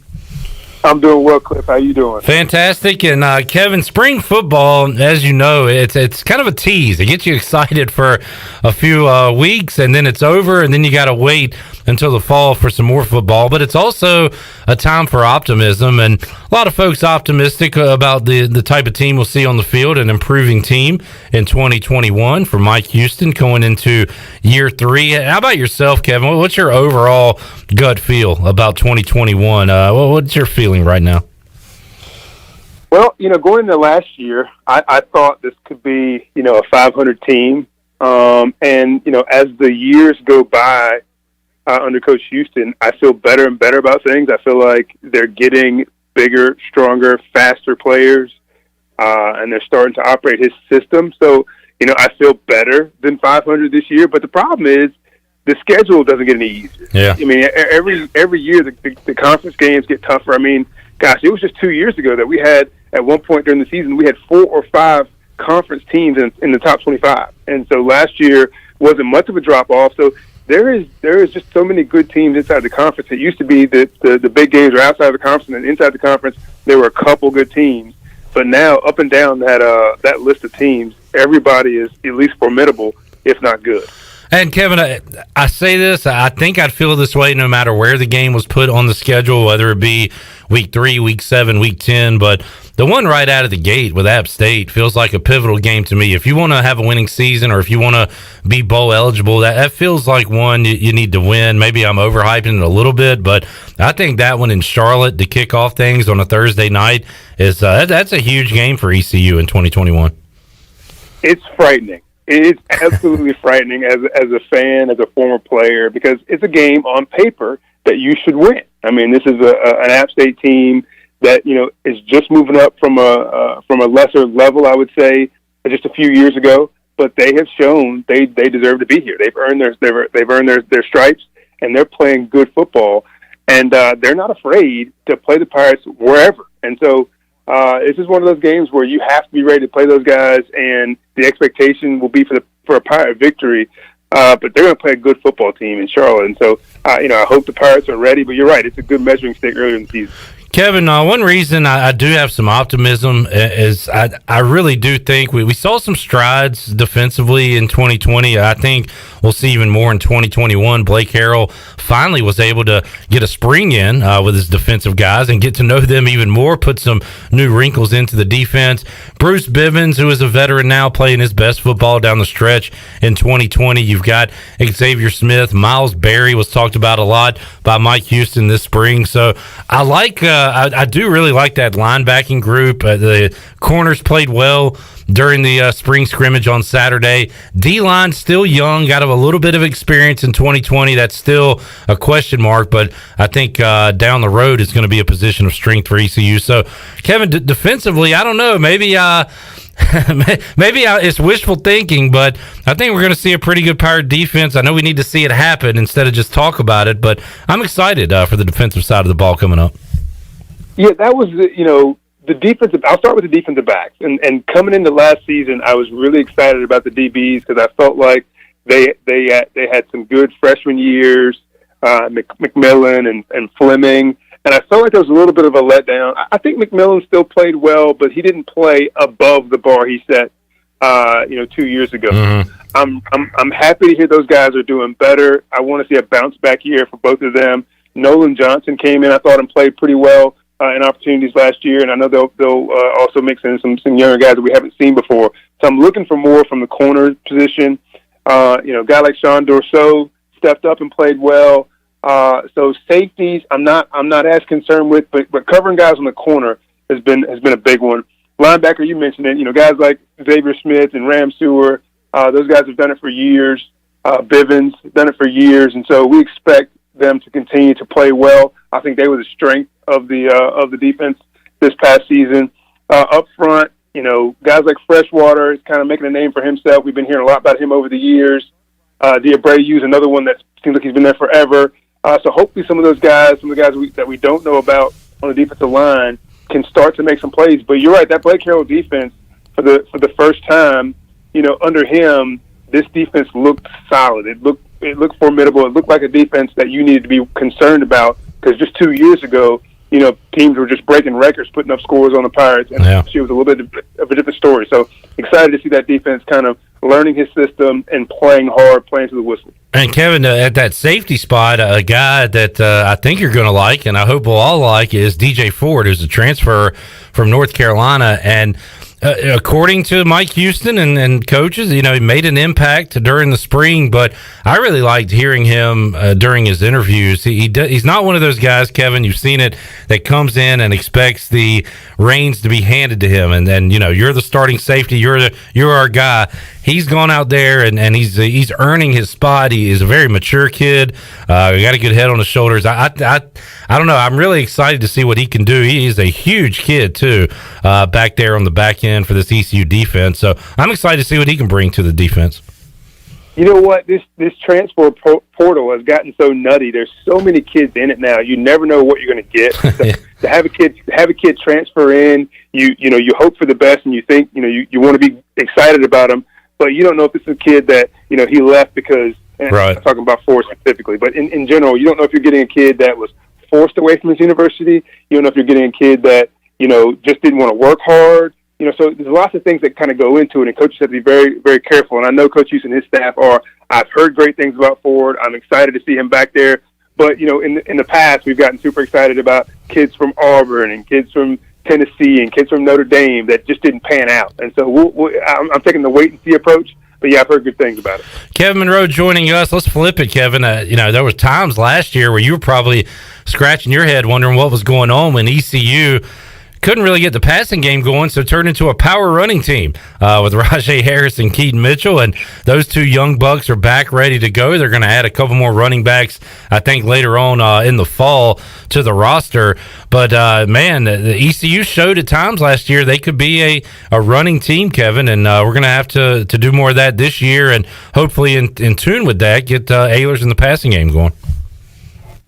I'm doing well, Cliff. How you doing? Fantastic. And Kevin, spring football, as you know, it's kind of a tease. It gets you excited for a few weeks, and then it's over, and then you got to wait until the fall for some more football. But it's also a time for optimism, and a lot of folks optimistic about the type of team we'll see on the field, an improving team in 2021 for Mike Houston going into year 3. How about yourself, Kevin? What's your overall gut feel about 2021? What's your feeling right now? Well, going into last year, I thought this could be, a 500 team. And, as the years go by under Coach Houston, I feel better and better about things. I feel like they're getting bigger, stronger, faster players, and they're starting to operate his system. So, I feel better than 500 this year. But the problem is the schedule doesn't get any easier. Yeah. I mean, every year the conference games get tougher. I mean, gosh, it was just 2 years ago that we had, at one point during the season, we had 4 or 5 conference teams in the top 25. And so last year wasn't much of a drop-off. So there is just so many good teams inside the conference. It used to be that the big games were outside the conference, and then inside the conference there were a couple good teams. But now, up and down that list of teams, everybody is at least formidable, if not good. And Kevin, I say this, I think I'd feel this way no matter where the game was put on the schedule, whether it be week 3, week 7, week 10. But the one right out of the gate with App State feels like a pivotal game to me. If you want to have a winning season or if you want to be bowl eligible, that feels like one you need to win. Maybe I'm overhyping it a little bit, but I think that one in Charlotte to kick off things on a Thursday night is that's a huge game for ECU in 2021. It's frightening. It's absolutely frightening as a fan, as a former player, because it's a game on paper that you should win. I mean, this is an App State team that is just moving up from a lesser level, I would say, just a few years ago. But they have shown they deserve to be here. They've earned their stripes, and they're playing good football, and they're not afraid to play the Pirates wherever. And so this is one of those games where you have to be ready to play those guys, and the expectation will be for a Pirate victory. But they're going to play a good football team in Charlotte, and so I hope the Pirates are ready. But you're right; it's a good measuring stick earlier in the season. Kevin, one reason I do have some optimism is I really do think we saw some strides defensively in 2020. I think we'll see even more in 2021. Blake Harrell finally was able to get a spring in with his defensive guys and get to know them even more, put some new wrinkles into the defense. Bruce Bivens, who is a veteran now, playing his best football down the stretch in 2020. You've got Xavier Smith. Miles Berry was talked about a lot by Mike Houston this spring. So I like I do really like that linebacking group. The corners played well during the spring scrimmage on Saturday. D-line still young, got a little bit of experience in 2020. That's still a question mark, but I think down the road it's going to be a position of strength for ECU. So, Kevin, defensively, I don't know. Maybe it's wishful thinking, but I think we're going to see a pretty good Pirate defense. I know we need to see it happen instead of just talk about it, but I'm excited for the defensive side of the ball coming up. Yeah, that was the defensive. I'll start with the defensive backs. And coming into last season, I was really excited about the DBs because I felt like they had some good freshman years, McMillan and Fleming. And I felt like there was a little bit of a letdown. I think McMillan still played well, but he didn't play above the bar he set, 2 years ago. Mm-hmm. I'm happy to hear those guys are doing better. I want to see a bounce back year for both of them. Nolan Johnson came in, I thought, and played pretty well in opportunities last year, and I know they'll also mix in some younger guys that we haven't seen before. So I'm looking for more from the corner position. A guy like Sean Dorso stepped up and played well. So safeties, I'm not as concerned with, but covering guys on the corner has been a big one. Linebacker, you mentioned it. Guys like Xavier Smith and Ram Sewer, those guys have done it for years. Bivens done it for years, and so we expect them to continue to play well. I think they were the strength of the defense this past season. Up front, guys like Freshwater is kind of making a name for himself. We've been hearing a lot about him over the years. D'Abreu is another one that seems like he's been there forever. So hopefully some of those guys, some of the guys that we don't know about on the defensive line, can start to make some plays. But you're right, that Blake Harrell defense for the first time, under him, this defense looked solid. It looked formidable. It looked like a defense that you needed to be concerned about, because just 2 years ago, teams were just breaking records, putting up scores on the Pirates, and she was a little bit of a different story. So excited to see that defense kind of learning his system and playing hard, playing to the whistle. And Kevin, at that safety spot, a guy that I think you're going to like, and I hope we'll all like, is DJ Ford, who's a transfer from North Carolina. And according to Mike Houston and coaches, he made an impact during the spring, but I really liked hearing him during his interviews. He's not one of those guys, Kevin, you've seen it, that comes in and expects the reins to be handed to him. And then, you're the starting safety, you're our guy. He's gone out there and he's earning his spot. He is a very mature kid. He got a good head on his shoulders. I don't know. I'm really excited to see what he can do. He is a huge kid too, back there on the back end for this ECU defense. So I'm excited to see what he can bring to the defense. You know what? This transfer portal has gotten so nutty. There's so many kids in it now. You never know what you're going to get. To have a kid transfer in, you hope for the best, and you think you want to be excited about him, but you don't know if it's a kid that he left because. Right. I'm talking about Ford specifically, but in general, you don't know if you're getting a kid that was forced away from his university. You don't know if you're getting a kid that just didn't want to work hard. So there's lots of things that kind of go into it, and coaches have to be very, very careful. And I know Coach Houston and his staff are. I've heard great things about Ford. I'm excited to see him back there. But in the past, we've gotten super excited about kids from Auburn and kids from Tennessee and kids from Notre Dame that just didn't pan out. And so I'm taking the wait and see approach. But yeah, I've heard good things about it. Kevin Monroe joining us. Let's flip it, Kevin. There was times last year where you were probably scratching your head wondering what was going on when ECU couldn't really get the passing game going, so turned into a power running team with Rajay Harris and Keaton Mitchell. And those two young bucks are back ready to go. They're going to add a couple more running backs, I think, later on in the fall to the roster. But, man, the ECU showed at times last year they could be a running team, Kevin, and we're going to have to do more of that this year and hopefully in tune with that, get Ehlers in the passing game going.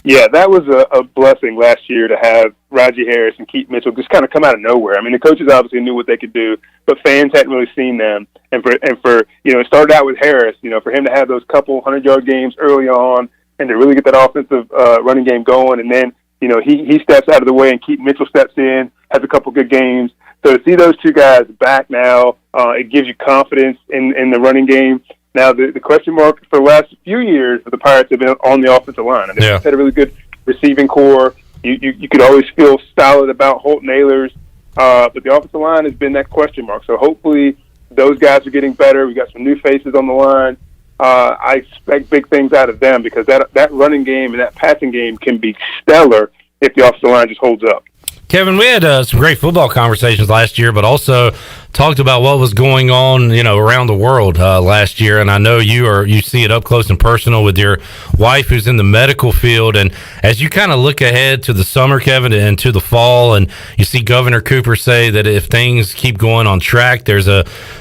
Yeah, that was a blessing last year to have Rajay Harris and Keaton Mitchell just kind of come out of nowhere. I mean, the coaches obviously knew what they could do, but fans hadn't really seen them. And for it started out with Harris, for him to have those couple 100-yard games early on and to really get that offensive running game going. And then, he steps out of the way and Keaton Mitchell steps in, has a couple good games. So to see those two guys back now, it gives you confidence in the running game. Now, the question mark for the last few years for the Pirates have been on the offensive line. I mean, they've had a really good receiving core. You could always feel solid about Holt and Ehlers, but the offensive line has been that question mark. So hopefully those guys are getting better. We got some new faces on the line. I expect big things out of them because that running game and that passing game can be stellar if the offensive line just holds up. Kevin, we had some great football conversations last year, but also talked about what was going on, around the world last year. And I know you see it up close and personal with your wife who's in the medical field. And as you kind of look ahead to the summer, Kevin, and to the fall, and you see Governor Cooper say that if things keep going on track, there's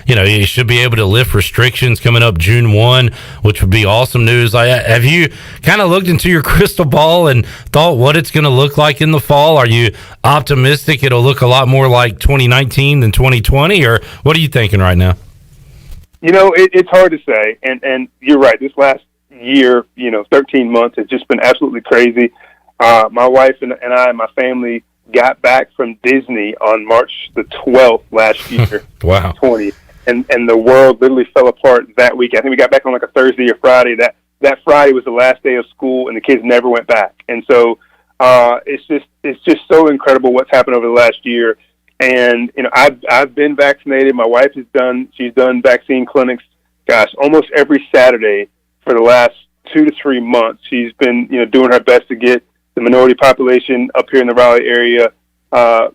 you should be able to lift restrictions coming up June 1, which would be awesome news. Have you kind of looked into your crystal ball and thought what it's going to look like in the fall? Are you optimistic it'll look a lot more like 2019 than 2020, or what are you thinking right now? It's hard to say, and you're right. This last year, 13 months has just been absolutely crazy. My wife and I and my family got back from Disney on March the 12th last year. Wow. 20, and the world literally fell apart that week. I think we got back on like a Thursday or Friday. That Friday was the last day of school, and the kids never went back. And so it's just so incredible what's happened over the last year. And I've been vaccinated. My wife she's done vaccine clinics, almost every Saturday for the last 2 to 3 months. She's been doing her best to get the minority population up here in the Raleigh area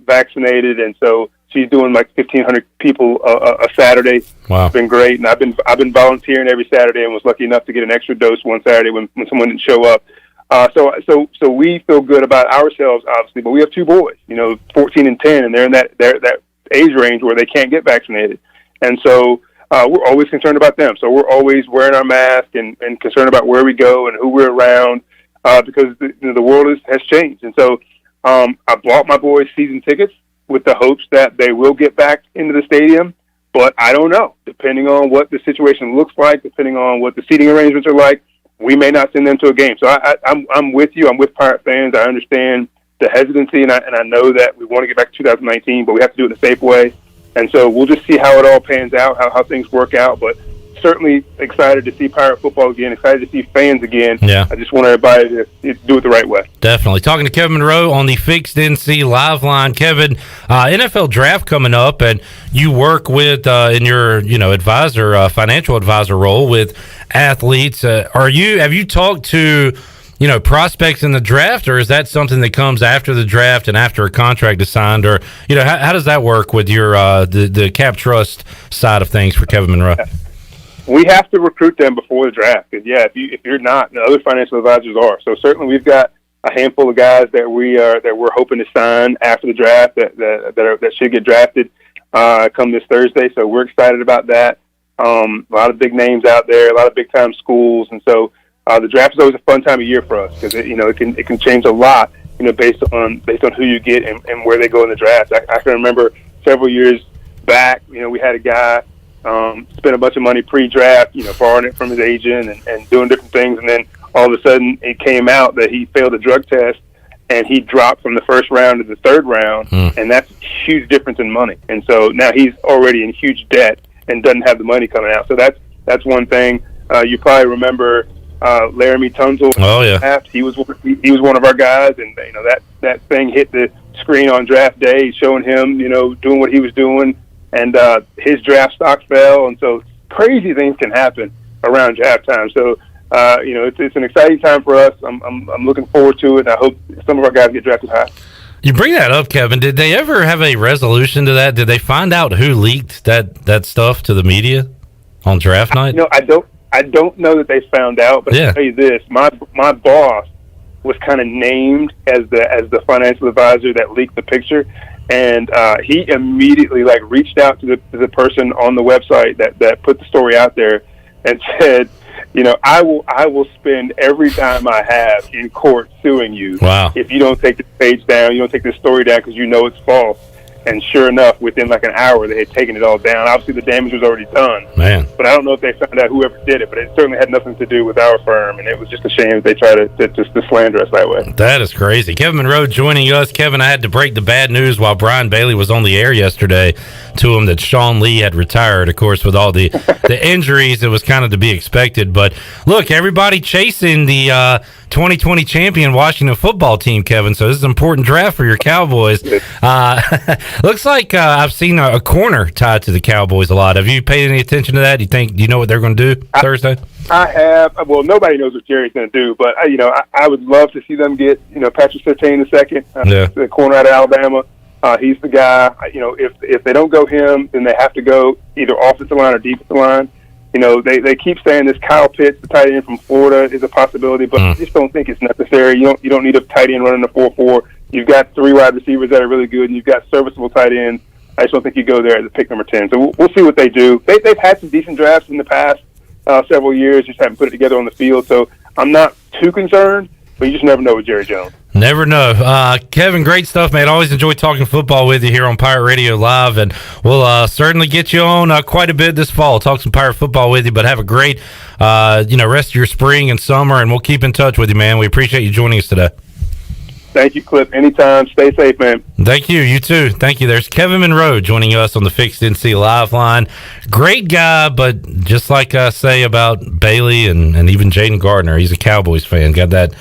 vaccinated, and so she's doing like 1,500 people a Saturday. Wow, it's been great. And I've been volunteering every Saturday and was lucky enough to get an extra dose one Saturday when someone didn't show up. So we feel good about ourselves, obviously, but we have 2 boys, 14 and 10, and they're in that age range where they can't get vaccinated. And so we're always concerned about them. So we're always wearing our mask and concerned about where we go and who we're around because the world has changed. And so I bought my boys season tickets with the hopes that they will get back into the stadium, but I don't know. Depending on what the situation looks like, depending on what the seating arrangements are like, we may not send them to a game. So I'm with you. I'm with Pirate fans. I understand the hesitancy, and I know that we want to get back to 2019, but we have to do it in a safe way. And so we'll just see how it all pans out, how things work out. But certainly excited to see Pirate football again, excited to see fans again. Yeah. I just want everybody to do it the right way. Definitely. Talking to Kevin Monroe on the Fixed NC Live Line. Kevin, NFL draft coming up, and you work with in your advisor, financial advisor role with athletes. Have you talked to prospects in the draft, or is that something that comes after the draft and after a contract is signed, or how does that work with your the Cap Trust side of things for Kevin Monroe? We have to recruit them before the draft. Because if you're not, the other financial advisors are. So certainly we've got a handful of guys that we're hoping to sign after the draft that should get drafted come this Thursday. So we're excited about that. A lot of big names out there, a lot of big time schools, and so the draft is always a fun time of year for us because it can change a lot based on who you get and where they go in the draft. I can remember several years back, we had a guy. Spent a bunch of money pre-draft, borrowing it from his agent and doing different things. And then all of a sudden it came out that he failed a drug test and he dropped from the first round to the third round. And that's a huge difference in money. And so now he's already in huge debt and doesn't have the money coming out. So that's one thing. You probably remember Laramie Tunzel. Oh, yeah. He was one of our guys. And, that thing hit the screen on draft day showing him, doing what he was doing. And his draft stock fell, and so crazy things can happen around draft time. So, it's an exciting time for us. I'm looking forward to it, and I hope some of our guys get drafted high. You bring that up, Kevin. Did they ever have a resolution to that? Did they find out who leaked that stuff to the media on draft night? No, I don't know that they found out, but I'll tell you this: my boss was kind of named as the financial advisor that leaked the picture, and he immediately reached out to the person on the website that put the story out there and said, I will spend every time I have in court suing you. Wow. If you don't take this page down, you don't take this story down because you know it's false. And sure enough, within an hour, they had taken it all down. Obviously, the damage was already done. Man. But I don't know if they found out whoever did it, but it certainly had nothing to do with our firm, and it was just a shame that they tried to slander us that way. That is crazy. Kevin Monroe joining us. Kevin, I had to break the bad news while Brian Bailey was on the air yesterday to him that Sean Lee had retired. Of course, with all the injuries, it was kind of to be expected. But look, everybody chasing the 2020 champion Washington football team, Kevin. So this is an important draft for your Cowboys. Looks like I've seen a corner tied to the Cowboys a lot. Have you paid any attention to that? Do you know what they're going to do Thursday? I have. Well, nobody knows what Jerry's going to do, but I would love to see them get Patrick Surtain II, the corner out of Alabama. He's the guy. If they don't go him, then they have to go either offensive line or defensive line. They keep saying this Kyle Pitts, the tight end from Florida, is a possibility, but I just don't think it's necessary. You don't need a tight end running the 4-4. You've got 3 wide receivers that are really good, and you've got serviceable tight ends. I just don't think you go there at pick number 10. So we'll see what they do. They've had some decent drafts in the past several years, just haven't put it together on the field. So I'm not too concerned, but you just never know with Jerry Jones. Never know. Kevin, great stuff, man. Always enjoy talking football with you here on Pirate Radio Live, and we'll certainly get you on quite a bit this fall. Talk some Pirate football with you, but have a great rest of your spring and summer, and we'll keep in touch with you, man. We appreciate you joining us today. Thank you, Clip. Anytime. Stay safe, man. Thank you. You too. Thank you. There's Kevin Monroe joining us on the Fixed NC Live line. Great guy, but just like I say about Bailey and even Jaden Gardner, he's a Cowboys fan. Got that.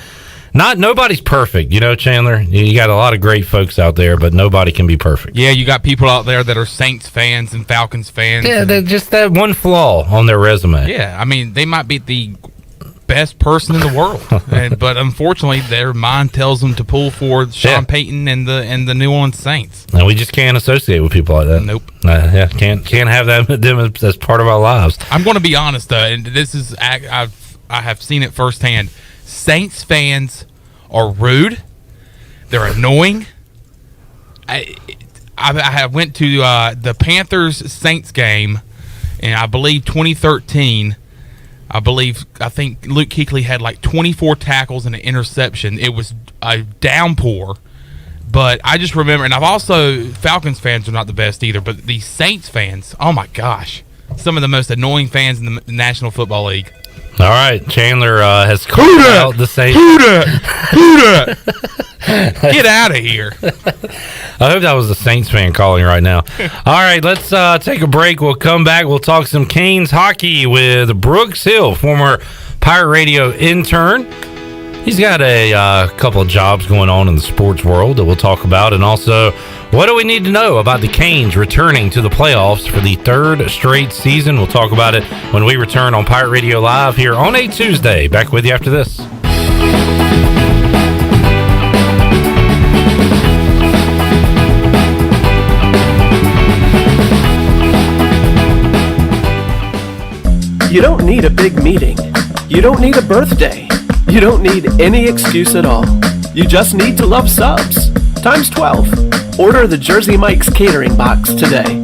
Nobody's perfect, Chandler. You got a lot of great folks out there, but nobody can be perfect. Yeah, you got people out there that are Saints fans and Falcons fans. Yeah, they're just that one flaw on their resume. Yeah, I mean, they might be the best person in the world, but unfortunately, their mind tells them to pull for Sean Payton and the New Orleans Saints. And we just can't associate with people like that. Nope. Can't have them as part of our lives. I'm going to be honest, though, and this is I have seen it firsthand. Saints fans are rude. They're annoying. I went to the Panthers Saints game, and I believe 2013. I think Luke Kuechly had 24 tackles and an interception. It was a downpour. But I just remember, and Falcons fans are not the best either, but the Saints fans, oh my gosh, some of the most annoying fans in the National Football League. All right, Chandler has called out the Saints. Who that? Get out of here. I hope that was a Saints fan calling right now. All right, let's take a break. We'll come back. We'll talk some Canes hockey with Brooks Hill, former Pirate Radio intern. He's got a couple of jobs going on in the sports world that we'll talk about. And also, what do we need to know about the Canes returning to the playoffs for the 3rd straight season? We'll talk about it when we return on Pirate Radio Live here on a Tuesday. Back with you after this. You don't need a big meeting. You don't need a birthday. You don't need any excuse at all. You just need to love subs. Times 12. Order the Jersey Mike's catering box today.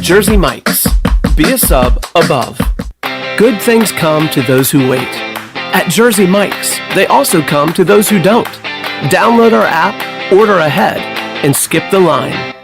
Jersey Mike's. Be a sub above. Good things come to those who wait. At Jersey Mike's, they also come to those who don't. Download our app, order ahead, and skip the line.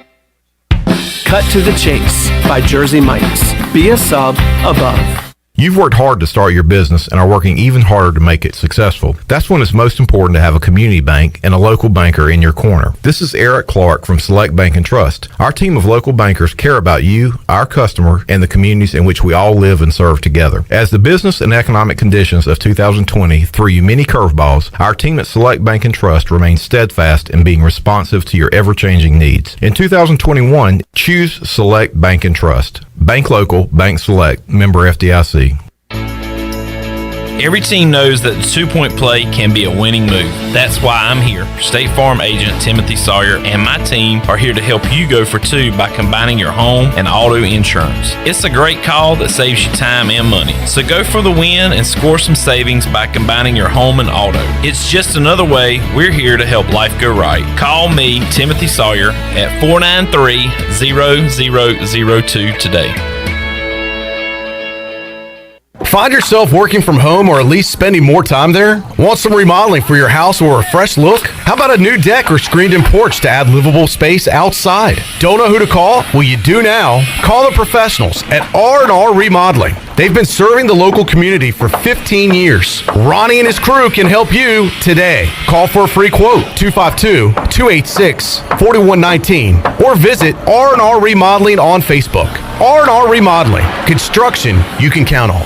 Cut to the Chase by Jersey Mike's. Be a sub above. You've worked hard to start your business and are working even harder to make it successful. That's when it's most important to have a community bank and a local banker in your corner. This is Eric Clark from Select Bank and Trust. Our team of local bankers care about you, our customer, and the communities in which we all live and serve together. As the business and economic conditions of 2020 threw you many curveballs, our team at Select Bank and Trust remains steadfast in being responsive to your ever-changing needs. In 2021, choose Select Bank and Trust. Bank local, bank select, member FDIC. Every team knows that the 2-point play can be a winning move. That's why I'm here. State Farm agent Timothy Sawyer and my team are here to help you go for 2 by combining your home and auto insurance. It's a great call that saves you time and money. So go for the win and score some savings by combining your home and auto. It's just another way we're here to help life go right. Call me, Timothy Sawyer, at 493-0002 today. Find yourself working from home or at least spending more time there? Want some remodeling for your house or a fresh look? How about a new deck or screened-in porch to add livable space outside? Don't know who to call? Well, you do now. Call the professionals at R&R Remodeling. They've been serving the local community for 15 years. Ronnie and his crew can help you today. Call for a free quote, 252-286-4119, or visit R&R Remodeling on Facebook. R&R Remodeling, construction you can count on.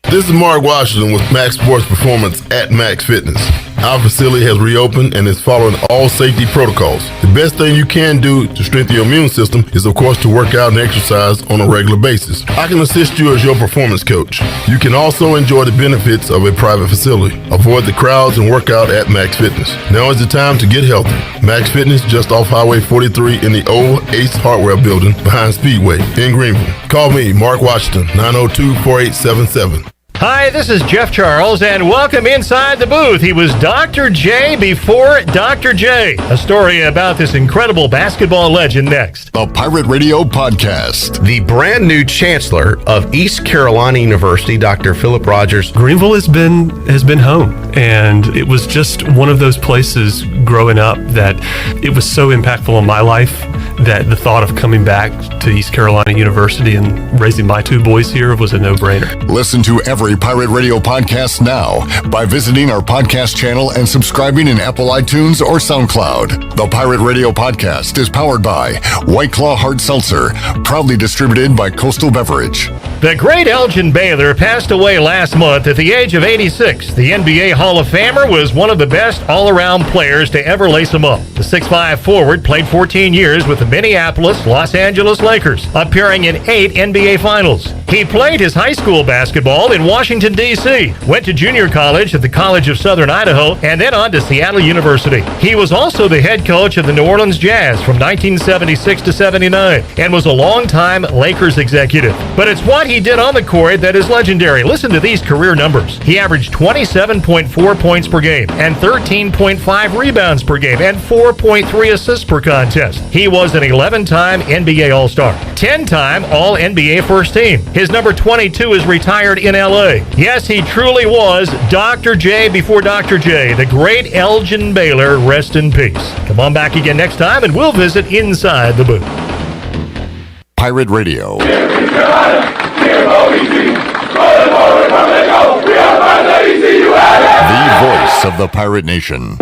This is Mark Washington with Max Sports Performance at Max Fitness. Our facility has reopened and is following all safety protocols. The best thing you can do to strengthen your immune system is, of course, to work out and exercise on a regular basis. I can assist you as your performance coach. You can also enjoy the benefits of a private facility. Avoid the crowds and work out at Max Fitness. Now is the time to get healthy. Max Fitness, just off Highway 43 in the old Ace Hardware Building behind Speedway in Greenville. Call me, Mark Washington, 902-4877. Hi, this is Jeff Charles, and welcome inside the booth. He was Dr. J before Dr. J. A story about this incredible basketball legend next. The Pirate Radio Podcast. The brand new chancellor of East Carolina University, Dr. Philip Rogers. Greenville has been home, and it was just one of those places growing up that it was so impactful on my life that the thought of coming back to East Carolina University and raising my 2 boys here was a no-brainer. Listen to every Pirate Radio podcast now by visiting our podcast channel and subscribing in Apple iTunes or SoundCloud. The Pirate Radio Podcast is powered by White Claw Hard Seltzer, proudly distributed by Coastal Beverage. The great Elgin Baylor passed away last month at the age of 86. The NBA Hall of Famer was one of the best all-around players to ever lace them up. The 6'5" forward played 14 years with the Minneapolis Los Angeles Lakers, appearing in 8 NBA Finals. He played his high school basketball in Washington, D.C., went to junior college at the College of Southern Idaho, and then on to Seattle University. He was also the head coach of the New Orleans Jazz from 1976 to 79 and was a longtime Lakers executive. But it's what he did on the court that is legendary. Listen to these career numbers. He averaged 27.4 points per game and 13.5 rebounds per game and 4.3 assists per contest. He was an 11-time NBA All-Star, 10-time All-NBA First Team. His number 22 is retired in L.A. Yes, he truly was Dr. J before Dr. J, the great Elgin Baylor. Rest in peace. Come on back again next time, and we'll visit inside the booth. Pirate Radio. The voice of the Pirate Nation.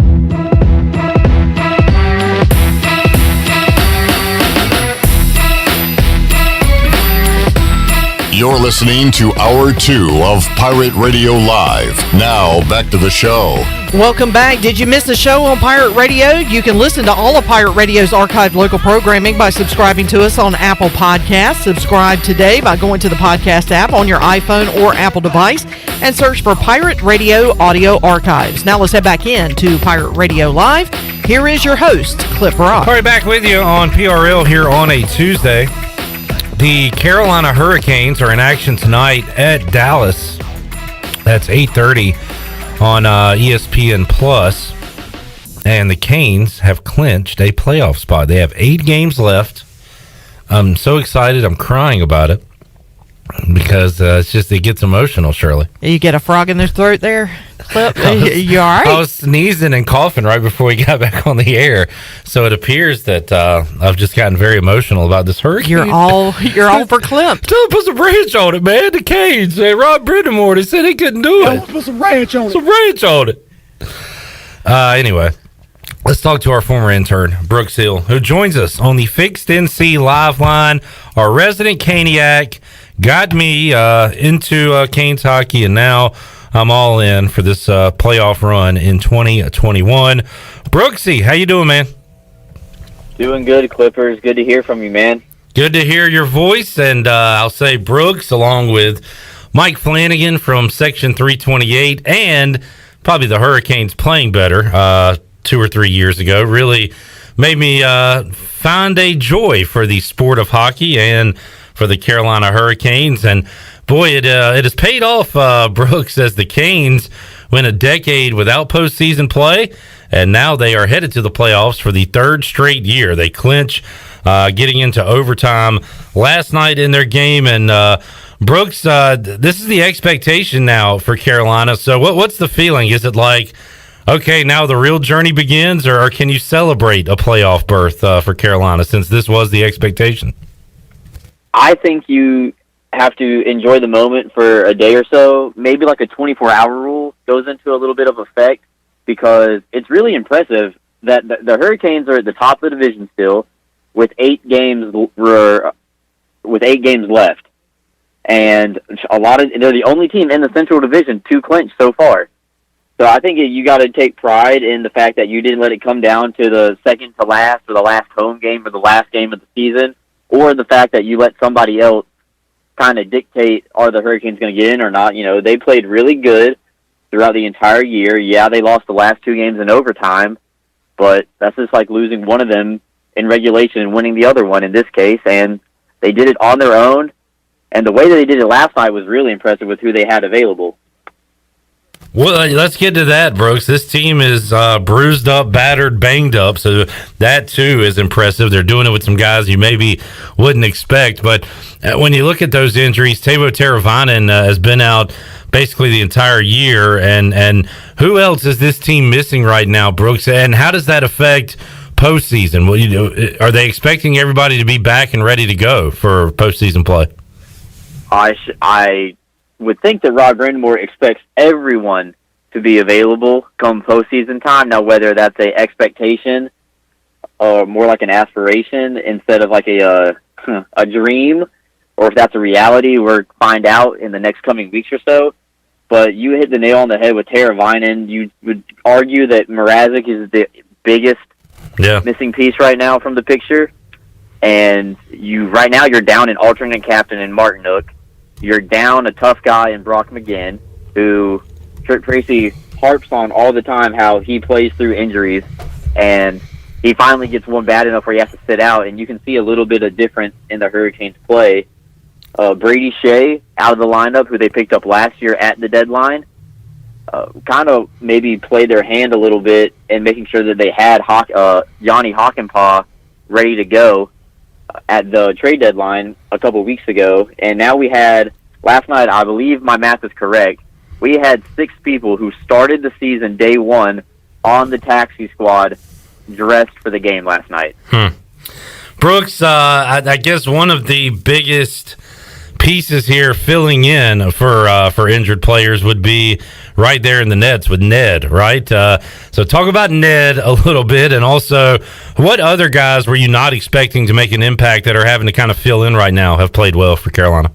You're listening to Hour 2 of Pirate Radio Live. Now, back to the show. Welcome back. Did you miss the show on Pirate Radio? You can listen to all of Pirate Radio's archived local programming by subscribing to us on Apple Podcasts. Subscribe today by going to the podcast app on your iPhone or Apple device and search for Pirate Radio Audio Archives. Now let's head back in to Pirate Radio Live. Here is your host, Clip Rock. All right, back with you on PRL here on a Tuesday. The Carolina Hurricanes are in action tonight at Dallas. That's 8:30 on ESPN Plus. And the Canes have clinched a playoff spot. They have 8 games left. I'm so excited. I'm crying about it because it gets emotional, Shirley. You get a frog in their throat there, Clip? You all right? I was sneezing and coughing right before we got back on the air, so it appears that I've just gotten very emotional about this hurricane. You're all for Clip. Don't put some ranch on it, man. The Canes, Rob Brindamore, they said he couldn't do it. Put some ranch on it. Some ranch on it. Anyway, let's talk to our former intern, Brooks Hill, who joins us on the Fixed NC Live Line. Our resident Caniac got me into Canes hockey, and now I'm all in for this playoff run in 2021. Brooksy, how you doing, man? Doing good, Clippers. Good to hear from you, man. Good to hear your voice, and I'll say Brooks, along with Mike Flanagan from Section 328, and probably the Hurricanes playing better 2 or 3 years ago really made me find a joy for the sport of hockey and for the Carolina Hurricanes. And boy, it has paid off, Brooks, as the Canes went a decade without postseason play, and now they are headed to the playoffs for the 3rd straight year. They clinch, getting into overtime last night in their game. And Brooks, this is the expectation now for Carolina. So what's the feeling? Is it like, okay, now the real journey begins, or can you celebrate a playoff berth for Carolina since this was the expectation? I think you have to enjoy the moment for a day or so. Maybe like a 24-hour rule goes into a little bit of effect, because it's really impressive that the Hurricanes are at the top of the division still with 8 games left. And they're the only team in the Central Division to clinch so far. So I think you got to take pride in the fact that you didn't let it come down to the second to last or the last home game or the last game of the season, or the fact that you let somebody else kind of dictate, are the Hurricanes going to get in or not. You know, they played really good throughout the entire year. Yeah, they lost the last 2 games in overtime, but that's just like losing one of them in regulation and winning the other one in this case. And they did it on their own. And the way that they did it last night was really impressive with who they had available. Well, let's get to that, Brooks. This team is bruised up, battered, banged up, so that too is impressive. They're doing it with some guys you maybe wouldn't expect. But when you look at those injuries, Teuvo Teravainen has been out basically the entire year. And who else is this team missing right now, Brooks? And how does that affect postseason? Well, are they expecting everybody to be back and ready to go for postseason play? I would think that Rod Brindamore expects everyone to be available come postseason time. Now, whether that's a expectation or more like an aspiration instead of like a dream, or if that's a reality, we'll find out in the next coming weeks or so. But you hit the nail on the head with Teravainen. You would argue that Mrazek is the biggest missing piece right now from the picture. And right now you're down an alternate captain in Martinook. You're down a tough guy in Brock McGinn, who Trick Tracy harps on all the time how he plays through injuries, and he finally gets one bad enough where he has to sit out, and you can see a little bit of difference in the Hurricanes' play. Brady Shea out of the lineup, who they picked up last year at the deadline, kind of maybe played their hand a little bit in making sure that they had Yanni Hakanpää ready to go at the trade deadline a couple weeks ago. And now we had, last night, I believe my math is correct, we had 6 people who started the season day 1 on the taxi squad dressed for the game last night. Brooks, I guess one of the biggest pieces here filling in for injured players would be right there in the nets with Ned, right? So talk about Ned a little bit, and also what other guys were you not expecting to make an impact that are having to kind of fill in right now have played well for Carolina?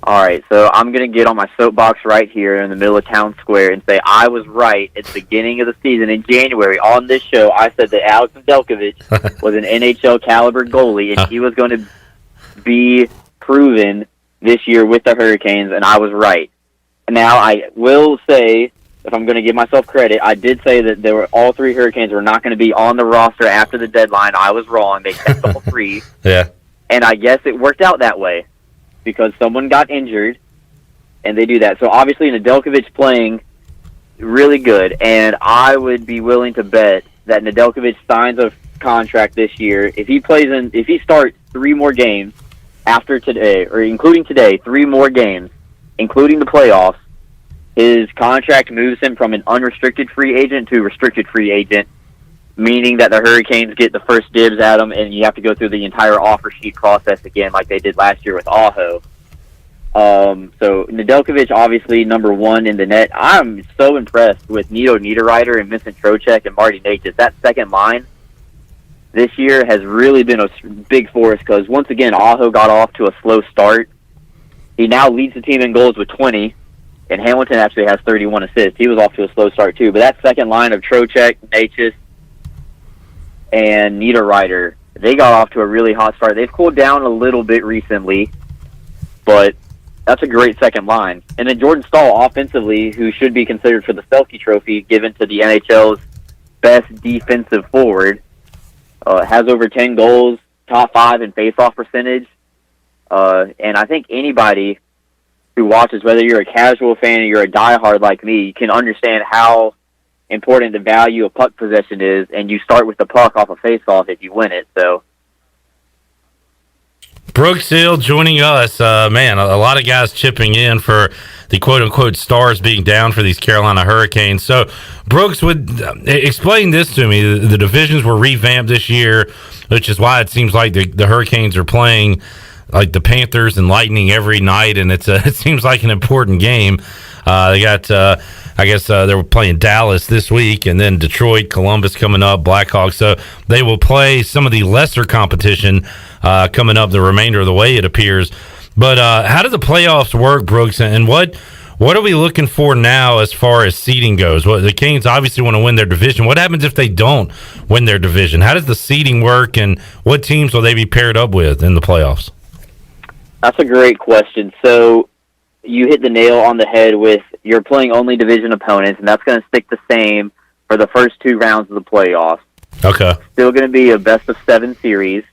All right, so I'm going to get on my soapbox right here in the middle of town square and say I was right at the beginning of the season in January on this show. I said that Alex Nedeljkovic was an NHL caliber goalie, and he was going to be proven this year with the Hurricanes, and I was right. Now, I will say, if I'm going to give myself credit, I did say that all 3 Hurricanes were not going to be on the roster after the deadline. I was wrong. They kept all 3. Yeah. And I guess it worked out that way because someone got injured, and they do that. So, obviously, Nedeljkovic playing really good, and I would be willing to bet that Nedeljkovic signs a contract this year. If he starts 3 more games after today, or including today, 3 more games, including the playoffs, his contract moves him from an unrestricted free agent to a restricted free agent, meaning that the Hurricanes get the first dibs at him, and you have to go through the entire offer sheet process again like they did last year with Aho. So Nedeljkovic, obviously, number 1 in the net. I'm so impressed with Nito Niederreiter and Vincent Trocheck and Marty Necas. That second line this year has really been a big force because, once again, Aho got off to a slow start. He now leads the team in goals with 20, and Hamilton actually has 31 assists. He was off to a slow start, too. But that second line of Trocheck, Necas, and Niederreiter, they got off to a really hot start. They've cooled down a little bit recently, but That's a great second line. And then Jordan Stahl, offensively, who should be considered for the Selke Trophy, given to the NHL's best defensive forward, has over 10 goals, top 5 in face-off percentage. And I think anybody who watches, whether you're a casual fan or you're a diehard like me, can understand how important the value of puck possession is, and you start with the puck off a face-off if you win it. So. Brooks Hill joining us. Man, a lot of guys chipping in for the quote-unquote stars being down for these Carolina Hurricanes. So, Brooks, would explain this to me. The divisions were revamped this year, which is why it seems like the Hurricanes are playing like the Panthers and Lightning every night, and it seems like an important game. They got, I guess they were playing Dallas this week, and then Detroit, Columbus coming up, Blackhawks. So they will play some of the lesser competition coming up the remainder of the way, it appears. But how do the playoffs work, Brooks, and what are we looking for now as far as seeding goes? Well, the Canes obviously want to win their division. What happens if they don't win their division? How does the seeding work, and what teams will they be paired up with in the playoffs? That's a great question. So you hit the nail on the head with you're playing only division opponents, and that's going to stick the same for the first 2 rounds of the playoffs. Okay. Still going to be a best-of-7 series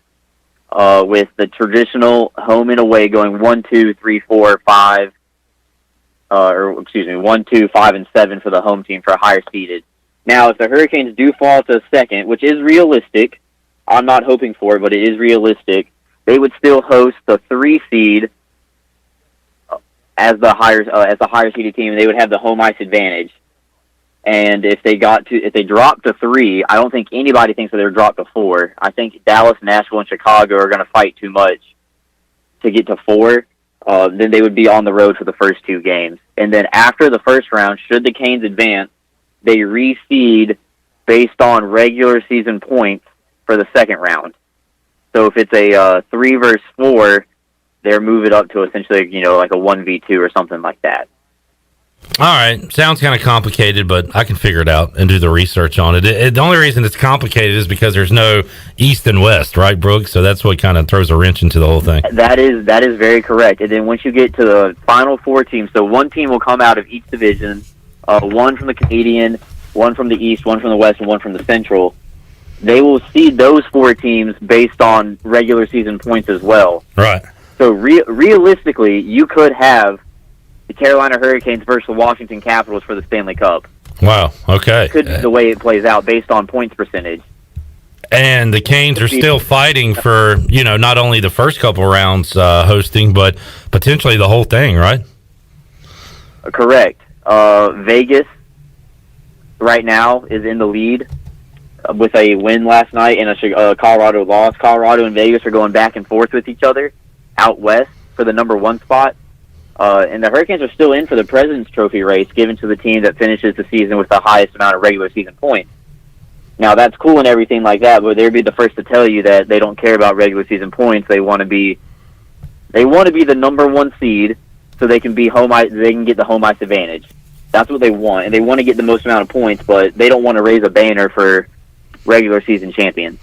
with the traditional home and away going 1, 2, 3, 4, 5, 1, 2, 5, and 7 for the home team for higher seeded. Now, if the Hurricanes do fall to second, which is realistic, I'm not hoping for it, but it is realistic, they would still host the 3 seed as the higher seeded team, and they would have the home ice advantage. And if they drop to 3, I don't think anybody thinks that they're dropped to 4. I think Dallas, Nashville, and Chicago are going to fight too much to get to 4. Then they would be on the road for the first 2 games. And then after the first round, should the Canes advance, they reseed based on regular season points for the second round. So if it's a 3 versus 4, they're moving up to essentially, like a 1v2 or something like that. All right. Sounds kind of complicated, but I can figure it out and do the research on it. The only reason it's complicated is because there's no East and West, right, Brooks? So that's what kind of throws a wrench into the whole thing. That is very correct. And then once you get to the final 4 teams, so one team will come out of each division, 1 from the Canadian, 1 from the East, 1 from the West, and 1 from the Central. They will seed those 4 teams based on regular season points as well. Right. So realistically, you could have the Carolina Hurricanes versus the Washington Capitals for the Stanley Cup. Wow, okay. Could be the way it plays out based on points percentage. And the Canes are still fighting for, not only the first couple rounds hosting, but potentially the whole thing, right? Correct. Vegas right now is in the lead with a win last night and a Colorado loss. Colorado and Vegas are going back and forth with each other out west for the number 1 spot. And the Hurricanes are still in for the President's Trophy race given to the team that finishes the season with the highest amount of regular season points. Now, that's cool and everything like that, but they'd be the first to tell you that they don't care about regular season points. They want to be the number 1 seed so they can be home ice, they can get the home ice advantage. That's what they want, and they want to get the most amount of points, but they don't want to raise a banner for regular season champion.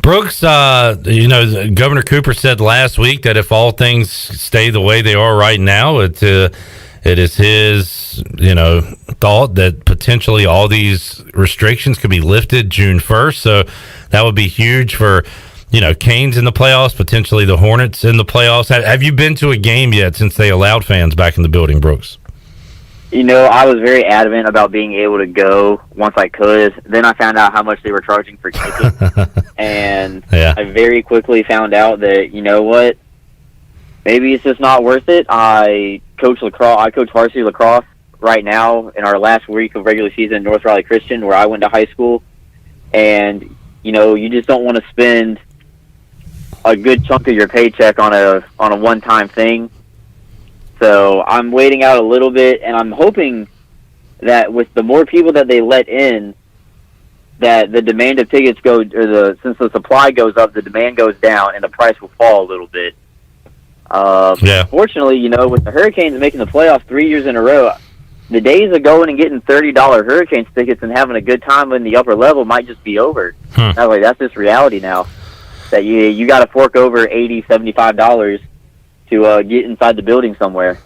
Brooks, Governor Cooper said last week that if all things stay the way they are right now, it is his, thought that potentially all these restrictions could be lifted June 1st. So that would be huge for, Canes in the playoffs, potentially the Hornets in the playoffs. Have you been to a game yet since they allowed fans back in the building, Brooks? I was very adamant about being able to go once I could. Then I found out how much they were charging for tickets. And I very quickly found out that, maybe it's just not worth it. I coach varsity lacrosse right now in our last week of regular season in North Raleigh Christian, where I went to high school. And, you just don't want to spend a good chunk of your paycheck on a one-time thing. So I'm waiting out a little bit, and I'm hoping that with the more people that they let in, that the demand of tickets since the supply goes up, the demand goes down, and the price will fall a little bit. Fortunately, with the Hurricanes making the playoffs 3 years in a row, the days of going and getting $30 Hurricanes tickets and having a good time in the upper level might just be over. That's just reality now. That you got to fork over $80, $75 to get inside the building somewhere.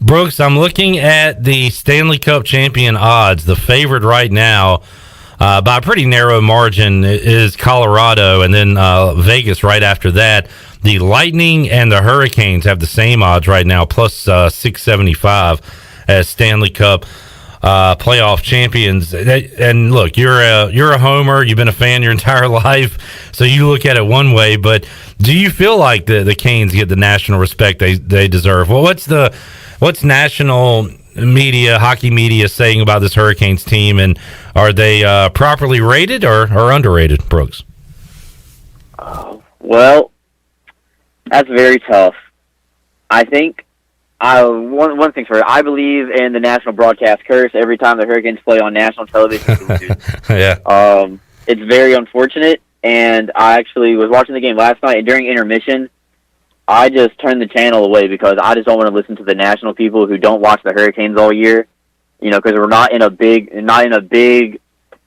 Brooks, I'm looking at the Stanley Cup champion odds. The favorite right now, by a pretty narrow margin, is Colorado, and then Vegas right after that. The Lightning and the Hurricanes have the same odds right now, plus 675 as Stanley Cup playoff champions. And look, you're a homer. You've been a fan your entire life, so you look at it one way. But do you feel like the Canes get the national respect they deserve? Well, what's national media, hockey media, saying about this Hurricanes team, and are they properly rated or underrated, Brooks? Well, that's very tough. I think one thing's for I believe in the national broadcast curse. Every time the Hurricanes play on national television, yeah. It's very unfortunate. And I actually was watching the game last night, and during intermission, I just turned the channel away because I just don't want to listen to the national people who don't watch the Hurricanes all year. You know, because we're not in a big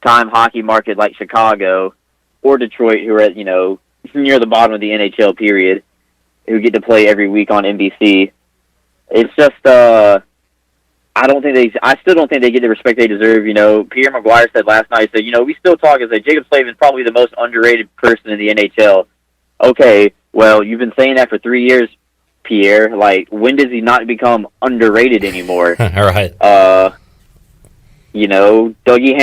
time hockey market like Chicago or Detroit, who are at, near the bottom of the NHL period, who get to play every week on NBC. It's just I still don't think they get the respect they deserve. Pierre Maguire said last night, he said, we still talk as Jacob Slavin's probably the most underrated person in the NHL. Okay, well, you've been saying that for 3 years, Pierre. Like, when does he not become underrated anymore? All right. Dougie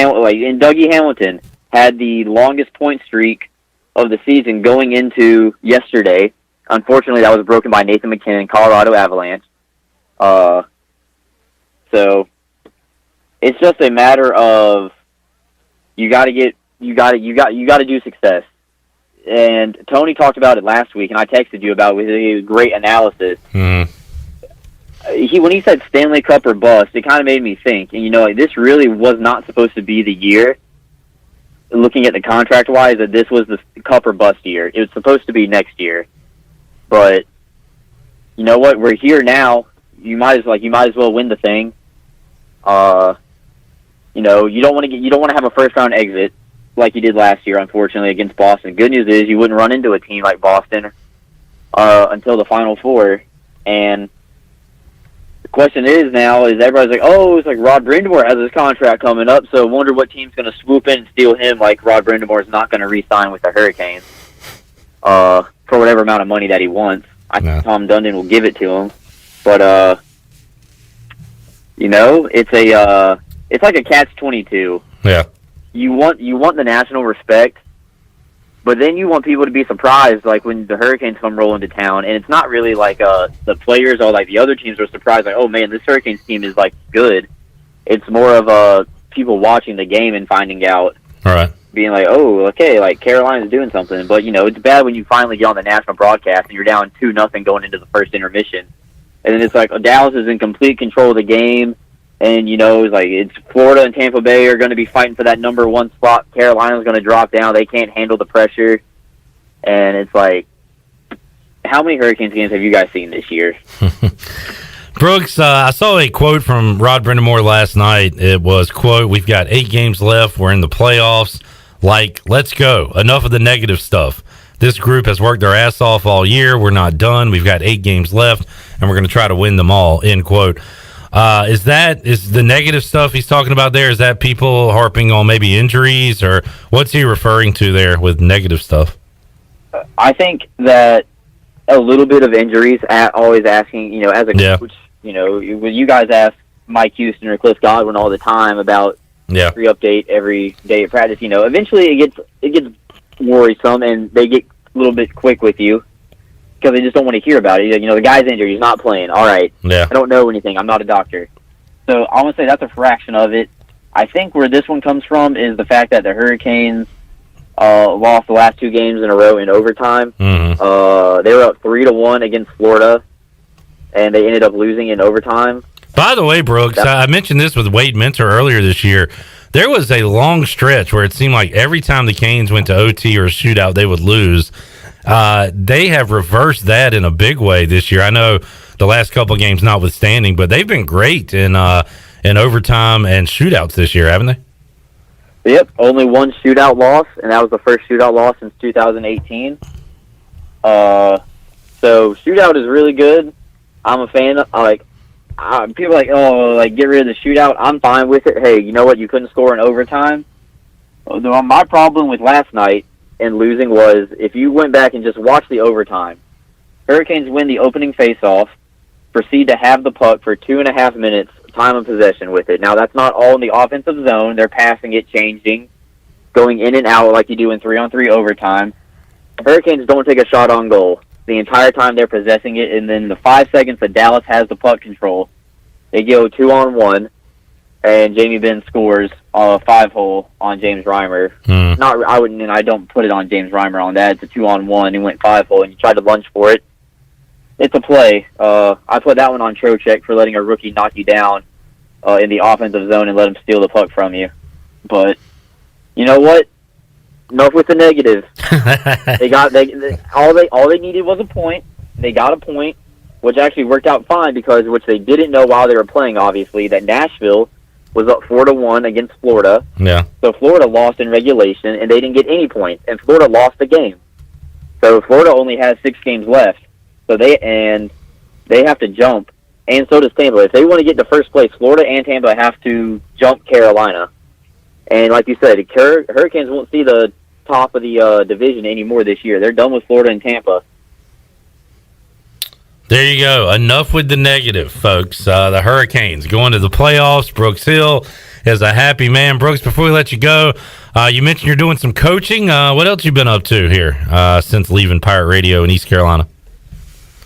Hamilton had the longest point streak of the season going into yesterday. Unfortunately, that was broken by Nathan McKinnon, Colorado Avalanche. So it's just a matter of you got to do success. And Tony talked about it last week, and I texted you about it with a great analysis. Mm-hmm. When he said Stanley Cup or bust, it kind of made me think. And this really was not supposed to be the year. Looking at the contract wise, that this was the Cup or bust year. It was supposed to be next year, but you know what? We're here now. You might as well win the thing. You don't want to have a first round exit like you did last year, unfortunately, against Boston. Good news is you wouldn't run into a team like Boston until the Final Four. And the question is now is everybody's like, oh, it's like Rod Brind'Amour has his contract coming up, so I wonder what team's going to swoop in and steal him. Like Rod Brind'Amour is not going to re-sign with the Hurricanes for whatever amount of money that he wants. I think Tom Dundon will give it to him, but it's like a catch-22. Yeah. You want the national respect, but then you want people to be surprised, like when the Hurricanes come rolling to town, and it's not really like the players or like the other teams are surprised, like, oh man, this Hurricanes team is like good. It's more of people watching the game and finding out, all right, being like, oh, okay, like Carolina's doing something. But it's bad when you finally get on the national broadcast and you're down 2-0 going into the first intermission, and then it's like Dallas is in complete control of the game. And, it's Florida and Tampa Bay are going to be fighting for that number one spot. Carolina's going to drop down. They can't handle the pressure. And it's like, how many Hurricanes games have you guys seen this year? Brooks, I saw a quote from Rod Brind'Amour last night. It was, quote, "We've got 8 games left. We're in the playoffs. Like, let's go. Enough of the negative stuff. This group has worked their ass off all year. We're not done. We've got 8 games left, and we're going to try to win them all," end quote. Is the negative stuff he's talking about there? Is that people harping on maybe injuries, or what's he referring to there with negative stuff? I think that a little bit of injuries. Always asking, as a coach, when you guys ask Mike Houston or Cliff Godwin all the time about free update every day at practice, eventually it gets worrisome, and they get a little bit quick with you, because they just don't want to hear about it. The guy's injured. He's not playing. All right. Yeah. I don't know anything. I'm not a doctor. So I want to say that's a fraction of it. I think where this one comes from is the fact that the Hurricanes lost the last 2 games in a row in overtime. Mm-hmm. They were up 3-1 against Florida, and they ended up losing in overtime. By the way, Brooks, I mentioned this with Wade Minter earlier this year. There was a long stretch where it seemed like every time the Canes went to OT or a shootout, they would lose. They have reversed that in a big way this year. I know the last couple of games notwithstanding, but they've been great in overtime and shootouts this year, haven't they? Yep, only 1 shootout loss, and that was the first shootout loss since 2018. So shootout is really good. I'm a fan of, people are like, oh, like, get rid of the shootout. I'm fine with it. Hey, you know what? You couldn't score in overtime. My problem with last night and losing was if you went back and just watched the overtime, Hurricanes win the opening face-off, proceed to have the puck for 2.5 minutes, time of possession with it. Now, that's not all in the offensive zone. They're passing it, changing, going in and out like you do in 3-on-3 overtime. Hurricanes don't take a shot on goal the entire time they're possessing it, and then the 5 seconds that Dallas has the puck control, they go 2-on-1, and Jamie Benn scores a 5-hole on James Reimer. I don't put it on James Reimer on that. It's a 2-on-1. He went 5-hole, and you tried to lunge for it. It's a play. I put that one on Trocheck for letting a rookie knock you down in the offensive zone and let him steal the puck from you. But you know what? Enough with the negative. All they needed was a point. They got a point, which actually worked out fine which they didn't know while they were playing. Obviously, that Nashville was up 4-1 against Florida. Yeah. So Florida lost in regulation, and they didn't get any points, and Florida lost the game. So Florida only has 6 games left. So they have to jump, and so does Tampa. If they want to get to first place, Florida and Tampa have to jump Carolina. And like you said, Hurricanes won't see the top of the division anymore this year. They're done with Florida and Tampa. There you go. Enough with the negative, folks. The Hurricanes going to the playoffs. Brooks Hill is a happy man. Brooks, before we let you go, you mentioned you're doing some coaching. What else you been up to here since leaving Pirate Radio in East Carolina?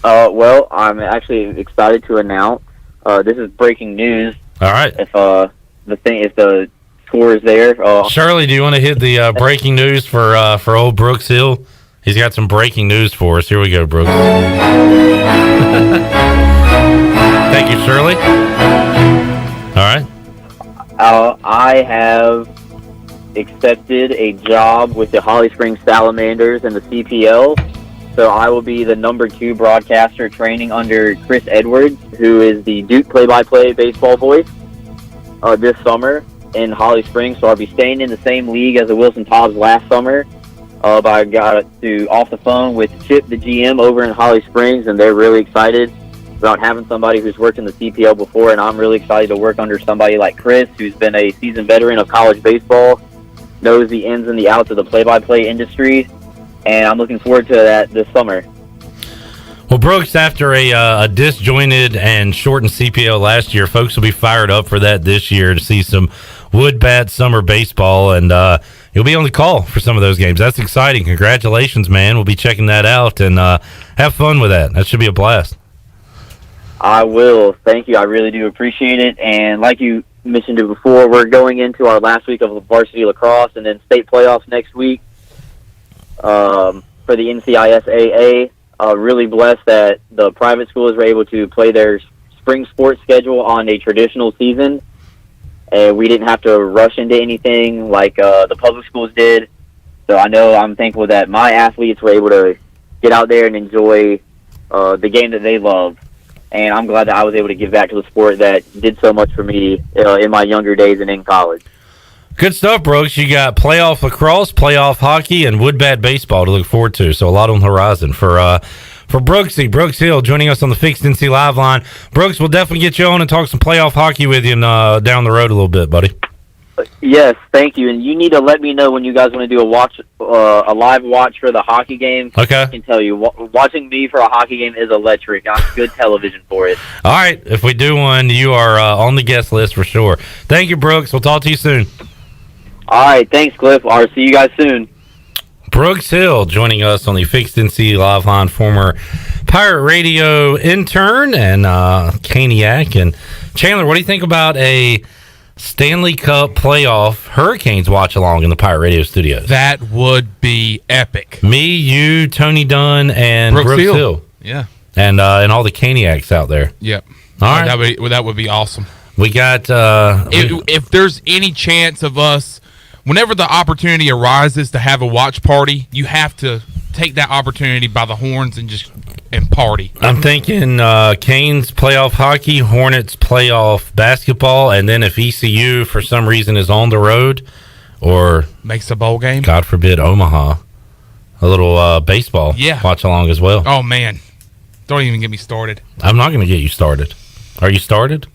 Well, I'm actually excited to announce this is breaking news. All right. If the score is there, Shirley, do you want to hit the breaking news for old Brooks Hill? He's got some breaking news for us. Here we go, Brooks. Thank you, Shirley. All right. I have accepted a job with the Holly Springs Salamanders in the CPL. So I will be the number 2 broadcaster training under Chris Edwards, who is the Duke play-by-play baseball voice this summer in Holly Springs. So I'll be staying in the same league as the Wilson Tobbs last summer. But I got off the phone with Chip, the GM, over in Holly Springs, and they're really excited about having somebody who's worked in the CPL before, and I'm really excited to work under somebody like Chris, who's been a seasoned veteran of college baseball, knows the ins and the outs of the play-by-play industry, and I'm looking forward to that this summer. Well, Brooks, after a disjointed and shortened CPL last year, folks will be fired up for that this year to see some wood bat summer baseball, and you'll be on the call for some of those games. That's exciting. Congratulations, man. We'll be checking that out, and have fun with that. That should be a blast. I will. Thank you. I really do appreciate it. And like you mentioned it before, we're going into our last week of varsity lacrosse and then state playoffs next week for the NCISAA. Really blessed that the private schools were able to play their spring sports schedule on a traditional season. And we didn't have to rush into anything like the public schools did. So I'm thankful that my athletes were able to get out there and enjoy the game that they love. And I'm glad that I was able to give back to the sport that did so much for me in my younger days and in college. Good stuff, Brooks. You got playoff lacrosse, playoff hockey, and wood bat baseball to look forward to. So a lot on the horizon for Brooks Hill joining us on the Fixed NC Live line. Brooks, we'll definitely get you on and talk some playoff hockey with you down the road a little bit, buddy. Yes, thank you. And you need to let me know when you guys want to do a live watch for the hockey game. Okay. I can tell you, watching me for a hockey game is electric. I'm good television for it. All right. If we do one, you are on the guest list for sure. Thank you, Brooks. We'll talk to you soon. All right. Thanks, Cliff. I'll see you guys soon. Brooks Hill joining us on the Fixed NC Live line, former Pirate Radio intern and Caniac. And Chandler, what do you think about a Stanley Cup playoff Hurricanes watch along in the Pirate Radio studios? That would be epic. Me, you, Tony Dunn, and Brooks Hill. Yeah. And all the Caniacs out there. Yep. All right. That would be awesome. We got if there's any chance of us, whenever the opportunity arises to have a watch party, you have to take that opportunity by the horns and party. I'm thinking Canes playoff hockey, Hornets playoff basketball, and then if ECU for some reason is on the road or makes a bowl game, God forbid, Omaha, a little baseball watch along as well. Oh man, Don't even get me started. I'm not going to get you started. Are you started?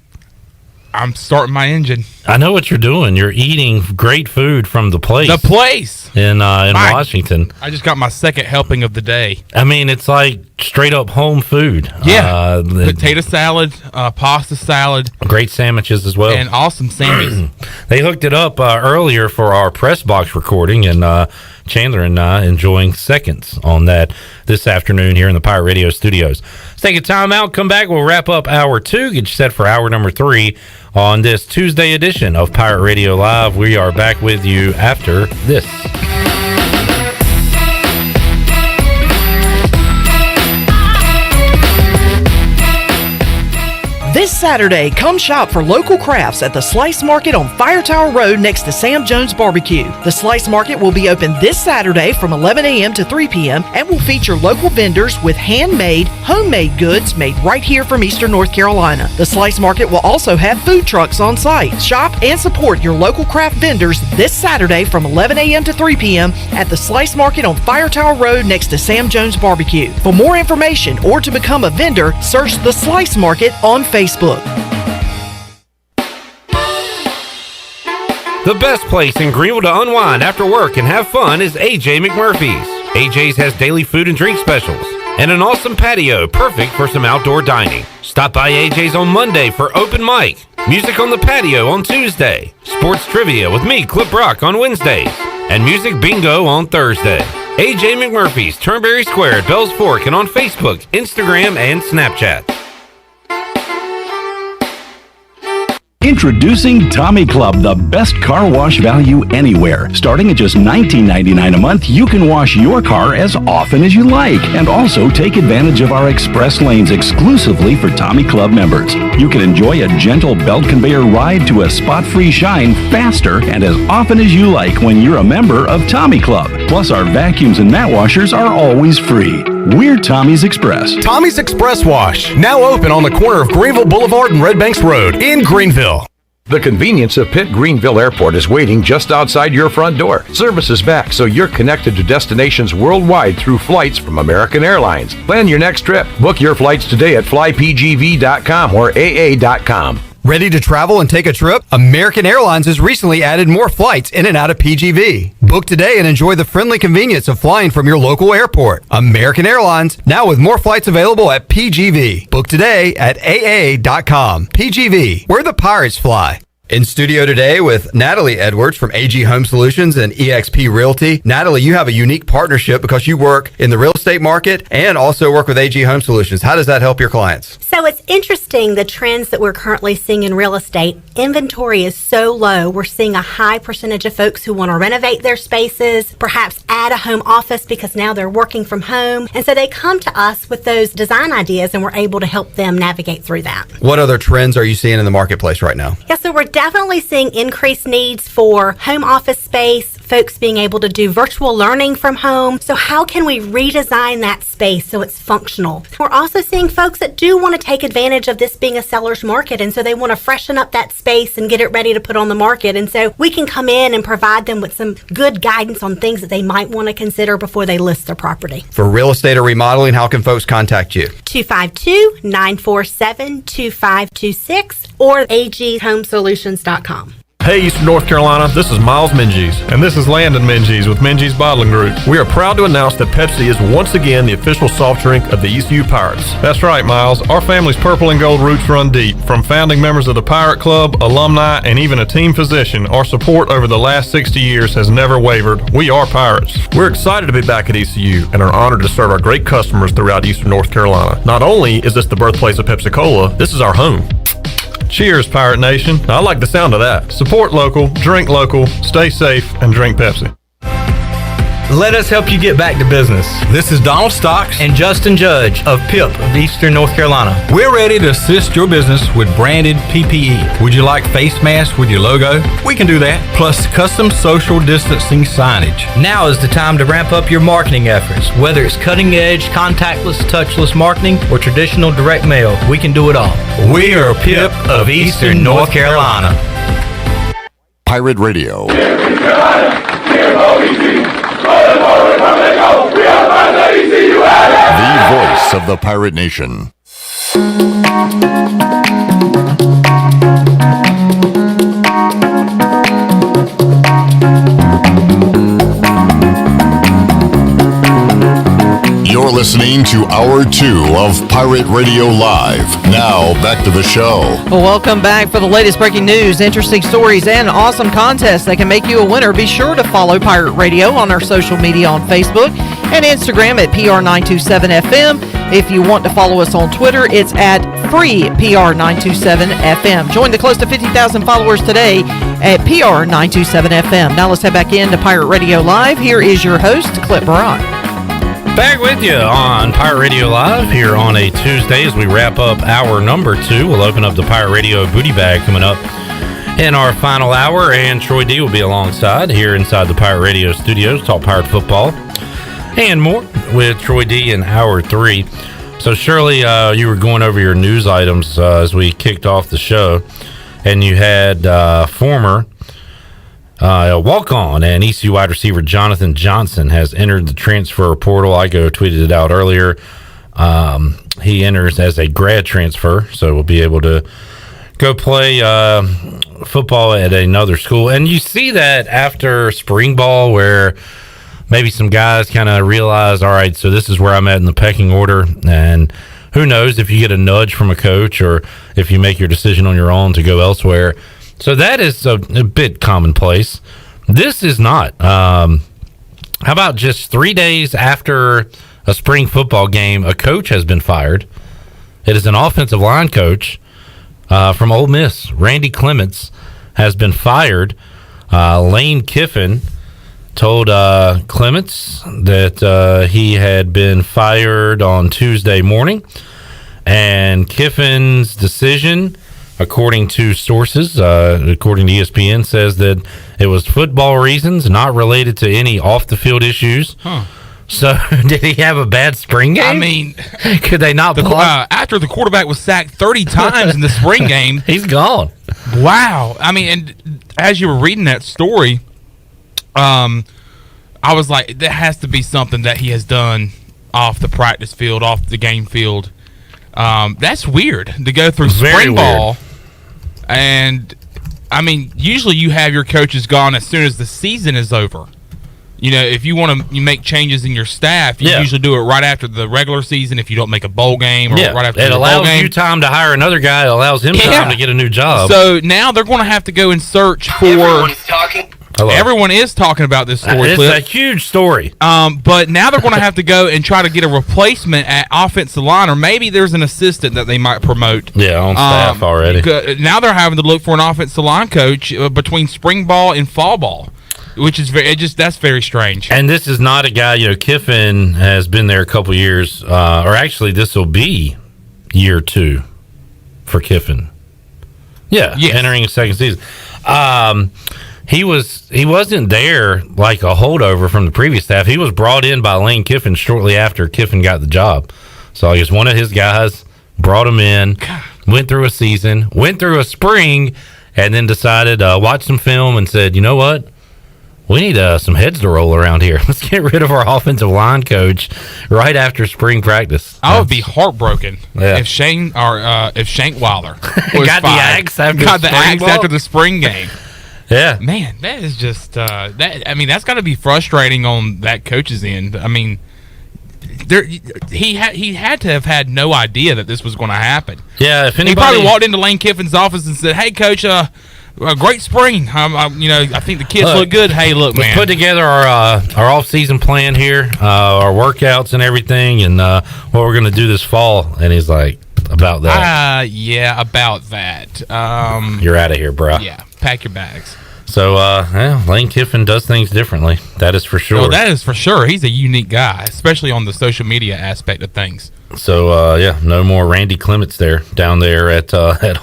I'm starting my engine. I know what you're doing. You're eating great food from the place. The place in Washington. I just got my second helping of the day. I mean, it's like straight up home food. Yeah, potato salad, pasta salad, great sandwiches as well, and awesome sandwiches. They hooked it up earlier for our press box recording, and Chandler and I enjoying seconds on that this afternoon here in the Pirate Radio studios. Let's take a time out, come back, we'll wrap up hour 2, get you set for hour number 3 on this Tuesday edition of Pirate Radio Live. We are back with you after this. This Saturday, come shop for local crafts at the Slice Market on Fire Tower Road next to Sam Jones Barbecue. The Slice Market will be open this Saturday from 11 a.m. to 3 p.m. and will feature local vendors with handmade, homemade goods made right here from Eastern North Carolina. The Slice Market will also have food trucks on site. Shop and support your local craft vendors this Saturday from 11 a.m. to 3 p.m. at the Slice Market on Fire Tower Road next to Sam Jones Barbecue. For more information or to become a vendor, search the Slice Market on Facebook. The best place in Greenville to unwind after work and have fun is AJ McMurphy's. AJ's has daily food and drink specials and an awesome patio perfect for some outdoor dining. Stop by AJ's on Monday for open mic, music on the patio on Tuesday, sports trivia with me, Clip Brock, on Wednesdays, and music bingo on Thursday. AJ McMurphy's, Turnberry Square at Bells Fork, and on Facebook, Instagram, and Snapchat. Introducing Tommy Club, the best car wash value anywhere. Starting at just $19.99 a month, you can wash your car as often as you like, and also take advantage of our express lanes exclusively for Tommy Club members. You can enjoy a gentle belt conveyor ride to a spot-free shine faster and as often as you like when you're a member of Tommy Club. Plus, our vacuums and mat washers are always free. We're Tommy's Express. Tommy's Express Wash, now open on the corner of Greenville Boulevard and Red Banks Road in Greenville. The convenience of Pitt Greenville Airport is waiting just outside your front door. Service is back, so you're connected to destinations worldwide through flights from American Airlines. Plan your next trip. Book your flights today at flypgv.com or aa.com. Ready to travel and take a trip? American Airlines has recently added more flights in and out of PGV. Book today and enjoy the friendly convenience of flying from your local airport. American Airlines, now with more flights available at PGV. Book today at aa.com. PGV, where the pirates fly. In studio today with Natalie Edwards from AG Home Solutions and eXp Realty. Natalie, you have a unique partnership because you work in the real estate market and also work with AG Home Solutions. How does that help your clients? So it's interesting, the trends that we're currently seeing in real estate. Inventory is so low. We're seeing a high percentage of folks who want to renovate their spaces, perhaps add a home office because now they're working from home. And so they come to us with those design ideas and we're able to help them navigate through that. What other trends are you seeing in the marketplace right now? Yeah, so we're definitely seeing increased needs for home office space, folks being able to do virtual learning from home. So how can we redesign that space so it's functional? We're also seeing folks that do want to take advantage of this being a seller's market, and so they want to freshen up that space and get it ready to put on the market. And so we can come in and provide them with some good guidance on things that they might want to consider before they list their property. For real estate or remodeling, how can folks contact you? 252-947-2526 or aghomesolutions.com. Hey, Eastern North Carolina, this is Miles Minges. And this is Landon Minges with Minges Bottling Group. We are proud to announce that Pepsi is once again the official soft drink of the ECU Pirates. That's right, Miles. Our family's purple and gold roots run deep. From founding members of the Pirate Club, alumni, and even a team physician, our support over the last 60 years has never wavered. We are Pirates. We're excited to be back at ECU and are honored to serve our great customers throughout Eastern North Carolina. Not only is this the birthplace of Pepsi-Cola, this is our home. Cheers, Pirate Nation. I like the sound of that. Support local, drink local, stay safe, and drink Pepsi. Let us help you get back to business. This is Donald Stocks and Justin Judge of PIP of Eastern North Carolina. We're ready to assist your business with branded PPE. Would you like face masks with your logo? We can do that. Plus custom social distancing signage. Now is the time to ramp up your marketing efforts. Whether it's cutting edge, contactless, touchless marketing, or traditional direct mail, we can do it all. We are PIP of Eastern North Carolina. Pirate Radio. The voice of the Pirate Nation. You're listening to Hour 2 of Pirate Radio Live. Now, back to the show. Well, welcome back for the latest breaking news, interesting stories, and awesome contests that can make you a winner. Be sure to follow Pirate Radio on our social media on Facebook and Instagram at PR927FM. If you want to follow us on Twitter, it's at FreePR927FM. Join the close to 50,000 followers today at PR927FM. Now let's head back into Pirate Radio Live. Here is your host, Clip Brock. Back with you on Pirate Radio Live here on a Tuesday as we wrap up hour number 2. We'll open up the Pirate Radio booty bag coming up in our final hour, and Troy D will be alongside here inside the Pirate Radio studios, talk Pirate football and more with Troy D in hour 3. So Shirley, you were going over your news items as we kicked off the show, and you had former walk-on and ECU wide receiver Jonathan Johnson has entered the transfer portal. Igo tweeted it out earlier. He enters as a grad transfer, so we'll be able to go play football at another school. And you see that after spring ball where maybe some guys kind of realize, all right, so this is where I'm at in the pecking order. And who knows if you get a nudge from a coach or if you make your decision on your own to go elsewhere. So that is a bit commonplace. This is not. How about just 3 days after a spring football game, a coach has been fired. It is an offensive line coach from Ole Miss. Randy Clements has been fired. Lane Kiffin told Clements that he had been fired on Tuesday morning. And Kiffin's decision, according to sources, according to ESPN, says that it was football reasons, not related to any off-the-field issues. Huh. So, did he have a bad spring game? I mean, could they not play? After the quarterback was sacked 30 times in the spring game, he's gone. Wow. I mean, and as you were reading that story, I was like, there has to be something that he has done off the practice field, off the game field. That's weird to go through spring ball. And, I mean, usually you have your coaches gone as soon as the season is over. You know, if you want to make changes in your staff, you usually do it right after the regular season if you don't make a bowl game or right after the bowl game. It allows you time to hire another guy. It allows him time to get a new job. So now they're going to have to go and search for... Everyone is talking about this story. It's a huge story. But now they're going to have to go and try to get a replacement at offensive line, or maybe there's an assistant that they might promote. Yeah, on staff already. Now they're having to look for an offensive line coach between spring ball and fall ball, which is that's very strange. And this is not a guy, Kiffin has been there a couple years, or actually this will be year 2 for Kiffin. Yeah, entering his second season. He wasn't there like a holdover from the previous staff. He was brought in by Lane Kiffin shortly after Kiffin got the job. So I guess one of his guys brought him in, went through a season, went through a spring, and then decided, watched some film and said, you know what? We need some heads to roll around here. Let's get rid of our offensive line coach right after spring practice. I would be heartbroken if Shank Wilder was got the axe after the spring game. Yeah, man, that is just that. I mean, that's got to be frustrating on that coach's end. I mean, he had to have had no idea that this was going to happen. Yeah, if anybody, he probably walked into Lane Kiffin's office and said, "Hey, coach, a great spring. I think the kids look good. Hey, look, man, let's put together our off-season plan here, our workouts and everything, and what we're going to do this fall." And he's like, "About that? Yeah, about that. You're out of here, bro. Yeah, pack your bags." So, Lane Kiffin does things differently. That is for sure. Well, that is for sure. He's a unique guy, especially on the social media aspect of things. So, no more Randy Clements down there at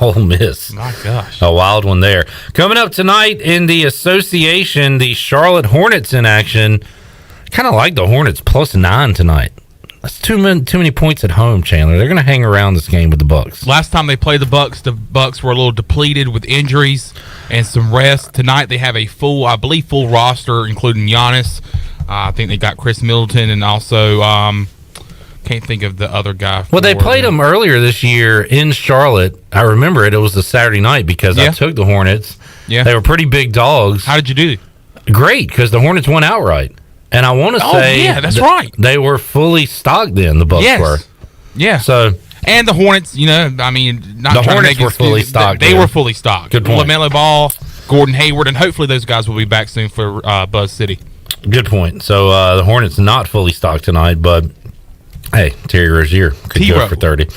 Ole Miss. My gosh. A wild one there. Coming up tonight in the association, the Charlotte Hornets in action. Kind of like the Hornets +9 tonight. That's too many points at home, Chandler. They're going to hang around this game with the Bucks. Last time they played the Bucks were a little depleted with injuries and some rest. Tonight they have a full roster, including Giannis. I think they got Chris Middleton and also Can't think of the other guy. Well, they played them earlier this year in Charlotte. I remember it. It was a Saturday night because I took the Hornets. Yeah. They were pretty big dogs. How did you do? Great, because the Hornets won outright. And I want to say... yeah, that's right. They were fully stocked then, the Bucks were. Yeah. So... And the Hornets, you know, I mean... The Hornets were fully stocked. They were fully stocked. Good point. LaMelo Ball, Gordon Hayward, and hopefully those guys will be back soon for Buzz City. Good point. So the Hornets not fully stocked tonight, but... Hey, Terry Rozier could go for 30.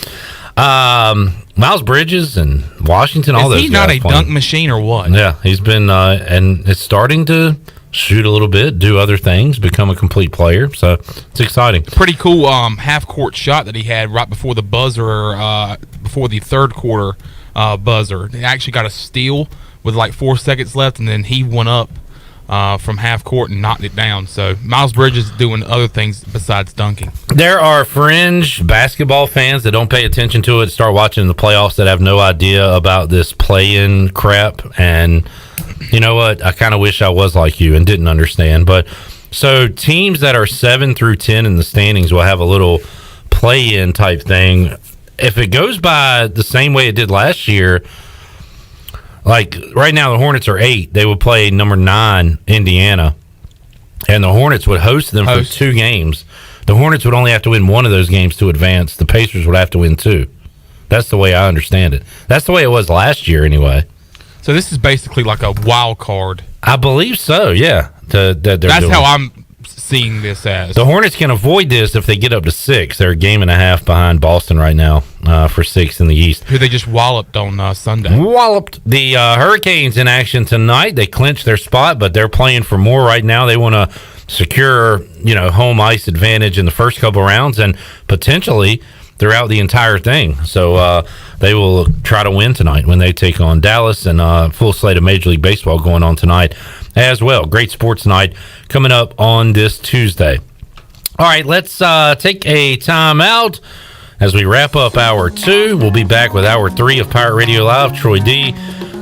Miles Bridges and Washington, all those guys. Is he not a dunk machine or what? Yeah, he's been, and it's starting to shoot a little bit, do other things, become a complete player. So it's exciting. Pretty cool half-court shot that he had right before the buzzer, before the third quarter buzzer. He actually got a steal with like 4 seconds left, and then he went up from half court and knocked it down. So Miles Bridges doing other things besides dunking. There are fringe basketball fans that don't pay attention to it, start watching the playoffs, that have no idea about this play-in crap. And you know what? I kind of wish I was like you and didn't understand. But so teams that are 7 through 10 in the standings will have a little play-in type thing. If it goes by the same way it did last year, like right now, the Hornets are 8. They would play number 9, Indiana, and the Hornets would host them for 2 games. The Hornets would only have to win one of those games to advance. The Pacers would have to win 2. That's the way I understand it. That's the way it was last year, anyway. So this is basically like a wild card. I believe so. Yeah, that's how I'm seeing this as. The Hornets can avoid this if they get up to 6. They're a game and a half behind Boston right now for 6th in the East. Who they just walloped on Sunday. Walloped. The Hurricanes in action tonight. They clinched their spot, but they're playing for more right now. They want to secure, home ice advantage in the first couple rounds and potentially throughout the entire thing. So they will try to win tonight when they take on Dallas, and full slate of Major League Baseball going on tonight as well. Great sports night coming up on this Tuesday. All right, let's take a time out as we wrap up Hour 2. We'll be back with Hour 3 of Pirate Radio Live. Troy D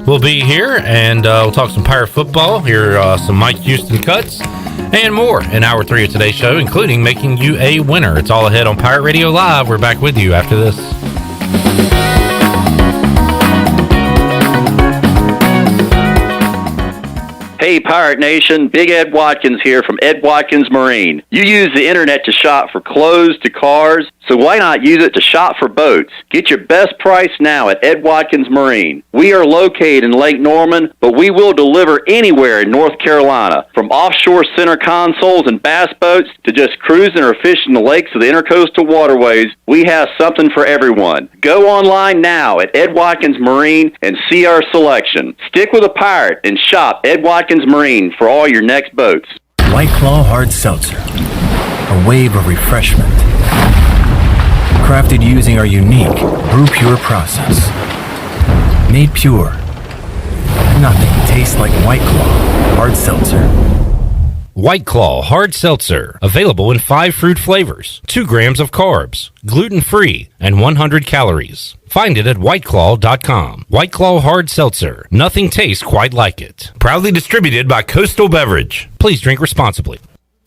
will be here, and we'll talk some Pirate football, hear some Mike Houston cuts, and more in Hour 3 of today's show, including making you a winner. It's all ahead on Pirate Radio Live. We're back with you after this. Hey, Pirate Nation, Big Ed Watkins here from Ed Watkins Marine. You use the internet to shop for clothes to cars, so why not use it to shop for boats? Get your best price now at Ed Watkins Marine. We are located in Lake Norman, but we will deliver anywhere in North Carolina, from offshore center consoles and bass boats to just cruising or fishing the lakes of the intercoastal waterways. We have something for everyone. Go online now at Ed Watkins Marine and see our selection. Stick with a pirate and shop Ed Watkins Marine for all your next boats. White Claw Hard Seltzer, a wave of refreshment. Crafted using our unique Brew Pure process. Made pure. Nothing tastes like White Claw Hard Seltzer. White Claw Hard Seltzer, available in 5 fruit flavors, 2 grams of carbs, gluten-free, and 100 calories. Find it at whiteclaw.com. White Claw Hard Seltzer, nothing tastes quite like it. Proudly distributed by Coastal Beverage. Please drink responsibly.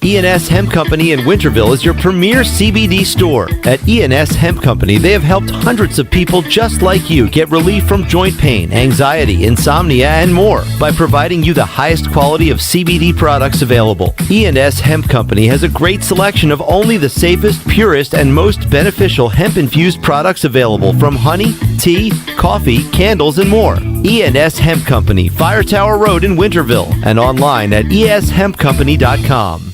E&S Hemp Company in Winterville is your premier CBD store. At E&S Hemp Company, they have helped hundreds of people just like you get relief from joint pain, anxiety, insomnia, and more by providing you the highest quality of CBD products available. E&S Hemp Company has a great selection of only the safest, purest, and most beneficial hemp-infused products available, from honey, tea, coffee, candles, and more. E&S Hemp Company, Fire Tower Road in Winterville, and online at eshempcompany.com.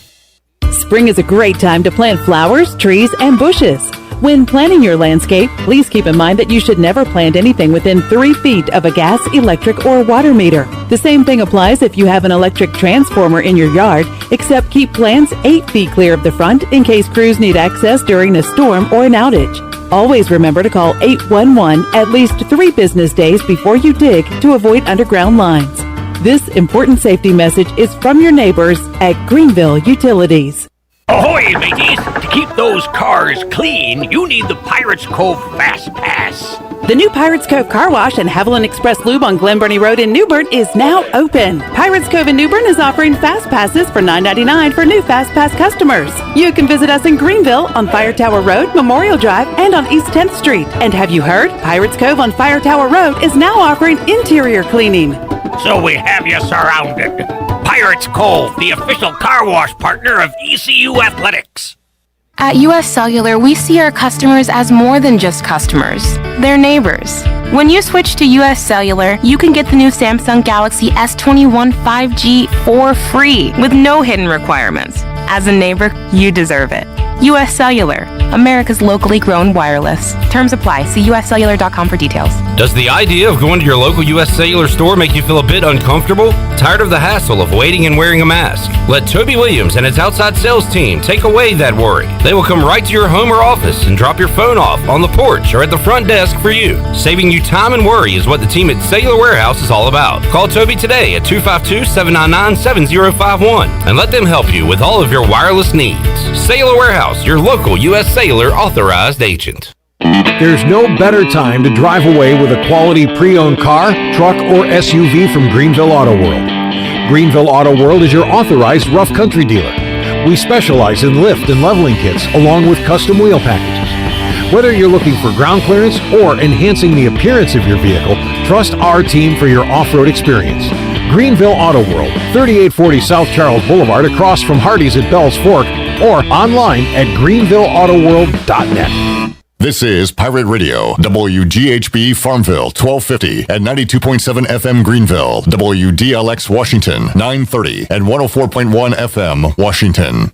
Spring is a great time to plant flowers, trees, and bushes. When planning your landscape, please keep in mind that you should never plant anything within 3 feet of a gas, electric, or water meter. The same thing applies if you have an electric transformer in your yard, except keep plants 8 feet clear of the front in case crews need access during a storm or an outage. Always remember to call 811 at least 3 business days before you dig to avoid underground lines. This important safety message is from your neighbors at Greenville Utilities. Ahoy, mateys! To keep those cars clean, you need the Pirates Cove Fast Pass. The new Pirates Cove Car Wash and Haviland Express Lube on Glen Burnie Road in New Bern is now open. Pirates Cove in New Bern is offering Fast Passes for $9.99 for new Fast Pass customers. You can visit us in Greenville on Fire Tower Road, Memorial Drive, and on East 10th Street. And have you heard? Pirates Cove on Fire Tower Road is now offering interior cleaning. So we have you surrounded. Pirates Cove, the official car wash partner of ECU Athletics. At US Cellular, we see our customers as more than just customers. They're neighbors. When you switch to US Cellular, you can get the new Samsung Galaxy S21 5G for free with no hidden requirements. As a neighbor, you deserve it. US Cellular, America's locally grown wireless. Terms apply. See uscellular.com for details. Does the idea of going to your local U.S. Cellular store make you feel a bit uncomfortable? Tired of the hassle of waiting and wearing a mask? Let Toby Williams and his outside sales team take away that worry. They will come right to your home or office and drop your phone off on the porch or at the front desk for you. Saving you time and worry is what the team at Cellular Warehouse is all about. Call Toby today at 252-799-7051 and let them help you with all of your wireless needs. Cellular Warehouse, your local U.S. Cellular authorized agent. There's no better time to drive away with a quality pre-owned car, truck, or SUV from Greenville Auto World. Greenville Auto World is your authorized rough country dealer. We specialize in lift and leveling kits along with custom wheel packages. Whether you're looking for ground clearance or enhancing the appearance of your vehicle, trust our team for your off-road experience. Greenville Auto World, 3840 South Charles Boulevard across from Hardee's at Bell's Fork, or online at greenvilleautoworld.net. This is Pirate Radio, WGHB Farmville, 1250 and 92.7 FM Greenville, WDLX Washington, 930 and 104.1 FM Washington.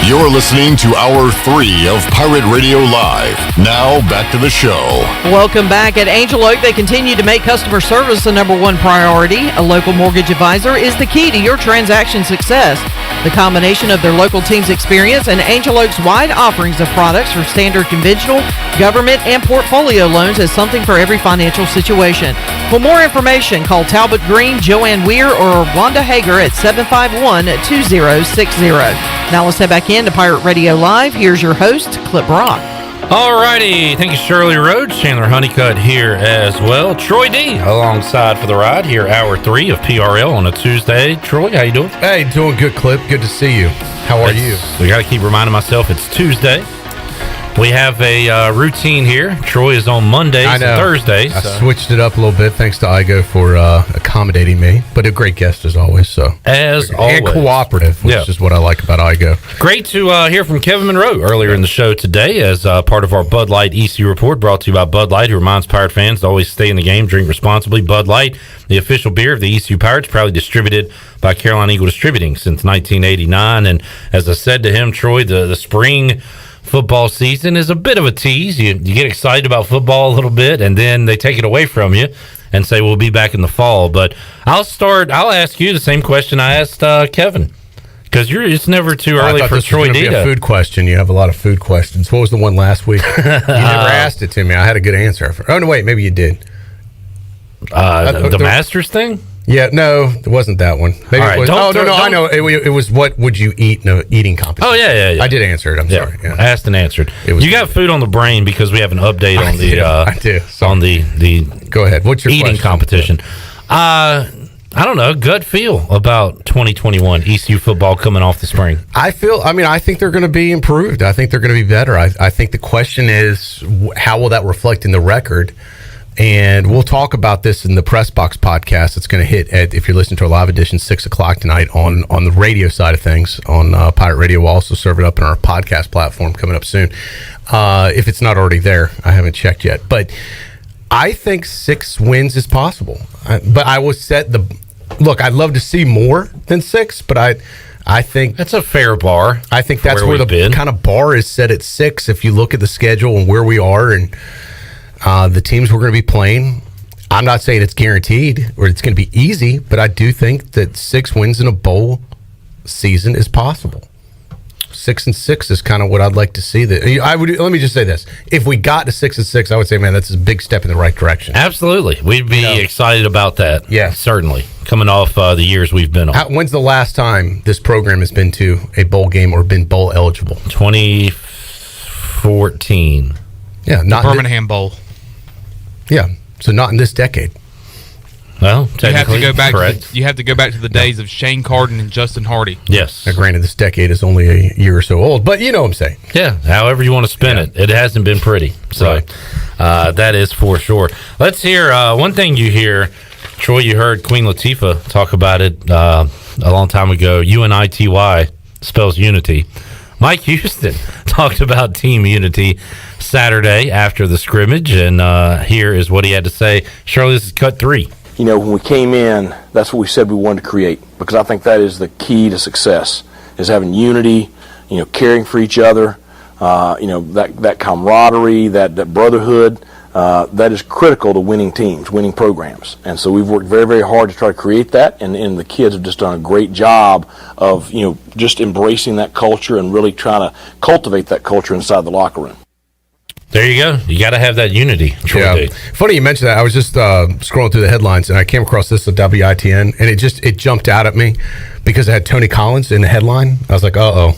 You're listening to Hour 3 of Pirate Radio Live. Now, back to the show. Welcome back. At Angel Oak, they continue to make customer service the number one priority. A local mortgage advisor is the key to your transaction success. The combination of their local team's experience and Angel Oak's wide offerings of products for standard conventional, government, and portfolio loans is something for every financial situation. For more information, call Talbot Green, Joanne Weir, or Wanda Hager at 751-2060. Now let's head back into Pirate Radio Live. Here's your host, Clip Brock. Alrighty, thank you, Shirley Rhodes. Chandler Honeycutt here as well. Troy D alongside for the ride here, Hour 3 of PRL on a Tuesday. Troy, how you doing? Hey, doing good, Clip. Good to see you. How are you? We got to keep reminding myself it's Tuesday. We have a routine here. Troy is on Mondays and Thursdays. I switched it up a little bit. Thanks to Igo for accommodating me. But a great guest as always. Always. And cooperative, which is what I like about Igo. Great to hear from Kevin Monroe earlier in the show today as part of our Bud Light ECU report brought to you by Bud Light, who reminds Pirate fans to always stay in the game, drink responsibly. Bud Light, the official beer of the ECU Pirates, proudly distributed by Carolina Eagle Distributing since 1989. And as I said to him, Troy, the spring football season is a bit of a tease. You get excited about football a little bit, and then they take it away from you and say we'll be back in the fall. But I'll ask you the same question I asked Kevin, because it's never too early for Troy D. A food question. You have a lot of food questions. What was the one last week? You never asked it to me. I had a good answer. Oh no, wait, maybe you did. The Masters thing? Yeah, no, it wasn't that one. Maybe it was. I know. It was what would you eat in an eating competition. Oh, yeah. I did answer it. I'm sorry. Yeah. Asked and answered. You got food on the brain because we have an update on on the go ahead. What's your eating question? competition? I don't know. Gut feel about 2021 ECU football coming off the spring. I think they're going to be improved. I think they're going to be better. I think the question is, how will that reflect in the record? And we'll talk about this in the Press Box podcast. It's going to hit if you're listening to our live edition, 6:00 tonight on the radio side of things on Pirate Radio. We'll also serve it up in our podcast platform coming up soon. If it's not already there, I haven't checked yet. But I think 6 wins is possible. But I was look, I'd love to see more than 6, but I think that's a fair bar. I think that's where the kind of bar is set at 6. If you look at the schedule and where we are and the teams we're going to be playing, I'm not saying it's guaranteed or it's going to be easy, but I do think that 6 wins in a bowl season is possible. 6-6 is kind of what I'd like to see. Let me just say this: if we got to 6-6, I would say, man, that's a big step in the right direction. Absolutely, we'd be excited about that. Yeah, certainly. Coming off the years we've been on. When's the last time this program has been to a bowl game or been bowl eligible? 2014. Yeah, not the Birmingham Bowl. Yeah, so not in this decade. Well, you have to go back. You have to go back to the days of Shane Carden and Justin Hardy. Yes. Now, granted, this decade is only a year or so old, but you know what I'm saying. Yeah. However you want to spin it, it hasn't been pretty. So that is for sure. Let's hear one thing you hear, Troy. You heard Queen Latifah talk about it a long time ago. UNITY spells unity. Mike Houston talked about team unity Saturday after the scrimmage, and here is what he had to say. Shirley, this is cut 3. You know, when we came in, that's what we said we wanted to create, because I think that is the key to success, is having unity, you know, caring for each other, you know, that camaraderie, that brotherhood, that is critical to winning teams, winning programs. And so we've worked very, very hard to try to create that, and the kids have just done a great job of, you know, just embracing that culture and really trying to cultivate that culture inside the locker room. There you go. You got to have that unity. Troy. Funny you mentioned that. I was just scrolling through the headlines, and I came across this at WITN, and it jumped out at me because it had Tony Collins in the headline. I was like, uh-oh.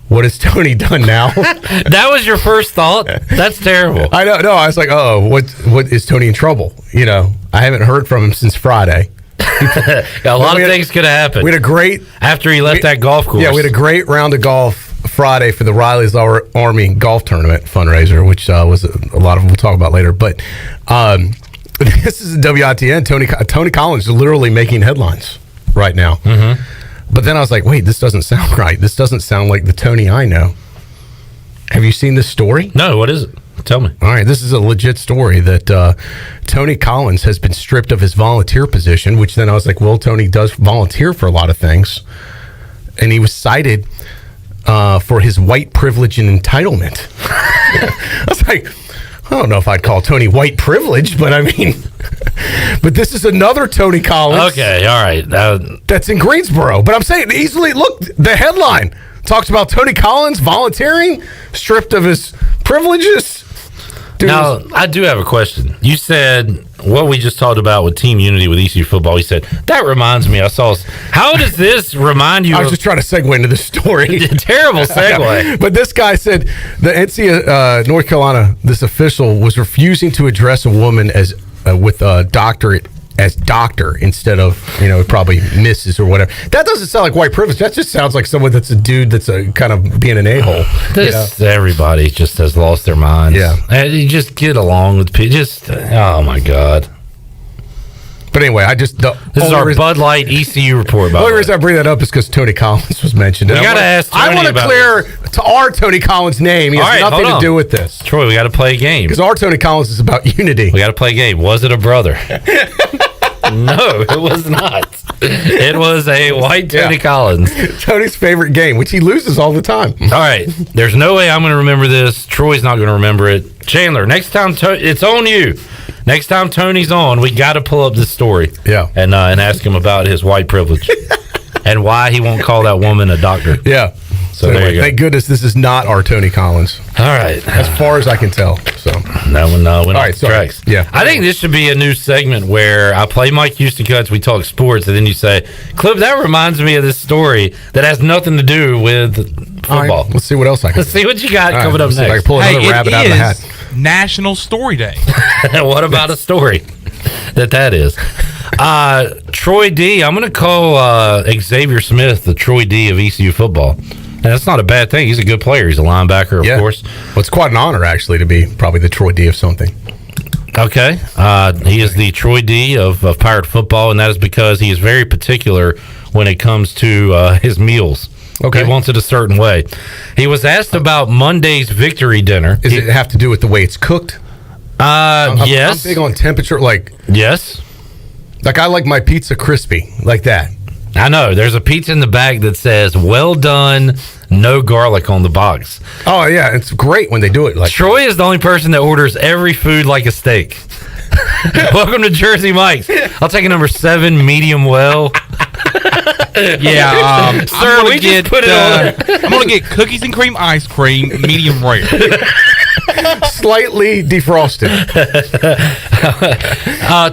What has Tony done now? That was your first thought? That's terrible. I know. No, I was like, oh, what is Tony in trouble? You know, I haven't heard from him since Friday. A lot of things could have happened. We had a great... After he left that golf course. Yeah, we had a great round of golf Friday for the Riley's Army Golf Tournament fundraiser, which was a lot of them we'll talk about later. But this is a WITN. Tony Collins is literally making headlines right now. Mm-hmm. But then I was like, wait, this doesn't sound right. This doesn't sound like the Tony I know. Have you seen this story? No, what is it? Tell me. All right, this is a legit story that Tony Collins has been stripped of his volunteer position, which then I was like, well, Tony does volunteer for a lot of things. And he was cited for his white privilege and entitlement. I was like, I don't know if I'd call Tony white privilege, but I mean, but this is another Tony Collins. Okay, all right. That's in Greensboro. But I'm saying easily, look, the headline talks about Tony Collins volunteering, stripped of his privileges. Dude, now, I do have a question. You said what we just talked about with team unity with ECU football. You said, that reminds me, how does this remind you I was just trying to segue into the story. Terrible segue. But this guy said the NC North Carolina, this official was refusing to address a woman as with a doctorate as doctor instead of, you know, probably Mrs. or whatever. That doesn't sound like white privilege. That just sounds like someone that's a dude that's kind of being an a-hole. Everybody just has lost their minds. Yeah. And you just get along with people. Oh my God. But anyway, this is our Bud Light ECU report. The only reason I bring that up is because Tony Collins was mentioned. We got to ask Tony. I want to clear to our Tony Collins name. He has nothing to do with this. Troy, we got to play a game. Because our Tony Collins is about unity. We got to play a game. Was it a brother? No, it was not. It was a white Tony Collins. Tony's favorite game, which he loses all the time. All right. There's no way I'm going to remember this. Troy's not going to remember it. Chandler, next time, it's on you. Next time Tony's on, we got to pull up this story. Yeah. And ask him about his white privilege and why he won't call that woman a doctor. Yeah. So anyway, there you go. Thank goodness this is not our Tony Collins. All right. As far as I can tell. So that one went off the tracks. Yeah. I think this should be a new segment where I play Mike Houston cuts, we talk sports, and then you say, Clip, that reminds me of this story that has nothing to do with football. Right, let's see what else I can Let's see what you got coming up next. I can pull another rabbit out of the hat. National Story Day. What about a story that is? Troy D. I'm going to call Xavier Smith the Troy D of ECU football. And that's not a bad thing. He's a good player. He's a linebacker, of course. Well, it's quite an honor, actually, to be probably the Troy D of something. Okay. He is the Troy D of Pirate football, and that is because he is very particular when it comes to his meals. Okay. He wants it a certain way. He was asked about Monday's victory dinner. Does it have to do with the way it's cooked? Yes. I'm big on temperature. Yes. Like, I like my pizza crispy, like that. I know. There's a pizza in the bag that says, well done, no garlic on the box. Oh, yeah. It's great when they do it like Troy is the only person that orders every food like a steak. Welcome to Jersey Mike's. I'll take a number 7 medium well. Yeah, Sir, we just put it on. I'm gonna get cookies and cream ice cream, medium rare. Slightly defrosted.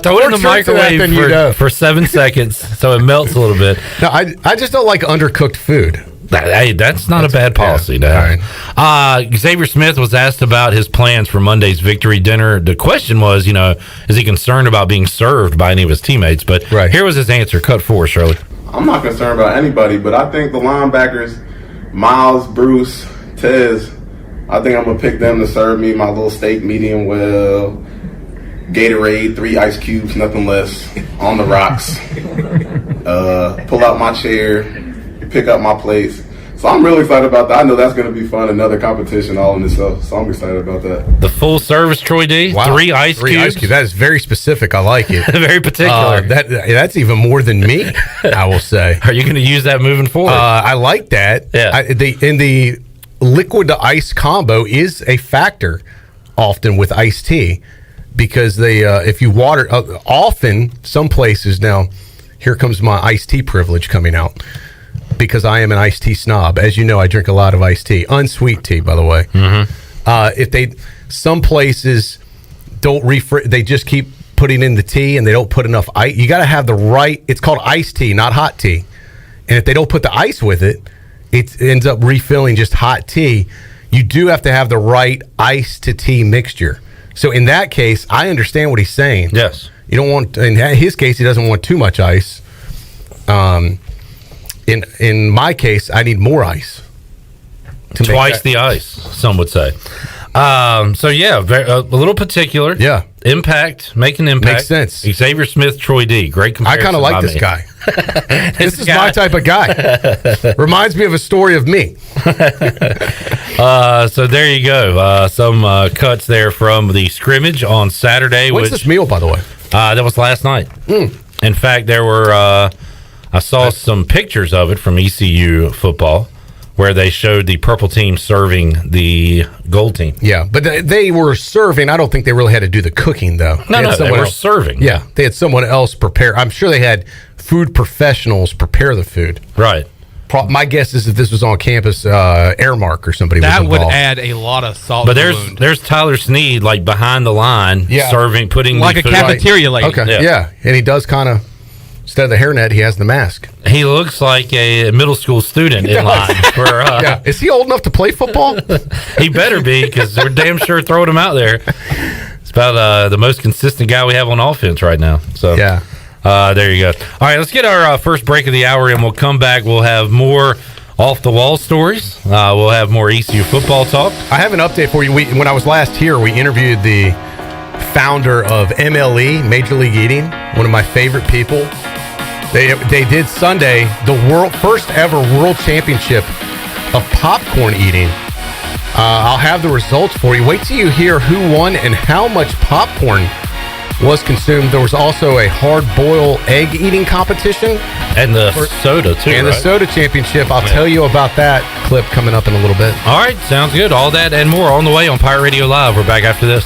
Throw it in the microwave for 7 seconds so it melts a little bit. No, I just don't like undercooked food. Hey, that's not a bad policy. No. Xavier Smith was asked about his plans for Monday's victory dinner. The question was, is he concerned about being served by any of his teammates? But here was his answer. Cut 4, Shirley. I'm not concerned about anybody, but I think the linebackers, Miles, Bruce, Tez, I think I'm going to pick them to serve me my little steak medium well, Gatorade, 3 ice cubes, nothing less, on the rocks. Pull out my chair, pick up my plates. So I'm really excited about that. I know that's going to be fun, another competition all in itself. So I'm excited about that. The full service Troy D, wow. 3 ice cubes. That is very specific. I like it. Very particular. That's even more than me, I will say. Are you going to use that moving forward? I like that. Yeah. The liquid to ice combo is a factor often with iced tea because if you water often some places now, here comes my iced tea privilege coming out. Because I am an iced tea snob. As you know, I drink a lot of iced tea. Unsweet tea, by the way. Mm-hmm. Some places don't they just keep putting in the tea and they don't put enough ice. You got to have the right, it's called iced tea, not hot tea. And if they don't put the ice with it, it ends up refilling just hot tea. You do have to have the right ice to tea mixture. So in that case, I understand what he's saying. Yes. You don't want, in his case, he doesn't want too much ice. In my case, I need more ice. Twice the ice, some would say. So yeah, a little particular. Yeah. Impact, make an impact. Makes sense. Xavier Smith, Troy D. Great comparison. I kind of like this guy. This is my type of guy. Reminds me of a story of me. So there you go. Some cuts there from the scrimmage on Saturday. What's this meal, by the way? That was last night. In fact, there were... I saw some pictures of it from ECU football where they showed the purple team serving the gold team. Yeah, but they were serving. I don't think they really had to do the cooking, though. They were serving. Yeah, they had someone else prepare. I'm sure they had food professionals prepare the food. Right. My guess is if this was on campus, Airmark or somebody that was involved. would add a lot of salt. But there's Tyler Snead like behind the line serving, putting like a cafeteria lady. Okay, yeah, and he does kind of. Instead of the hairnet, he has the mask. He looks like a middle school student in line. Is he old enough to play football? He better be, because they're damn sure throwing him out there. It's about the most consistent guy we have on offense right now. So yeah, there you go. All right, let's get our first break of the hour, and we'll come back. We'll have more off-the-wall stories. We'll have more ECU football talk. I have an update for you. When I was last here, we interviewed the founder of MLE, Major League Eating, one of my favorite people. They did Sunday the first ever world championship of popcorn eating. I'll have the results for you. Wait till you hear who won and how much popcorn was consumed. There was also a hard-boiled egg eating competition. And the soda, too, And the soda championship. I'll tell you about that clip coming up in a little bit. All right, sounds good. All that and more on the way on Pirate Radio Live. We're back after this.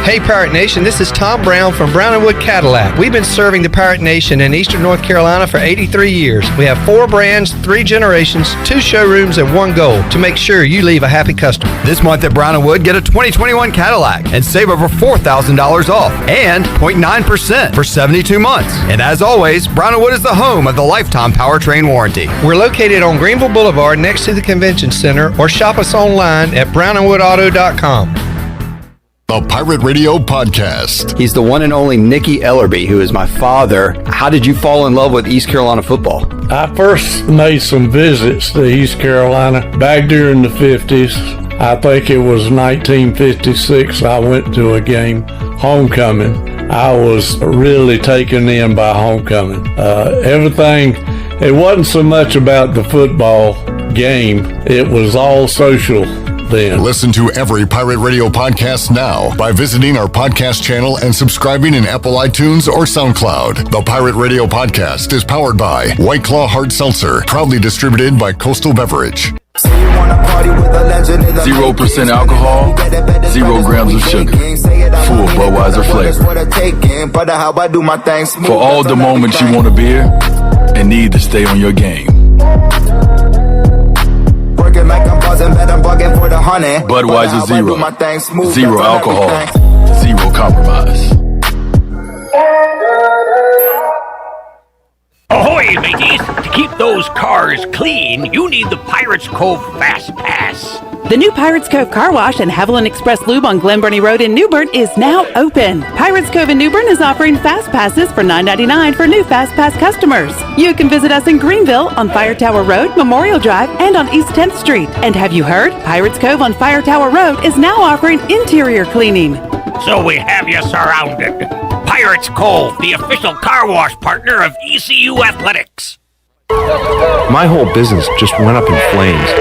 Hey Pirate Nation, this is Tom Brown from Brown & Wood Cadillac. We've been serving the Pirate Nation in Eastern North Carolina for 83 years. We have 4 brands, 3 generations, 2 showrooms, and 1 goal to make sure you leave a happy customer. This month at Brown & Wood, get a 2021 Cadillac and save over $4,000 off and 0.9% for 72 months. And as always, Brown & Wood is the home of the lifetime powertrain warranty. We're located on Greenville Boulevard next to the Convention Center, or shop us online at brownandwoodauto.com. The Pirate Radio Podcast. He's the one and only Nicky Ellerby, who is my father. How did you fall in love with East Carolina football? I first made some visits to East Carolina back during the 50s. I think it was 1956. I went to a game, homecoming. I was really taken in by homecoming. Everything, it wasn't so much about the football game. It was all social. Then. Listen to every Pirate Radio podcast now by visiting our podcast channel and subscribing in Apple iTunes or SoundCloud. The Pirate Radio Podcast is powered by White Claw Hard Seltzer, proudly distributed by Coastal Beverage. 0% alcohol, 0 grams of sugar, full Budweiser flavor. For all the moments you want a beer and need to stay on your game. Budweiser Zero, 0 alcohol, 0 compromise. Ahoy, mateys! To keep those cars clean, you need the Pirates Cove Fast Pass. The new Pirates Cove Car Wash and Haviland Express Lube on Glen Burnie Road in New Bern is now open. Pirates Cove in New Bern is offering Fast Passes for $9.99 for new Fast Pass customers. You can visit us in Greenville on Fire Tower Road, Memorial Drive, and on East 10th Street. And have you heard? Pirates Cove on Fire Tower Road is now offering interior cleaning. So we have you surrounded. Pirates Cove, the official car wash partner of ECU Athletics. My whole business just went up in flames,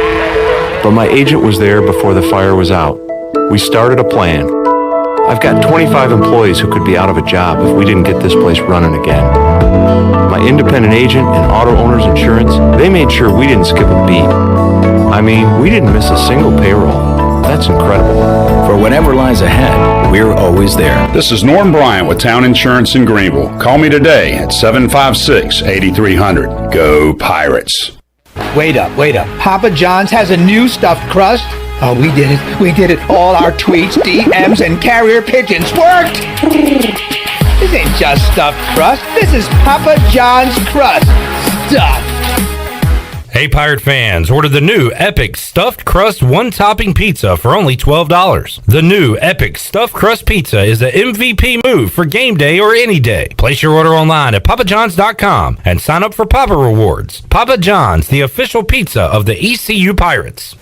but my agent was there before the fire was out. We started a plan. I've got 25 employees who could be out of a job if we didn't get this place running again. My independent agent and auto owner's insurance, they made sure we didn't skip a beat. I mean, we didn't miss a single payroll. That's incredible. For whatever lies ahead, we're always there. This is Norm Bryant with Town Insurance in Greenville. Call me today at 756-8300. Go Pirates. Wait up. Papa John's has a new stuffed crust. Oh, we did it. All our tweets, DMs, and carrier pigeons worked. This ain't just stuffed crust. This is Papa John's crust. Stuffed. Hey, Pirate fans, order the new Epic Stuffed Crust One-Topping Pizza for only $12. The new Epic Stuffed Crust Pizza is the MVP move for game day or any day. Place your order online at papajohns.com and sign up for Papa Rewards. Papa John's, the official pizza of the ECU Pirates.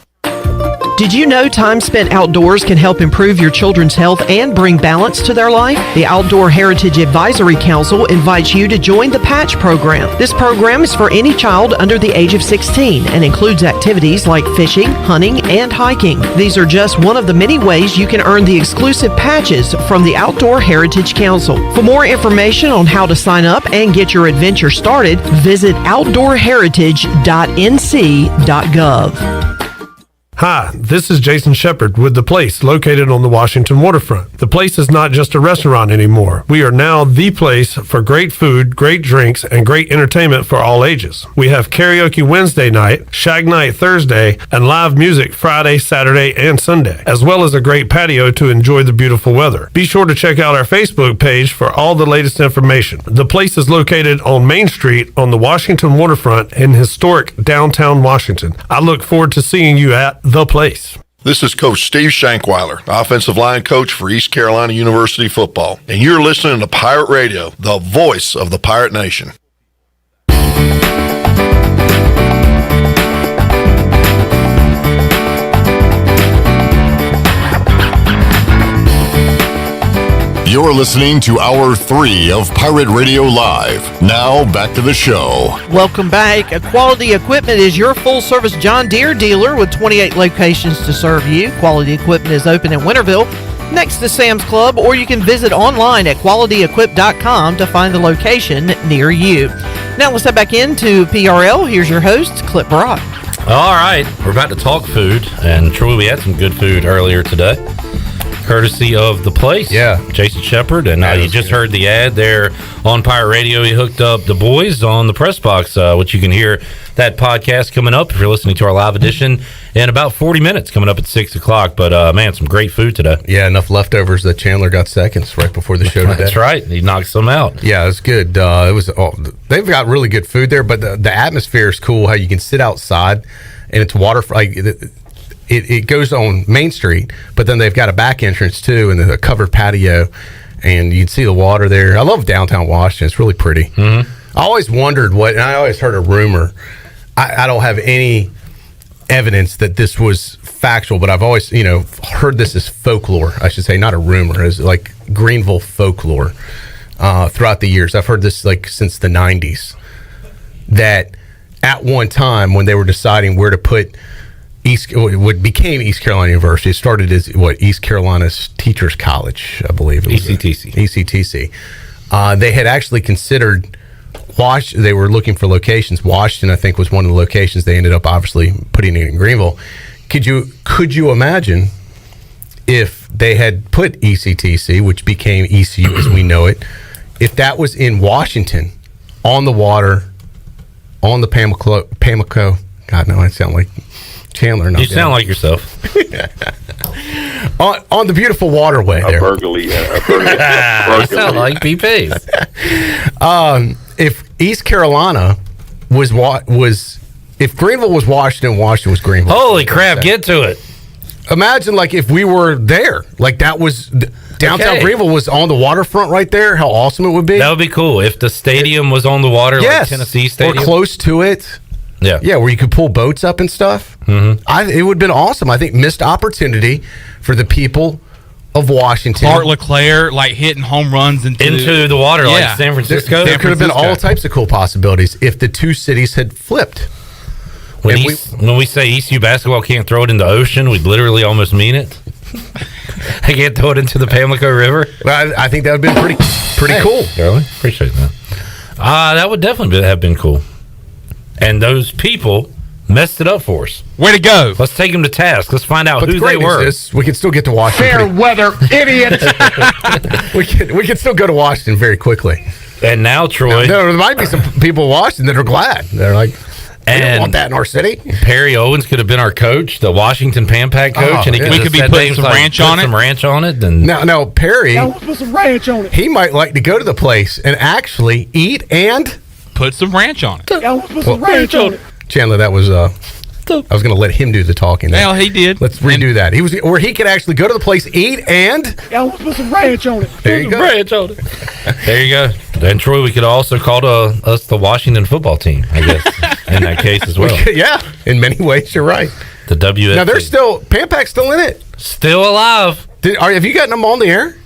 Did you know time spent outdoors can help improve your children's health and bring balance to their life? The Outdoor Heritage Advisory Council invites you to join the Patch program. This program is for any child under the age of 16 and includes activities like fishing, hunting, and hiking. These are just one of the many ways you can earn the exclusive patches from the Outdoor Heritage Council. For more information on how to sign up and get your adventure started, visit outdoorheritage.nc.gov. Hi, this is Jason Shepard with The Place, located on the Washington waterfront. The Place is not just a restaurant anymore. We are now the place for great food, great drinks, and great entertainment for all ages. We have karaoke Wednesday night, shag night Thursday, and live music Friday, Saturday, and Sunday, as well as a great patio to enjoy the beautiful weather. Be sure to check out our Facebook page for all the latest information. The Place is located on Main Street on the Washington waterfront in historic downtown Washington. I look forward to seeing you at The Place. This is Coach Steve Shankweiler, offensive line coach for East Carolina University football, and you're listening to Pirate Radio, the voice of the Pirate Nation. You're listening to Hour 3 of Pirate Radio Live. Now, back to the show. Welcome back. Quality Equipment is your full-service John Deere dealer with 28 locations to serve you. Quality Equipment is open in Winterville, next to Sam's Club, or you can visit online at qualityequip.com to find the location near you. Now let's head back into PRL. Here's your host, Clip Brock. All right, we're about to talk food, and truly we had some good food earlier today. Courtesy of The Place. Yeah. Jason Shepard. And you just heard the ad there on Pirate Radio. He hooked up the boys on the press box, which you can hear that podcast coming up if you're listening to our live edition in about 40 minutes, coming up at 6 o'clock. But, man, some great food today. Yeah, enough leftovers that Chandler got seconds right before the show today. That's right. He knocked some out. Yeah, it was good. They've got really good food there, but the atmosphere is cool, how you can sit outside and it's waterfront. It goes on Main Street, but then they've got a back entrance too, and a covered patio, and you can see the water there. I love downtown Washington; it's really pretty. Mm-hmm. I always wondered and I always heard a rumor. I don't have any evidence that this was factual, but I've always heard this as folklore. I should say, not a rumor, as like Greenville folklore throughout the years. I've heard this since the 90s. That at one time when they were deciding where to put what became East Carolina University, it started as East Carolina's Teachers College, I believe. It was ECTC. ECTC. They had actually considered They were looking for locations. Washington, I think, was one of the locations. They ended up obviously putting it in Greenville. Could you imagine if they had put ECTC, which became ECU as we know it, if that was in Washington, on the water, on the Pamlico? God, no, I sound like Chandler. You sound like yourself. on the beautiful waterway there. Burgley. You sound like BP. If East Carolina if Greenville was Washington, Washington was Greenville. Holy crap, get to it. Imagine like if we were there, like that was downtown Greenville was on the waterfront right there, how awesome it would be. That would be cool if the stadium was on the water, like Tennessee Stadium. Or close to it. Yeah, where you could pull boats up and stuff. Mm-hmm. It would have been awesome. I think missed opportunity for the people of Washington. Art LeClaire, like hitting home runs into the water, like San Francisco. There could have been all types of cool possibilities if the two cities had flipped. When we say ECU basketball can't throw it in the ocean, we literally almost mean it. They can't throw it into the Pamlico River. Well, I think that would have been pretty cool. Really? Appreciate that. That would definitely have been cool. And those people messed it up for us. Way to go. Let's take them to task. Let's find out who they were. We can still get to Washington. Fair weather, idiots. we can still go to Washington very quickly. And now, Troy. There might be some people in Washington that are glad. They're like, we don't want that in our city. Perry Owens could have been our coach, the Washington Pan-Pack coach, and we could be putting some ranch on it. Some ranch on it. And no, Perry. Put some ranch on it. He might like to go to the place and actually eat and put some ranch on it. Put some ranch on it. Chandler, that was I was going to let him do the talking. Well, he did. Let's redo that. He was where he could actually go to the place, eat, and put some ranch on it. There you go. Ranch on it. There you go. And Troy, we could also call us the Washington football team, I guess, in that case as well. Yeah, in many ways, you're right. The WFT. Now, there's Pan-Pack's still in it. Still alive. Have you gotten them on the air?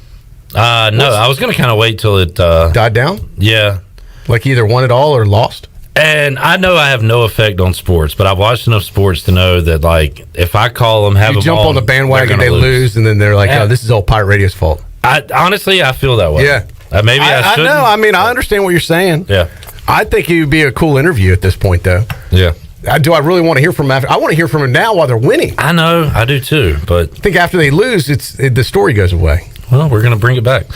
No, I was going to kind of wait till it died down. Yeah, like either won it all or lost. And I know I have no effect on sports, but I've watched enough sports to know that, like, if I call them, have you them jump on the bandwagon, they lose, and then they're like, "Oh, this is all Pirate Radio's fault." Honestly, I feel that way. Yeah, maybe I shouldn't. know. I mean, I understand what you're saying. Yeah, I think it would be a cool interview at this point, though. Yeah. Do I really want to hear from him after? I want to hear from him now while they're winning. I know, I do too, but I think after they lose, the story goes away. Well, we're going to bring it back.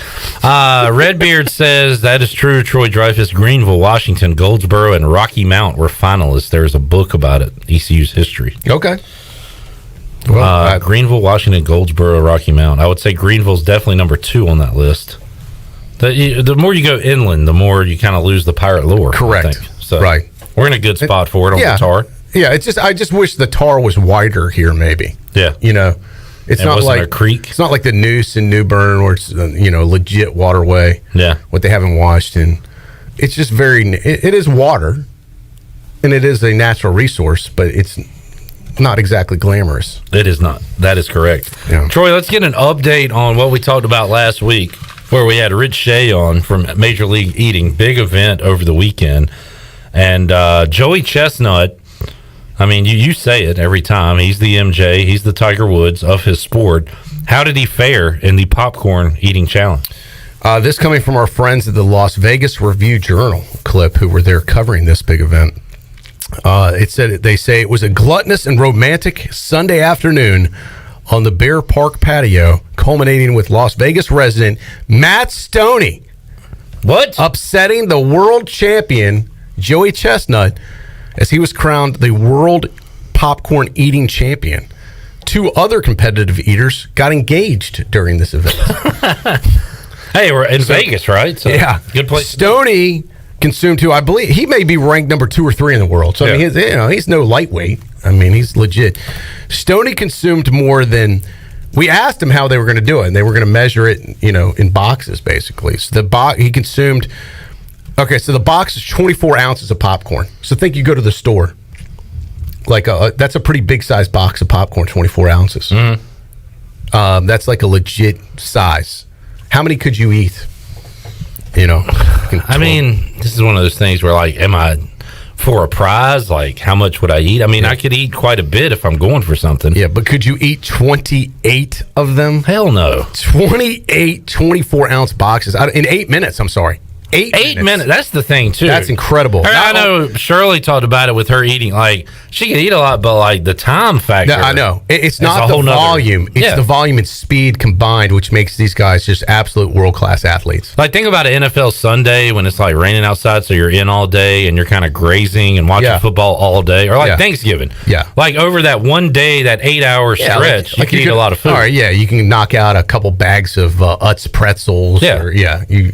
Redbeard says that is true. Troy Dreyfus, Greenville, Washington, Goldsboro, and Rocky Mount were finalists. There's a book about it, ECU's history. Okay. Well, Greenville, Washington, Goldsboro, Rocky Mount. I would say Greenville's definitely number 2 on that list. The more you go inland, the more you kind of lose the pirate lore. Correct. I think. So right. We're in a good spot for it on the tar. Yeah, I just wish the tar was wider here, maybe. Yeah. It's not like a creek. It's not like the Noose in New Bern, where it's legit waterway. Yeah, what they have in Washington, it's just it is water, and it is a natural resource, but it's not exactly glamorous. It is not. That is correct. Yeah. Troy, let's get an update on what we talked about last week, where we had Rich Shea on from Major League Eating, big event over the weekend, and Joey Chestnut. I mean, you say it every time. He's the MJ. He's the Tiger Woods of his sport. How did he fare in the popcorn eating challenge? This coming from our friends at the Las Vegas Review-Journal clip who were there covering this big event. They say it was a gluttonous and romantic Sunday afternoon on the Bear Park patio, culminating with Las Vegas resident Matt Stoney. What? Upsetting the world champion Joey Chestnut as he was crowned the world popcorn eating champion. 2 other competitive eaters got engaged during this event. Hey, we're in Vegas, right? So yeah, good place. Stoney consumed 2. I believe he may be ranked number 2 or 3 in the world. So I mean, he's no lightweight. I mean, he's legit. Stoney consumed more than. We asked him how they were going to do it, and they were going to measure it, in boxes, basically. So he consumed. Okay, so the box is 24 ounces of popcorn. So think you go to the store. Like, that's a pretty big size box of popcorn, 24 ounces. Mm-hmm. That's like a legit size. How many could you eat? I mean, this is one of those things where, like, am I for a prize? Like, how much would I eat? I mean, I could eat quite a bit if I'm going for something. Yeah, but could you eat 28 of them? Hell no. 28 24-ounce boxes in 8 minutes, I'm sorry. 8 minutes. That's the thing too. That's incredible. I know Shirley talked about it with her eating. Like she can eat a lot, but like the time factor. I know it's not the volume. It's the volume and speed combined, which makes these guys just absolute world class athletes. Like think about an NFL Sunday when it's like raining outside, so you're in all day and you're kind of grazing and watching football all day, or like Thanksgiving. Yeah, like over that one day, that 8-hour stretch, you can eat a lot of food. All right, you can knock out a couple bags of Utz pretzels. Or, you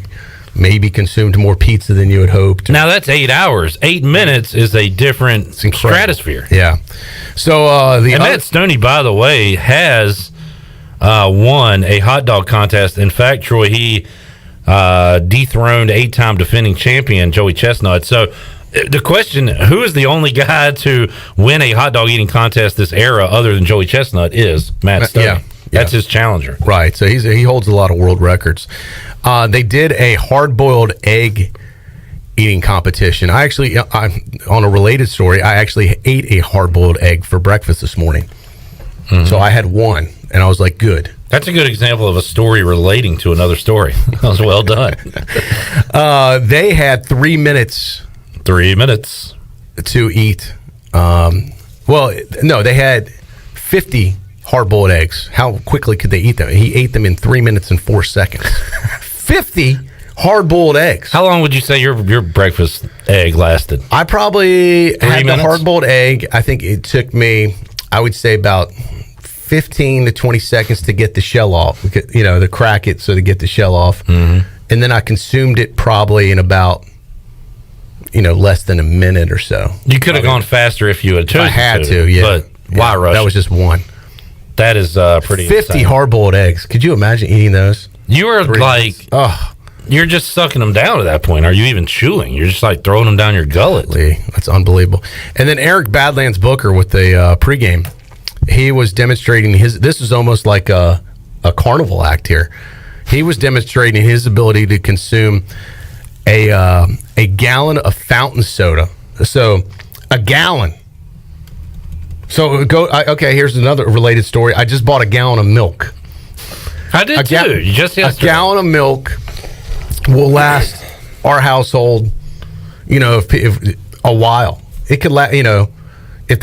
maybe consumed more pizza than you had hoped. Now that's 8 hours. 8 minutes is a different stratosphere. Yeah. So Matt Stoney, by the way, has won a hot dog contest. In fact, Troy, he dethroned 8-time defending champion Joey Chestnut. So the question, who is the only guy to win a hot dog eating contest this era other than Joey Chestnut is Matt Stoney. Yeah. That's his challenger. Right. So he holds a lot of world records. They did a hard-boiled egg eating competition. I actually, on a related story, I actually ate a hard-boiled egg for breakfast this morning. Mm-hmm. So I had one, and I was like, good. That's a good example of a story relating to another story. That was well done. They had 3 minutes. 3 minutes. To eat. No, they had 50 hard-boiled eggs. How quickly could they eat them? He ate them in 3 minutes and 4 seconds. 50 hard-boiled eggs. How long would you say your breakfast egg lasted? I probably 3 had minutes? the hard-boiled egg. I think it took me, I would say, about 15 to 20 seconds to get the shell off. To crack it so to get the shell off. Mm-hmm. And then I consumed it probably in about, less than a minute or so. You could have gone faster if you had chosen I had to, yeah. But why rush? That was just one. That is pretty 50 insane. hard-boiled eggs. Could you imagine eating those? You were you're just sucking them down at that point. Are you even chewing? You're just like throwing them down your gullet. That's unbelievable. And then Eric Badlands Booker with the pregame, he was demonstrating this is almost like a carnival act here. He was demonstrating his ability to consume a gallon of fountain soda. So a gallon. So here's another related story. I just bought a gallon of milk. I did too. Just yesterday. A gallon of milk will last our household, if a while. It could last, if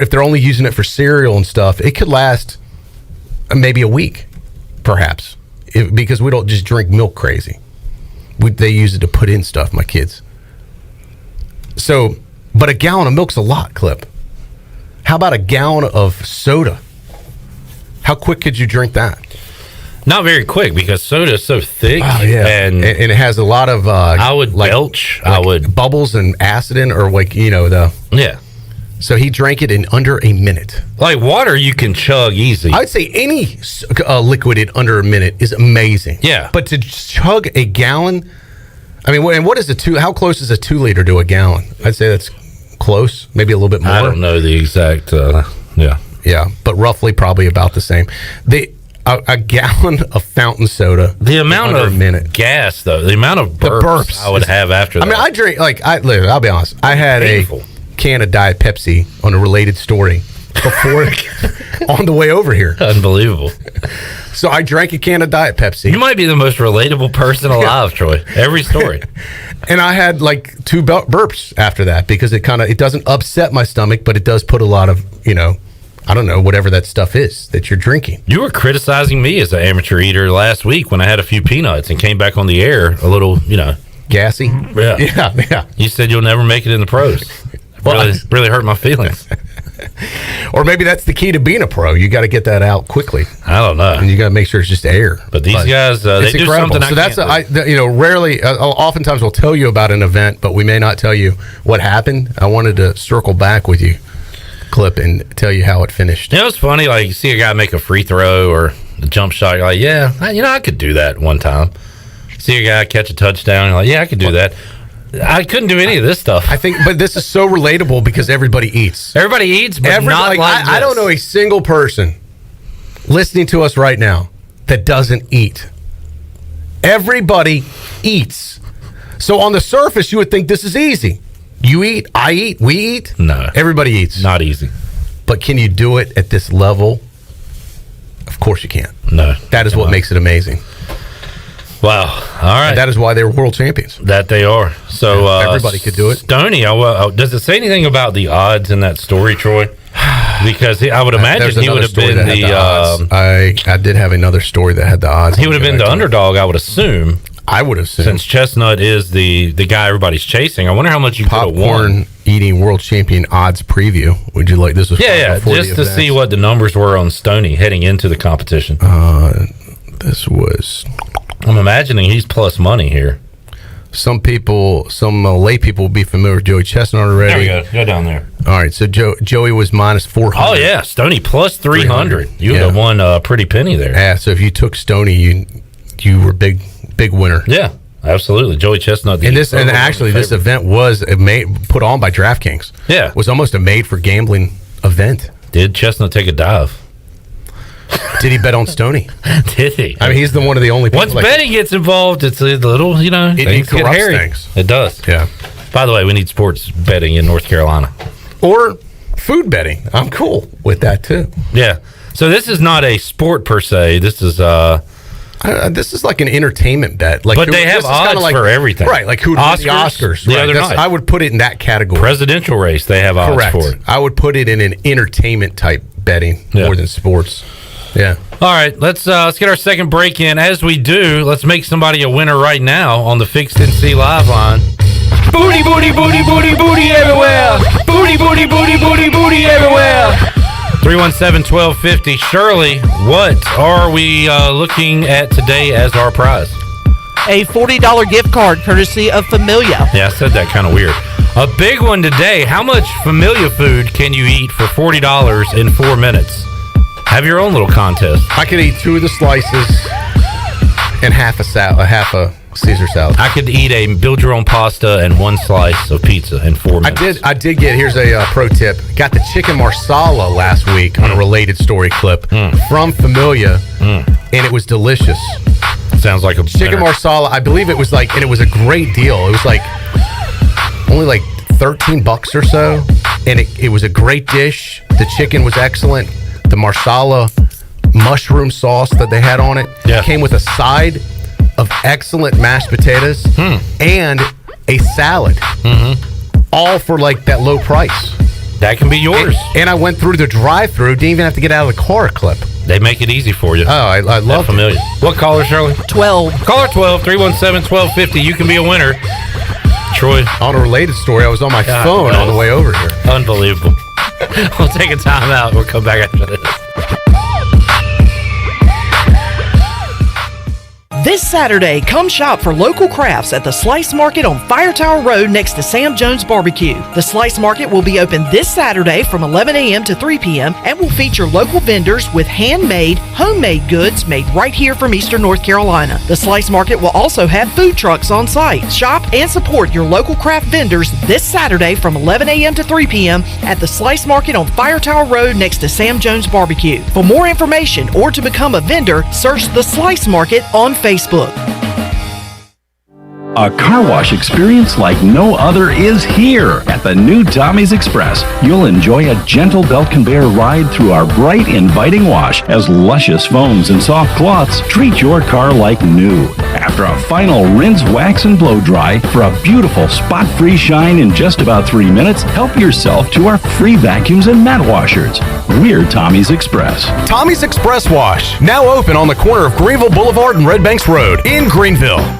they're only using it for cereal and stuff, it could last maybe a week, perhaps, because we don't just drink milk crazy. They use it to put in stuff, my kids. So, but a gallon of milk's a lot, Clip. How about a gallon of soda? How quick could you drink that? Not very quick because soda is so thick. Oh, yeah. And it has a lot of I would belch. I would bubbles and acid in, or yeah. So he drank it in under a minute. Like water, you can chug easy. I'd say any liquid in under a minute is amazing. Yeah, but to chug a gallon, I mean, and what is how close is a 2 liter to a gallon? I'd say that's close, maybe a little bit more. I don't know the exact. Yeah, but roughly probably about the same. A gallon of fountain soda. The amount of gas, though, the amount of burps I would have after that. I mean, I drink I'll be honest. I had a can of Diet Pepsi on a related story before on the way over here. Unbelievable. So I drank a can of Diet Pepsi. You might be the most relatable person alive, Troy. Every story. And I had like 2 burps after that because it doesn't upset my stomach, but it does put a lot of, I don't know, whatever that stuff is that you're drinking. You were criticizing me as an amateur eater last week when I had a few peanuts and came back on the air a little, gassy. Yeah. You said you'll never make it in the pros. Really hurt my feelings. Or maybe that's the key to being a pro. You got to get that out quickly. I don't know. And you got to make sure it's just air. But these guys, they do incredible. something. So rarely, oftentimes we'll tell you about an event, but we may not tell you what happened. I wanted to circle back with you, Clip, and tell you how it finished. It's funny, like you see a guy make a free throw or a jump shot, you're like, yeah, I could do that one time. See a guy catch a touchdown, you're like, yeah, I could do that. I couldn't do any of this stuff. I think, but this is so relatable because everybody eats. Everybody eats, but not like this. I don't know a single person listening to us right now that doesn't eat. Everybody eats. So on the surface, you would think this is easy. You eat, I eat, we eat. No. Everybody eats. Not easy. But can you do it at this level? Of course you can't. No. That is what makes it amazing. Wow. All right. And that is why they were world champions. That they are. So everybody could do it. Stoney, does it say anything about the odds in that story, Troy? Because I would imagine he would have been I did have another story that had the odds. He would have been the underdog, I would assume. I would have assumed. Since Chestnut is the guy everybody's chasing. I wonder how much you could have won. Popcorn eating world champion odds preview. Would you like this? Was Just to see what the numbers were on Stoney heading into the competition. This was. I'm imagining he's plus money here. Some lay people will be familiar with Joey Chestnut already. There we go. Go down there. All right, so Joey was minus 400. Oh yeah, Stoney plus 300. You would have won a pretty penny there. Yeah, so if you took Stoney, you were big winner. Yeah, absolutely. Joey Chestnut. This event was put on by DraftKings. Yeah, it was almost a made for gambling event. Did Chestnut take a dive? Did he bet on Stoney? Did he? I mean, he's the one of the only people. Once betting gets involved, it's a little, it get hairy. Things. It does. Yeah. By the way, we need sports betting in North Carolina. Or food betting. I'm cool with that too. Yeah. So this is not a sport per se. This is like an entertainment bet. But they have odds for everything. Right, like who'd win the Oscars. The other night. I would put it in that category. Presidential race, they have odds for it. I would put it in an entertainment type betting more than sports. Yeah. All right, let's get our second break in. As we do, let's make somebody a winner right now on the Fixed NC Live line. Booty, booty, booty, booty, booty everywhere. Booty, booty, booty, booty, booty everywhere. 317-1250. Shirley, what are we looking at today as our prize? A $40 gift card courtesy of Familia. Yeah, I said that kind of weird. A big one today. How much Familia food can you eat for $40 in 4 minutes? Have your own little contest. I could eat 2 of the slices and half a Caesar salad. I could eat a build your own pasta and 1 slice of pizza in 4 minutes. I did get, here's a pro tip. Got the chicken marsala last week on a related story clip from Familia, and it was delicious. Sounds like a chicken marsala. I believe it was and it was a great deal. It was only like $13 or so, and it was a great dish. The chicken was excellent. The marsala mushroom sauce that they had on it came with a side of excellent mashed potatoes and a salad, all for that low price. That can be yours. And I went through the drive-through. Didn't even have to get out of the car. Clip. They make it easy for you. Oh, I love Familia. What caller, Shirley? 12. Caller 12, 317-1250. You can be a winner. Troy. On a related story, I was on my phone on the way over here. Unbelievable. We'll take a time out. We'll come back after this. This Saturday, come shop for local crafts at the Slice Market on Fire Tower Road next to Sam Jones Barbecue. The Slice Market will be open this Saturday from 11 a.m. to 3 p.m. and will feature local vendors with handmade, homemade goods made right here from Eastern North Carolina. The Slice Market will also have food trucks on site. Shop and support your local craft vendors this Saturday from 11 a.m. to 3 p.m. at the Slice Market on Fire Tower Road next to Sam Jones Barbecue. For more information or to become a vendor, search the Slice Market on Facebook. A car wash experience like no other is here at the new Tommy's Express. You'll enjoy a gentle belt conveyor ride through our bright, inviting wash as luscious foams and soft cloths treat your car like new. After a final rinse, wax, and blow dry for a beautiful spot-free shine in just about 3 minutes, help yourself to our free vacuums and mat washers. We're Tommy's Express. Tommy's Express Wash, now open on the corner of Greenville Boulevard and Red Banks Road in Greenville.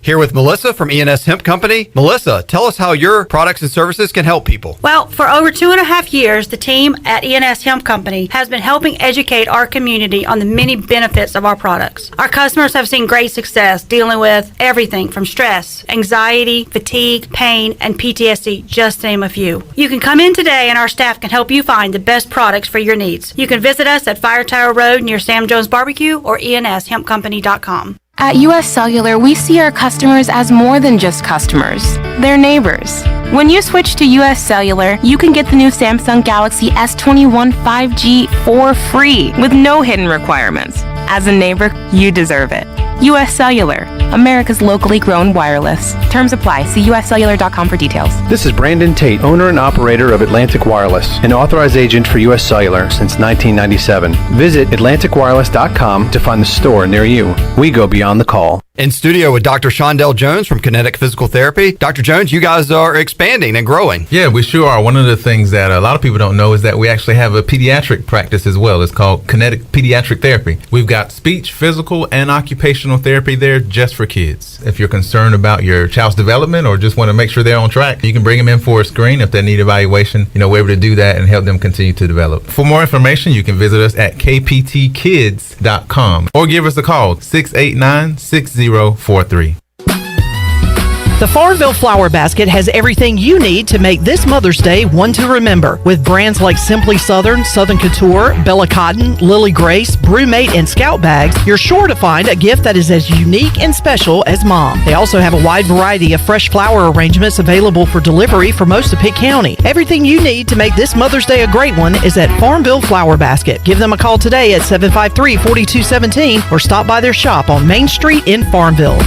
Here with Melissa from ENS Hemp Company. Melissa, tell us how your products and services can help people. Well, for over 2.5 years, the team at ENS Hemp Company has been helping educate our community on the many benefits of our products. Our customers have seen great success dealing with everything from stress, anxiety, fatigue, pain, and PTSD, just to name a few. You can come in today and our staff can help you find the best products for your needs. You can visit us at Fire Tower Road near Sam Jones Barbecue or enshempcompany.com. At U.S. Cellular, we see our customers as more than just customers. They're neighbors. When you switch to U.S. Cellular, you can get the new Samsung Galaxy S21 5G for free with no hidden requirements. As a neighbor, you deserve it. U.S. Cellular, America's locally grown wireless. Terms apply. See uscellular.com for details. This is Brandon Tate, owner and operator of Atlantic Wireless, an authorized agent for U.S. Cellular since 1997. Visit AtlanticWireless.com to find the store near you. We go beyond the call. In studio with Dr. Shondell Jones from Kinetic Physical Therapy. Dr. Jones, you guys are expanding and growing. Yeah, we sure are. One of the things that a lot of people don't know is that we actually have a pediatric practice as well. It's called Kinetic Pediatric Therapy. We've got speech, physical, and occupational therapy there just for kids. If you're concerned about your child's development or just want to make sure they're on track, you can bring them in for a screen. If they need evaluation, we're able to do that and help them continue to develop. For more information, you can visit us at kptkids.com or give us a call, 689-6043. The Farmville Flower Basket has everything you need to make this Mother's Day one to remember. With brands like Simply Southern, Southern Couture, Bella Cotton, Lily Grace, Brewmate, and Scout Bags, you're sure to find a gift that is as unique and special as Mom. They also have a wide variety of fresh flower arrangements available for delivery for most of Pitt County. Everything you need to make this Mother's Day a great one is at Farmville Flower Basket. Give them a call today at 753-4217 or stop by their shop on Main Street in Farmville.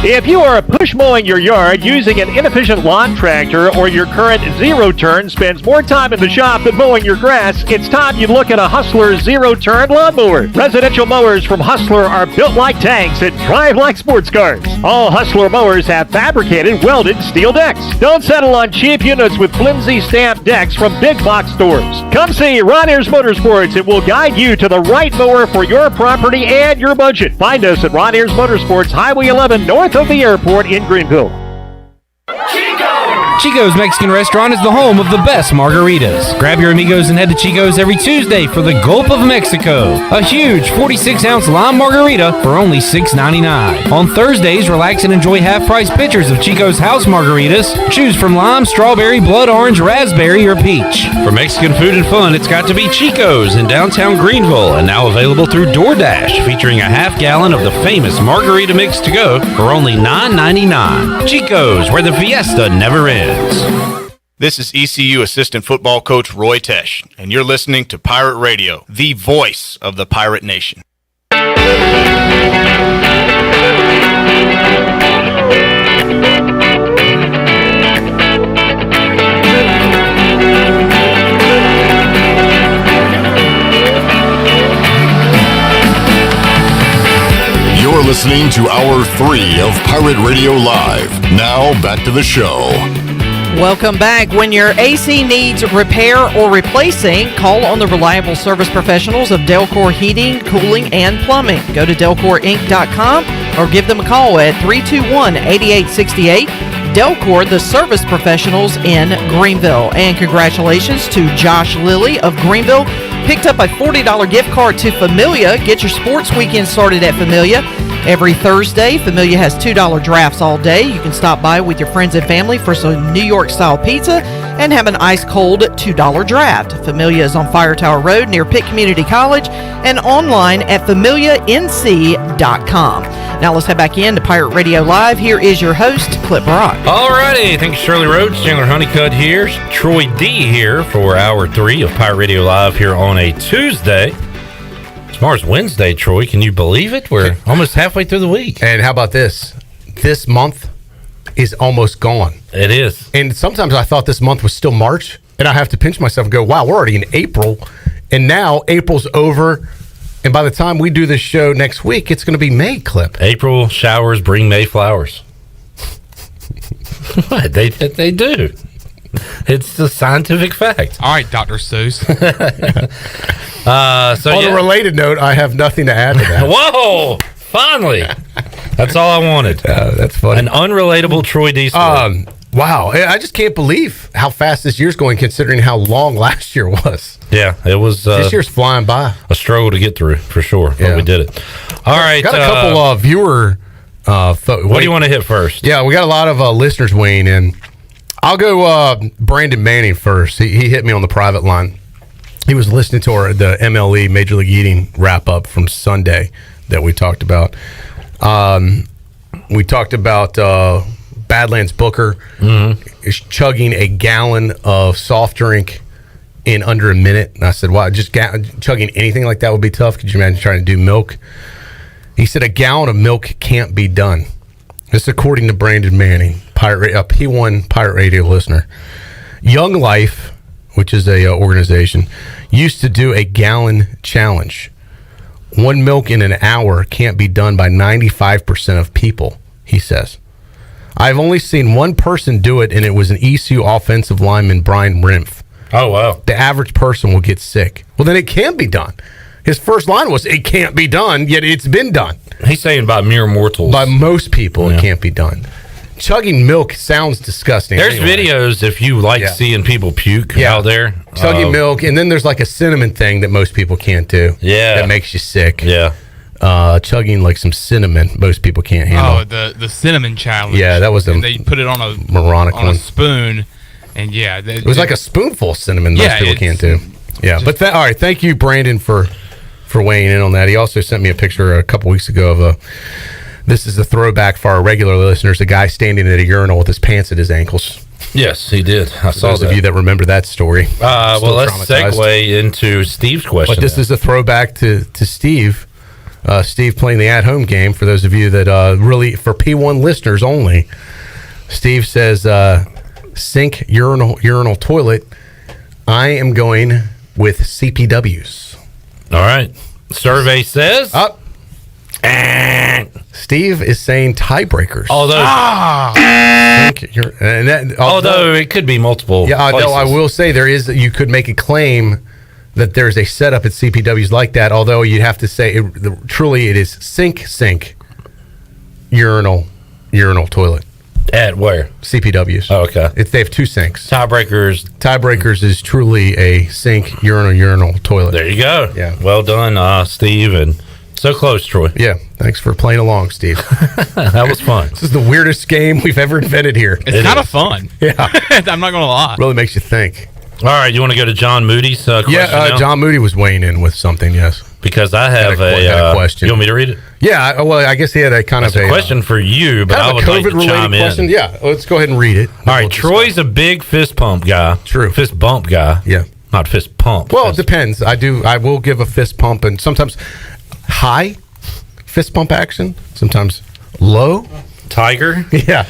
If you are push mowing your yard using an inefficient lawn tractor or your current zero-turn spends more time in the shop than mowing your grass, it's time you look at a Hustler zero-turn lawnmower. Residential mowers from Hustler are built like tanks and drive like sports cars. All Hustler mowers have fabricated, welded steel decks. Don't settle on cheap units with flimsy stamped decks from big box stores. Come see Ron Ayers Motorsports. It will guide you to the right mower for your property and your budget. Find us at Ron Ayers Motorsports, Highway 11 north of the airport in Greenville. Chico's Mexican Restaurant is the home of the best margaritas. Grab your amigos and head to Chico's every Tuesday for the Gulp of Mexico, a huge 46-ounce lime margarita for only $6.99. On Thursdays, relax and enjoy half-price pitchers of Chico's house margaritas. Choose from lime, strawberry, blood orange, raspberry, or peach. For Mexican food and fun, it's got to be Chico's in downtown Greenville, and now available through DoorDash, featuring a half-gallon of the famous margarita mix to go for only $9.99. Chico's, where the fiesta never ends. This is ECU assistant football coach Roy Tesh, and you're listening to Pirate Radio, the voice of the Pirate Nation. You're listening to Hour 3 of Pirate Radio Live. Now, back to the show. Welcome back. When your AC needs repair or replacing, call on the reliable service professionals of Delcor Heating, Cooling, and Plumbing. Go to DelcorInc.com or give them a call at 321-8868. Delcor, the service professionals in Greenville. And congratulations to Josh Lilly of Greenville. Picked up a $40 gift card to Familia. Get your sports weekend started at Familia. Every Thursday, Familia has $2 drafts all day. You can stop by with your friends and family for some New York-style pizza and have an ice-cold $2 draft. Familia is on Fire Tower Road near Pitt Community College and online at familianc.com. Now let's head back in to Pirate Radio Live. Here is your host, Clip Brock. Alrighty, thanks Shirley Rhodes, Chandler Honeycutt here, Troy D here for Hour 3 of Pirate Radio Live here on a Tuesday. Tomorrow's Wednesday, Troy. Can you believe it? We're almost halfway through the week. And how about this? This month is almost gone. It is. And sometimes I thought this month was still March, and I have to pinch myself and go, wow, we're already in April. And now April's over, and by the time we do this show next week, it's going to be May, Clip. April showers bring May flowers. What? They do. It's a scientific fact. All right, Dr. Seuss. On a related note, I have nothing to add to that. Whoa! Finally. That's all I wanted. That's funny. An unrelatable Troy D story. Wow. I just can't believe how fast this year's going, considering how long last year was. Yeah, it was. This year's flying by. A struggle to get through, for sure. But we did it. All right. Got a couple of viewer... what do you want to hit first? Yeah, we got a lot of listeners weighing in. I'll go Brandon Manning first. He hit me on the private line. He was listening to the MLE, Major League Eating wrap-up from Sunday that we talked about. We talked about Badlands Booker is chugging a gallon of soft drink in under a minute. And I said, wow, just chugging anything like that would be tough. Could you imagine trying to do milk? He said a gallon of milk can't be done. This according to Brandon Manning, a P1 Pirate Radio listener. Young Life, which is a organization, used to do a gallon challenge. One milk in an hour can't be done by 95% of people, he says. I've only seen one person do it, and it was an ECU offensive lineman, Brian Rimpf. Oh, wow. The average person will get sick. Well, then it can be done. His first line was, it can't be done, yet it's been done. He's saying by mere mortals. By most people, it can't be done. Chugging milk sounds disgusting. There's videos if you like seeing people puke out there. Chugging milk, and then there's like a cinnamon thing that most people can't do. Yeah. That makes you sick. Yeah. Chugging like some cinnamon, most people can't handle. Oh, the cinnamon challenge. Yeah, that was and they put it on a moronic on one. a spoon, and it was like a spoonful of cinnamon. Most people can't do. Yeah, but all right. Thank you, Brandon, for weighing in on that. He also sent me a picture a couple weeks ago of this is a throwback for our regular listeners, a guy standing at a urinal with his pants at his ankles. Yes, he did. I saw those that. of you that remember that story. Well, let's segue into Steve's question. But this is a throwback to Steve. Steve playing the at-home game. For those of you that really, for P1 listeners only, Steve says, sink, urinal, toilet. I am going with CPWs. All right. Survey says... Steve is saying tiebreakers. Although it could be multiple. Yeah, places. I will say you could make a claim that there's a setup at CPWs like that. Although you'd have to say truly it is sink, urinal, toilet. At where? CPWs. Oh, okay. They have two sinks. Tiebreakers is truly a sink, urinal, toilet. There you go. Yeah. Well done, Steve, and so close, Troy. Yeah. Thanks for playing along, Steve. That was fun. This is the weirdest game we've ever invented here. It's kind of fun. Yeah. I'm not going to lie. Really makes you think. All right. You want to go to John Moody's question? Yeah, John Moody was weighing in with something, yes. Because I have a question. You want me to read it? Yeah. Well, I guess he had a kind of a question for you, but I would like to chime question. in. Yeah. Let's go ahead and read it. All right. Troy's a big fist pump guy. True. Fist bump guy. Yeah. Not fist pump. Well, it depends. I will give a fist pump, and sometimes high fist pump action, sometimes low. Tiger. Yeah.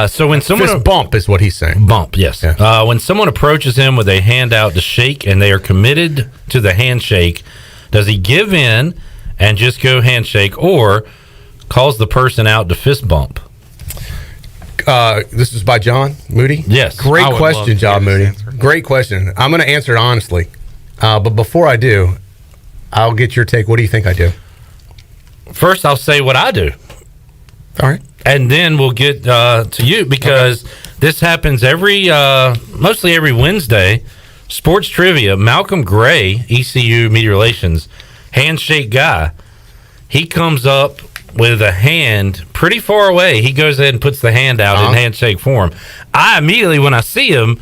So when someone fist bump is what he's saying. Bump, yes. Yeah. When someone approaches him with a hand out to shake and they are committed to the handshake, does he give in and just go handshake, or calls the person out to fist bump? This is by John Moody. Yes. Great question, John Moody. Great question. I'm going to answer it honestly, but before I do, I'll get your take. What do you think I do? First, I'll say what I do. All right. And then we'll get to you, because this happens mostly every Wednesday. Sports trivia. Malcolm Gray, ECU Media Relations, handshake guy. He comes up with a hand pretty far away. He goes ahead and puts the hand out in handshake form. I immediately, when I see him,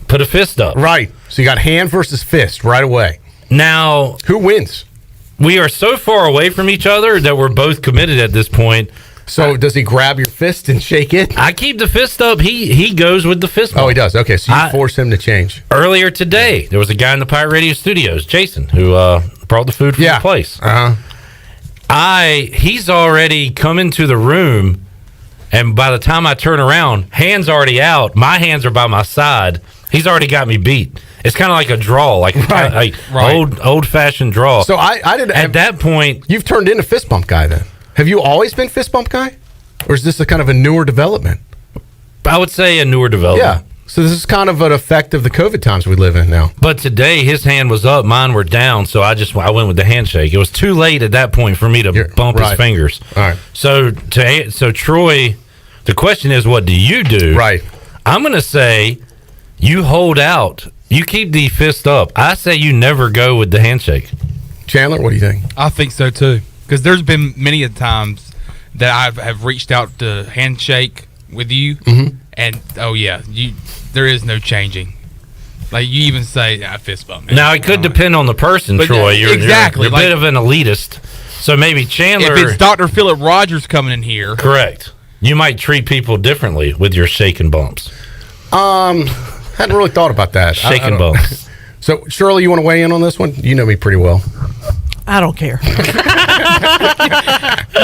put a fist up. Right. So you got hand versus fist right away. Now, who wins? We are so far away from each other that we're both committed at this point. So does he grab your fist and shake it? I keep the fist up. He goes with the fist bump. Oh, he does. Okay, so you force him to change. Earlier today, there was a guy in the Pirate Radio studios, Jason, who brought the food from the place. He's already come into the room, and by the time I turn around, hands already out. My hands are by my side. He's already got me beat. It's kind of like a draw, like old fashioned draw. So I didn't. At that point, you've turned into fist bump guy. Then have you always been fist bump guy, or is this a kind of a newer development? I would say a newer development. Yeah. So this is kind of an effect of the COVID times we live in now. But today his hand was up, mine were down, so I went with the handshake. It was too late at that point for me to bump his fingers. All right. So Troy, the question is, what do you do? Right. I'm going to say you hold out. You keep the fist up. I say you never go with the handshake. Chandler, what do you think? I think so too, because there's been many a times that I have reached out to handshake with you, and there is no changing. Like you even say, fist bump. Man. Now it could depend on the person, But Troy. You're a like, bit of an elitist, so maybe Chandler. If it's Dr. Philip Rogers coming in here, correct. You might treat people differently with your shake and bumps. Hadn't really thought about that. Shake and bumps. So, Shirley, you want to weigh in on this one? You know me pretty well. I don't care.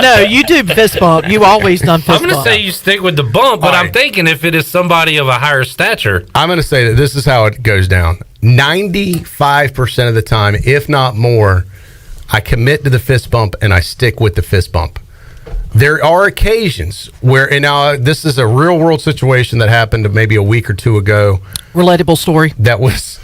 No, you do fist bump. You always done fist I'm going to bump. say you stick with the bump, but I'm thinking if it is somebody of a higher stature. I'm going to say that this is how it goes down. 95% of the time, if not more, I commit to the fist bump and I stick with the fist bump. There are occasions where, and now this is a real world situation that happened maybe a week or two ago. Relatable story. That was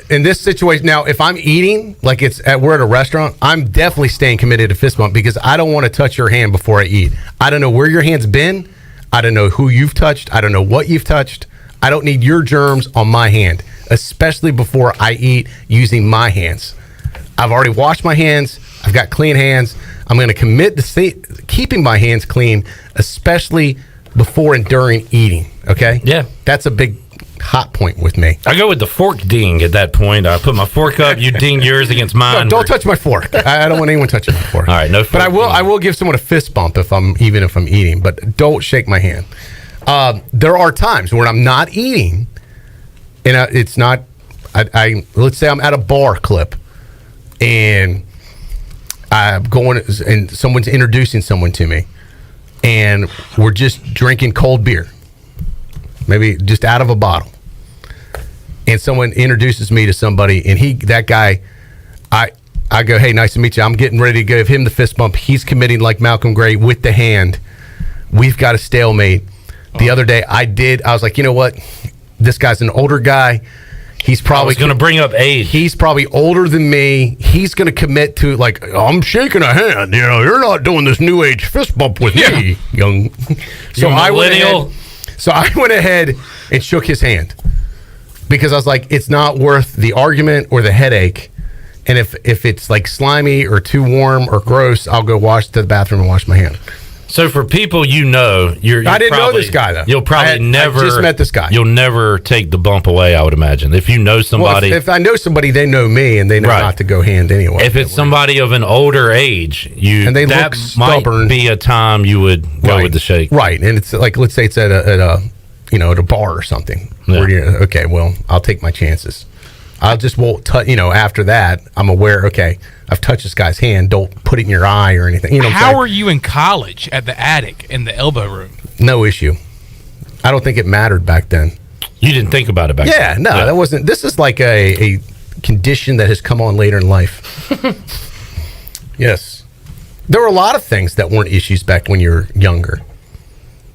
in this situation. Now, if I'm eating, like we're at a restaurant, I'm definitely staying committed to fist bump because I don't want to touch your hand before I eat. I don't know where your hand's been. I don't know who you've touched. I don't know what you've touched. I don't need your germs on my hand, especially before I eat using my hands. I've already washed my hands. I've got clean hands. I'm going to commit to keeping my hands clean, especially before and during eating. Okay? Yeah. That's a big hot point with me. I go with the fork ding at that point. I put my fork up, you ding yours against mine. No, don't touch my fork. I don't want anyone touching my fork. All right, no fork. But I will give someone a fist bump if I'm eating, but don't shake my hand. There are times when I'm not eating, and it's not. Let's say I'm at a bar clip, and I'm going, and someone's introducing someone to me, and we're just drinking cold beer, maybe just out of a bottle, and someone introduces me to somebody, and that guy, I go, hey, nice to meet you. I'm getting ready to give him the fist bump. He's committing like Malcolm Gray with the hand. We've got a stalemate. The other day, I was like, you know what? This guy's an older guy. He's probably going to bring up age. He's probably older than me. He's going to commit to, like, I'm shaking a hand. You know, you're not doing this new age fist bump with me, young. So I went ahead and shook his hand because I was like, it's not worth the argument or the headache. And if it's like slimy or too warm or gross, I'll go to the bathroom and wash my hand. So for people I didn't know this guy though. You'll probably never. I just met this guy. You'll never take the bump away, I would imagine. If you know somebody, well, if I know somebody, they know me and they know not to go hand anyway. If it's somebody of an older age, and they look stubborn, might be a time you would go with the shake. Right, and it's like, let's say it's at a bar or something. Yeah. Where okay, well, I'll take my chances. I just won't touch. After that, I'm aware. Okay, I've touched this guy's hand. Don't put it in your eye or anything. How were you in college at the attic in the elbow room? No issue. I don't think it mattered back then. You didn't think about it back then? Yeah, no, that wasn't. This is like a condition that has come on later in life. Yes, there were a lot of things that weren't issues back when you were younger.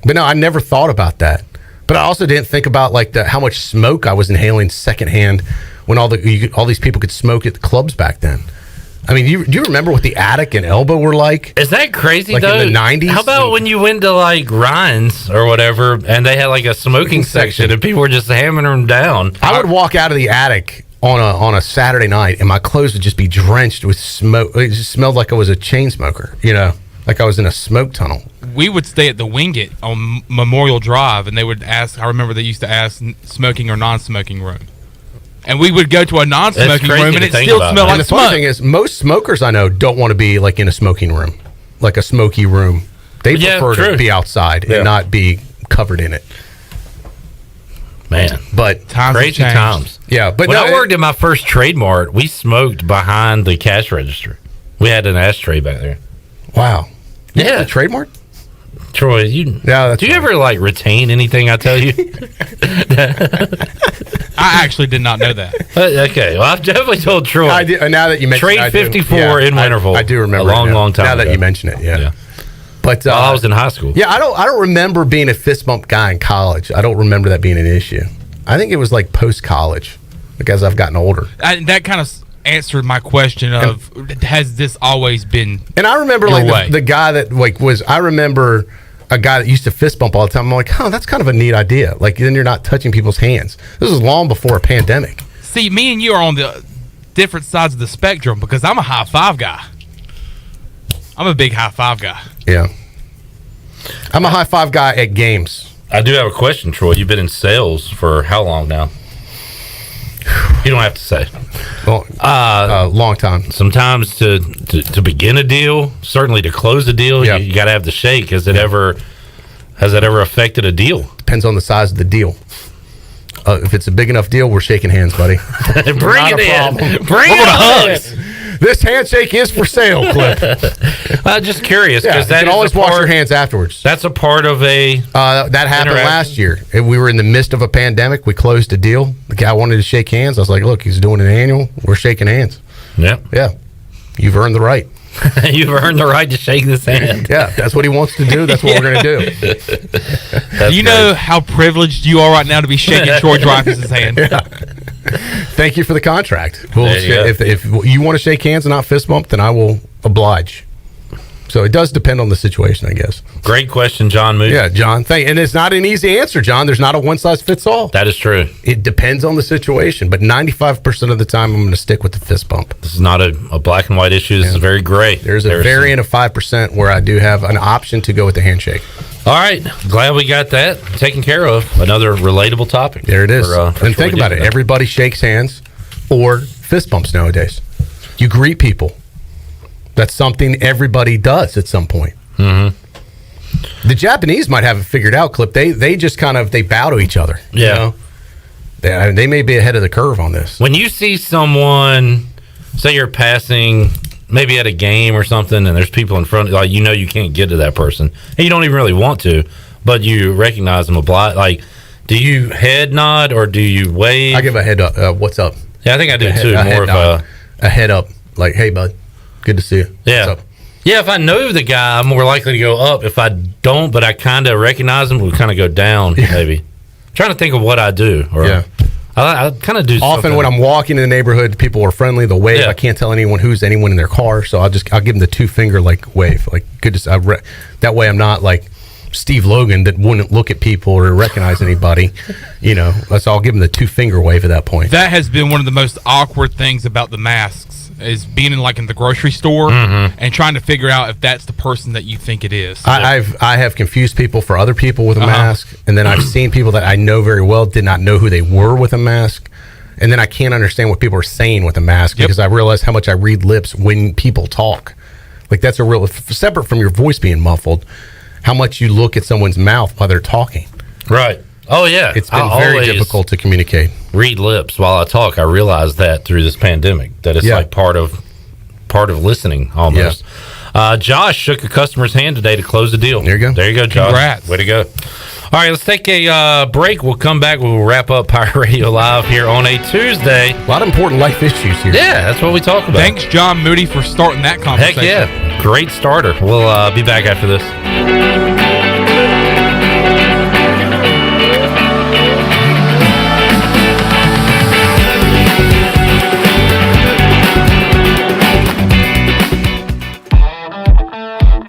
But no, I never thought about that. But I also didn't think about like how much smoke I was inhaling secondhand when all these people could smoke at the clubs back then. I mean, do you remember what the attic and elbow were like? Is that crazy, like though? In the 90s? How about when you went to like Ryan's or whatever and they had like a smoking section and people were just hammering them down? I would walk out of the attic on a Saturday night and my clothes would just be drenched with smoke. It just smelled like I was a chain smoker, like I was in a smoke tunnel. We would stay at the Wingate on Memorial Drive, and they would ask. I remember they used to ask smoking or non-smoking room, and we would go to a non-smoking room, and it still smelled like the smoke. funny thing is, most smokers I know don't want to be like in a smoking room, like a smoky room. They prefer to be outside and not be covered in it. Man, but crazy times. Yeah, but when I worked at my first Trade Mart, we smoked behind the cash register. We had an ashtray back there. Wow. Yeah, the Trade Mart. Troy, do you ever like retain anything I tell you? I actually did not know that. Okay, well, I've definitely told Troy. I do, now that you mention Trade 54 in Winterville. I do remember a long time now ago. that you mention it. Yeah. But I was in high school. Yeah, I don't remember being a fist bump guy in college. I don't remember that being an issue. I think it was like post college, because I've gotten older. That kind of answered my question of has this always been? And I remember the guy that I remember a guy that used to fist bump all the time. I'm like, that's kind of a neat idea. Like, then you're not touching people's hands. This was long before a pandemic. See, me and you are on the different sides of the spectrum because I'm a high five guy. I'm a big high five guy. Yeah. I'm a high five guy at games. I do have a question, Troy. You've been in sales for how long now? You don't have to say. Long time. Sometimes to begin a deal, certainly to close a deal, you got to have the shake. Has that ever affected a deal? Depends on the size of the deal. If it's a big enough deal, we're shaking hands, buddy. Bring it in. Bring it on. This handshake is for sale, Clip. Just curious, Yeah, because you can always wash your hands afterwards. That's a part of a that happened interaction. last year. We were in the midst of a pandemic. We closed a deal. The guy wanted to shake hands. I was like, look, he's doing an annual. We're shaking hands. Yeah. Yeah. You've earned the right. You've earned the right to shake this hand. Yeah, that's what he wants to do. That's what we're going to do. Do you know how privileged you are right now to be shaking Troy Dreyfus' hand? Yeah. Thank you for the contract. There you go. If you want to shake hands and not fist bump, then I will oblige. So it does depend on the situation, I guess. Great question, John Moody. Yeah, John. And it's not an easy answer, John. There's not a one-size-fits-all. That is true. It depends on the situation, but 95% of the time, I'm going to stick with the fist bump. This is not a black and white issue. This is very gray. There's a variant of 5% where I do have an option to go with the handshake. All right. Glad we got that taken care of. Another relatable topic. There it is. For and think about it. Everybody shakes hands or fist bumps nowadays. You greet people. That's something everybody does at some point. Mm-hmm. The Japanese might have it figured out, Clip. They just kind of, they bow to each other. Yeah. You know? They may be ahead of the curve on this. When you see someone, say you're passing maybe at a game or something, and there's people in front, like, you know, you can't get to that person, and you don't even really want to, but you recognize them like, do you head nod or do you wave? I give a head up. What's up? Yeah, I think I do too. A More of a head up, like, hey, bud, good to see you. Yeah. What's up? Yeah, if I know the guy, I'm more likely to go up. If I don't, but I kind of recognize him, we'll kind of go down, maybe. I'm trying to think of what I do. Or Yeah. I kind of do Often something. when I'm walking in the neighborhood, people are friendly. They'll wave. Yeah. I can't tell anyone who's anyone in their car, so I'll give them the 2-finger like wave. Like good to that way I'm not like Steve Logan that wouldn't look at people or recognize anybody. You know, so I'll give them the 2-finger wave at that point. That has been one of the most awkward things about the masks is being in the grocery store and trying to figure out if that's the person that you think it is. I have confused people for other people with a mask, and then I've seen people that I know very well did not know who they were with a mask, and then I can't understand what people are saying with a mask because I realize how much I read lips when people talk. Like that's a real separate from your voice being muffled. How much you look at someone's mouth while they're talking. Right. Oh yeah. It's been very difficult to communicate. Read lips while I talk. I realized that through this pandemic that it's like part of listening almost. Yeah. Josh shook a customer's hand today to close the deal. There you go, Josh. Congrats. Way to go. All right, let's take a break. We'll come back. We'll wrap up Pirate Radio Live here on a Tuesday. A lot of important life issues here. Yeah, that's what we talk about. Thanks, John Moody, for starting that conversation. Heck yeah. Great starter. We'll be back after this.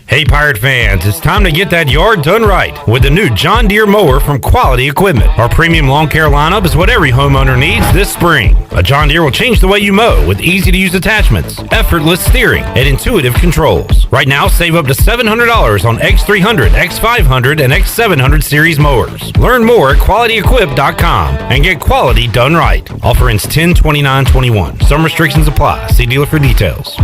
Hey Pirate fans, it's time to get that yard done right with the new John Deere mower from Quality Equipment. Our premium lawn care lineup is what every homeowner needs this spring. A John Deere will change the way you mow with easy-to-use attachments, effortless steering, and intuitive controls. Right now, save up to $700 on X300, X500, and X700 series mowers. Learn more at QualityEquip.com and get quality done right. Offer ends 10/29/21. Some restrictions apply. See dealer for details.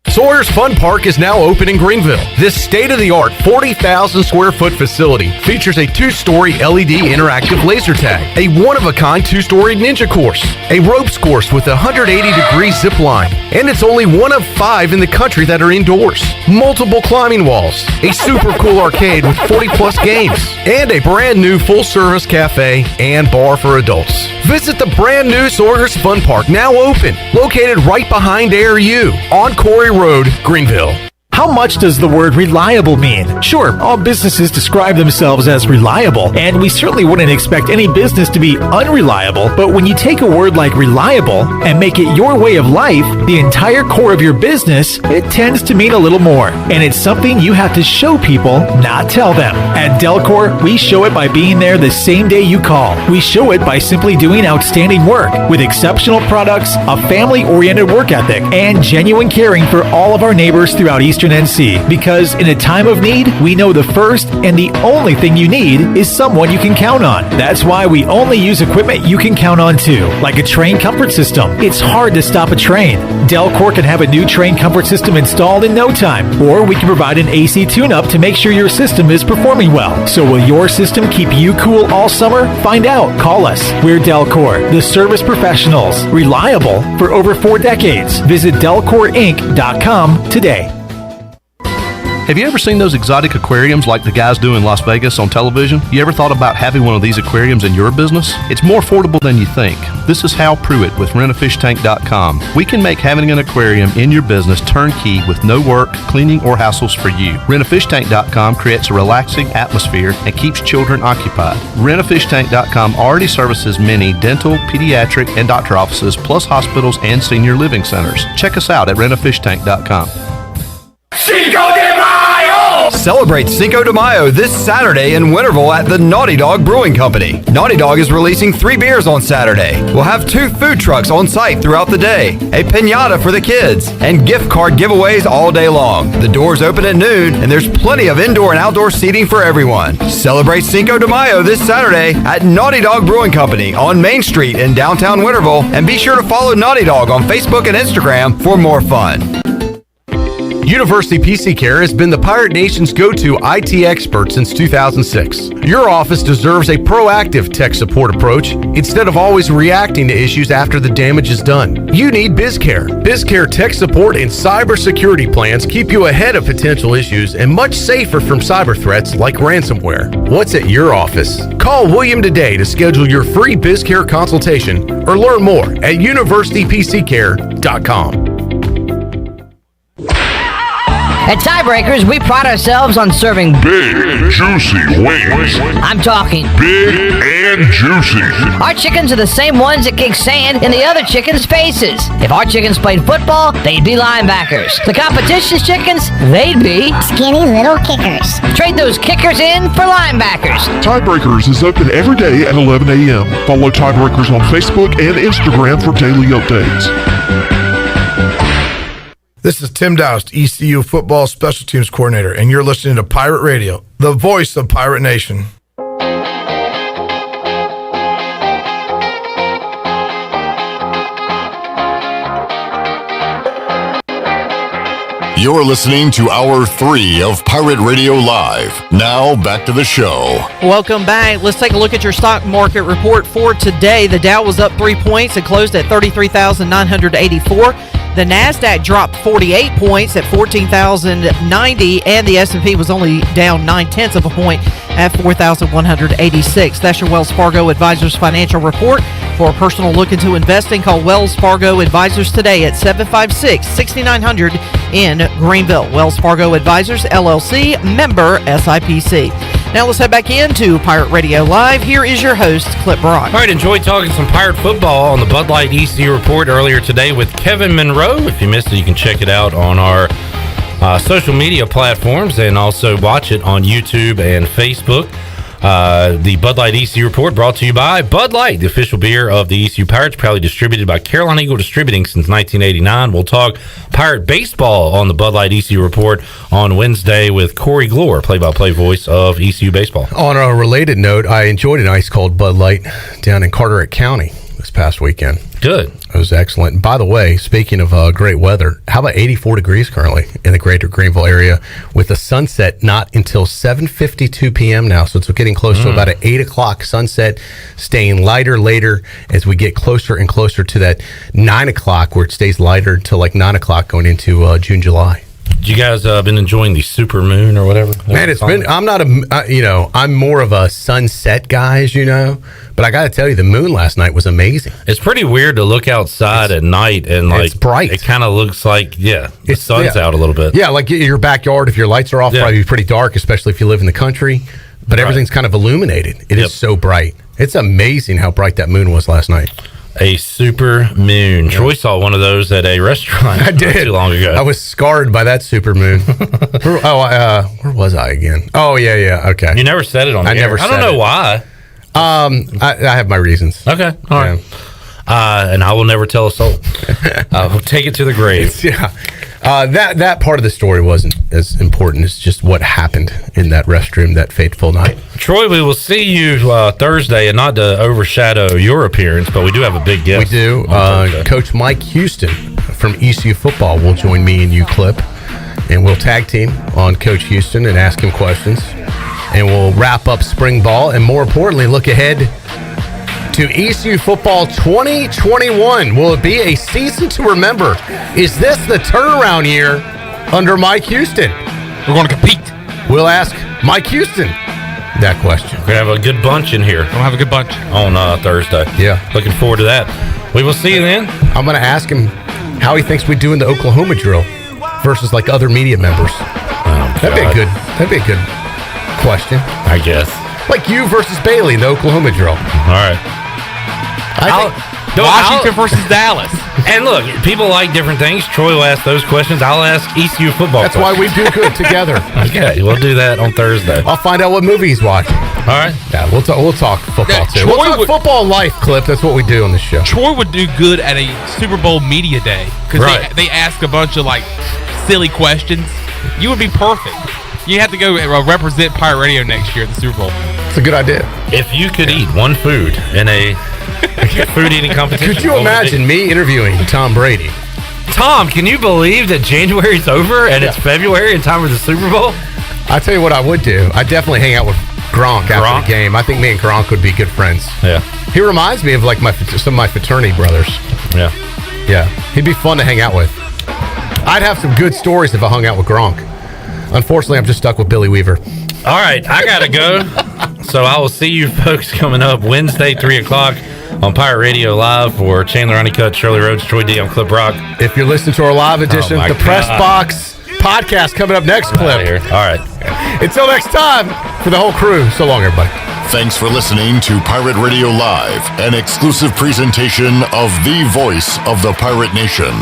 Sawyer's Fun Park is now open in Greenville. This state-of-the-art 40,000 square foot facility features a 2-story LED interactive laser tag, a one-of-a-kind 2-story ninja course, a ropes course with a 180-degree zip line, and it's only one of 5 in the country that are indoors. Multiple climbing walls, a super cool arcade with 40-plus games, and a brand new full-service cafe and bar for adults. Visit the brand new Sawyer's Fun Park, now open, located right behind ARU on Corey Road, Greenville. How much does the word reliable mean? Sure, all businesses describe themselves as reliable, and we certainly wouldn't expect any business to be unreliable, but when you take a word like reliable and make it your way of life, the entire core of your business, it tends to mean a little more. And it's something you have to show people, not tell them. At Delcor, we show it by being there the same day you call. We show it by simply doing outstanding work with exceptional products, a family-oriented work ethic, and genuine caring for all of our neighbors throughout Eastern NC, because in a time of need, we know the first and the only thing you need is someone you can count on. That's why we only use equipment you can count on too, like a train comfort system. It's hard to stop a train. Delcor can have a new train comfort system installed in no time, or we can provide an AC tune-up to make sure your system is performing well. So will your system keep you cool all summer? Find out. Call us. We're Delcor, the service professionals. Reliable for over 4 decades. Visit DelcorInc.com today. Have you ever seen those exotic aquariums like the guys do in Las Vegas on television? You ever thought about having one of these aquariums in your business? It's more affordable than you think. This is Hal Pruitt with rentafishtank.com. We can make having an aquarium in your business turnkey with no work, cleaning, or hassles for you. Rentafishtank.com creates a relaxing atmosphere and keeps children occupied. Rentafishtank.com already services many dental, pediatric, and doctor offices, plus hospitals and senior living centers. Check us out at rentafishtank.com. Cinco de Mayo! Celebrate Cinco de Mayo this Saturday in Winterville at the Naughty Dog Brewing Company. Naughty Dog is releasing 3 beers on Saturday. We'll have 2 food trucks on site throughout the day, a piñata for the kids, and gift card giveaways all day long. The doors open at noon, and there's plenty of indoor and outdoor seating for everyone. Celebrate Cinco de Mayo this Saturday at Naughty Dog Brewing Company on Main Street in downtown Winterville, and be sure to follow Naughty Dog on Facebook and Instagram for more fun. University PC Care has been the Pirate Nation's go-to IT expert since 2006. Your office deserves a proactive tech support approach instead of always reacting to issues after the damage is done. You need BizCare. BizCare tech support and cybersecurity plans keep you ahead of potential issues and much safer from cyber threats like ransomware. What's at your office? Call William today to schedule your free BizCare consultation or learn more at universitypccare.com. At Tiebreakers, we pride ourselves on serving big, juicy wings. I'm talking big and juicy. Our chickens are the same ones that kick sand in the other chickens' faces. If our chickens played football, they'd be linebackers. The competition's chickens, they'd be skinny little kickers. Trade those kickers in for linebackers. Tiebreakers is open every day at 11 a.m. Follow Tiebreakers on Facebook and Instagram for daily updates. This is Tim Doust, ECU Football Special Teams Coordinator, and you're listening to Pirate Radio, the voice of Pirate Nation. You're listening to Hour 3 of Pirate Radio Live. Now, back to the show. Welcome back. Let's take a look at your stock market report for today. The Dow was up 3 points and closed at 33,984. The NASDAQ dropped 48 points at 14,090, and the S&P was only down 0.9 of a point at 4,186. That's your Wells Fargo Advisors Financial Report. For a personal look into investing, call Wells Fargo Advisors today at 756-6900 in Greenville. Wells Fargo Advisors, LLC, member SIPC. Now let's head back into Pirate Radio Live. Here is your host, Clip Brock. All right, enjoyed talking some Pirate football on the Bud Light ECU Report earlier today with Kevin Monroe. If you missed it, you can check it out on our social media platforms and also watch it on YouTube and Facebook. The Bud Light ECU Report brought to you by Bud Light, the official beer of the ECU Pirates, proudly distributed by Carolina Eagle Distributing since 1989. We'll talk Pirate baseball on the Bud Light ECU Report on Wednesday with Corey Glore, play-by-play voice of ECU baseball. On a related note, I enjoyed an ice cold Bud Light down in Carteret County this past weekend. Good. It was excellent. By the way, speaking of great weather, how about 84 degrees currently in the greater Greenville area with the sunset not until 7:52 p.m. now. So it's getting close to about an 8 o'clock sunset, staying lighter later as we get closer and closer to that 9 o'clock where it stays lighter until like 9 o'clock going into June, July. You guys been enjoying the super moon or whatever? Man, it's been, I'm not I'm more of a sunset guy, as you know, but I got to tell you, the moon last night was amazing. It's pretty weird to look outside at night and like it's bright. It kind of looks like, the sun's out a little bit. Yeah, like your backyard, if your lights are off, probably be pretty dark, especially if you live in the country, but everything's kind of illuminated. It is so bright. It's amazing how bright that moon was last night. A super moon. Troy saw one of those at a restaurant I did. Not too long ago. I was scarred by that super moon. Where was I again? Oh, yeah. Okay. You never said it on the air. I don't know why. I have my reasons. Okay. All right. And I will never tell a soul. I'll take it to the grave. That part of the story wasn't as important. It's just what happened in that restroom that fateful night. Troy, we will see you Thursday, and not to overshadow your appearance, but we do have a big guest. We do. Coach Mike Houston from ECU football will join me and you, Clip, and we'll tag team on Coach Houston and ask him questions. And we'll wrap up spring ball, and more importantly, look ahead to ECU football 2021. Will it be a season to remember? Is this the turnaround year under Mike Houston? We're going to compete. We'll ask Mike Houston that question. We're going to have a good bunch in here. We're going to have a good bunch. On Thursday. Yeah. Looking forward to that. We will see you then. I'm going to ask him how he thinks we do in the Oklahoma drill versus like other media members. That'd be a good question, I guess. Like you versus Bailey in the Oklahoma drill. All right. Washington versus Dallas. And look, people like different things. Troy will ask those questions. I'll ask ECU football That's why we do good together. Okay, we'll do that on Thursday. I'll find out what movie he's watching. All right. Yeah, we'll talk football too. Troy We'll talk football life, Clip. That's what we do on the show. Troy would do good at a Super Bowl media day because Right. they ask a bunch of like silly questions. You would be perfect. You have to go represent Pirate Radio next year at the Super Bowl. It's a good idea. If you could eat one food in a food eating competition, Could you imagine me interviewing Tom Brady? Tom, can you believe that January's over and it's February in time for the Super Bowl? I tell you what I would do. I'd definitely hang out with Gronk after the game. I think me and Gronk would be good friends. Yeah. He reminds me of like some of my fraternity brothers. Yeah. Yeah. He'd be fun to hang out with. I'd have some good stories if I hung out with Gronk. Unfortunately, I'm just stuck with Billy Weaver. All right, I got to go. So I will see you folks coming up Wednesday, 3 o'clock on Pirate Radio Live for Chandler Honeycutt, Shirley Rhodes, Troy D. I'm Clip Rock. If you're listening to our live edition, the Press Box podcast coming up next, Clip. All right. Until next time, for the whole crew, so long, everybody. Thanks for listening to Pirate Radio Live, an exclusive presentation of the voice of the Pirate Nation.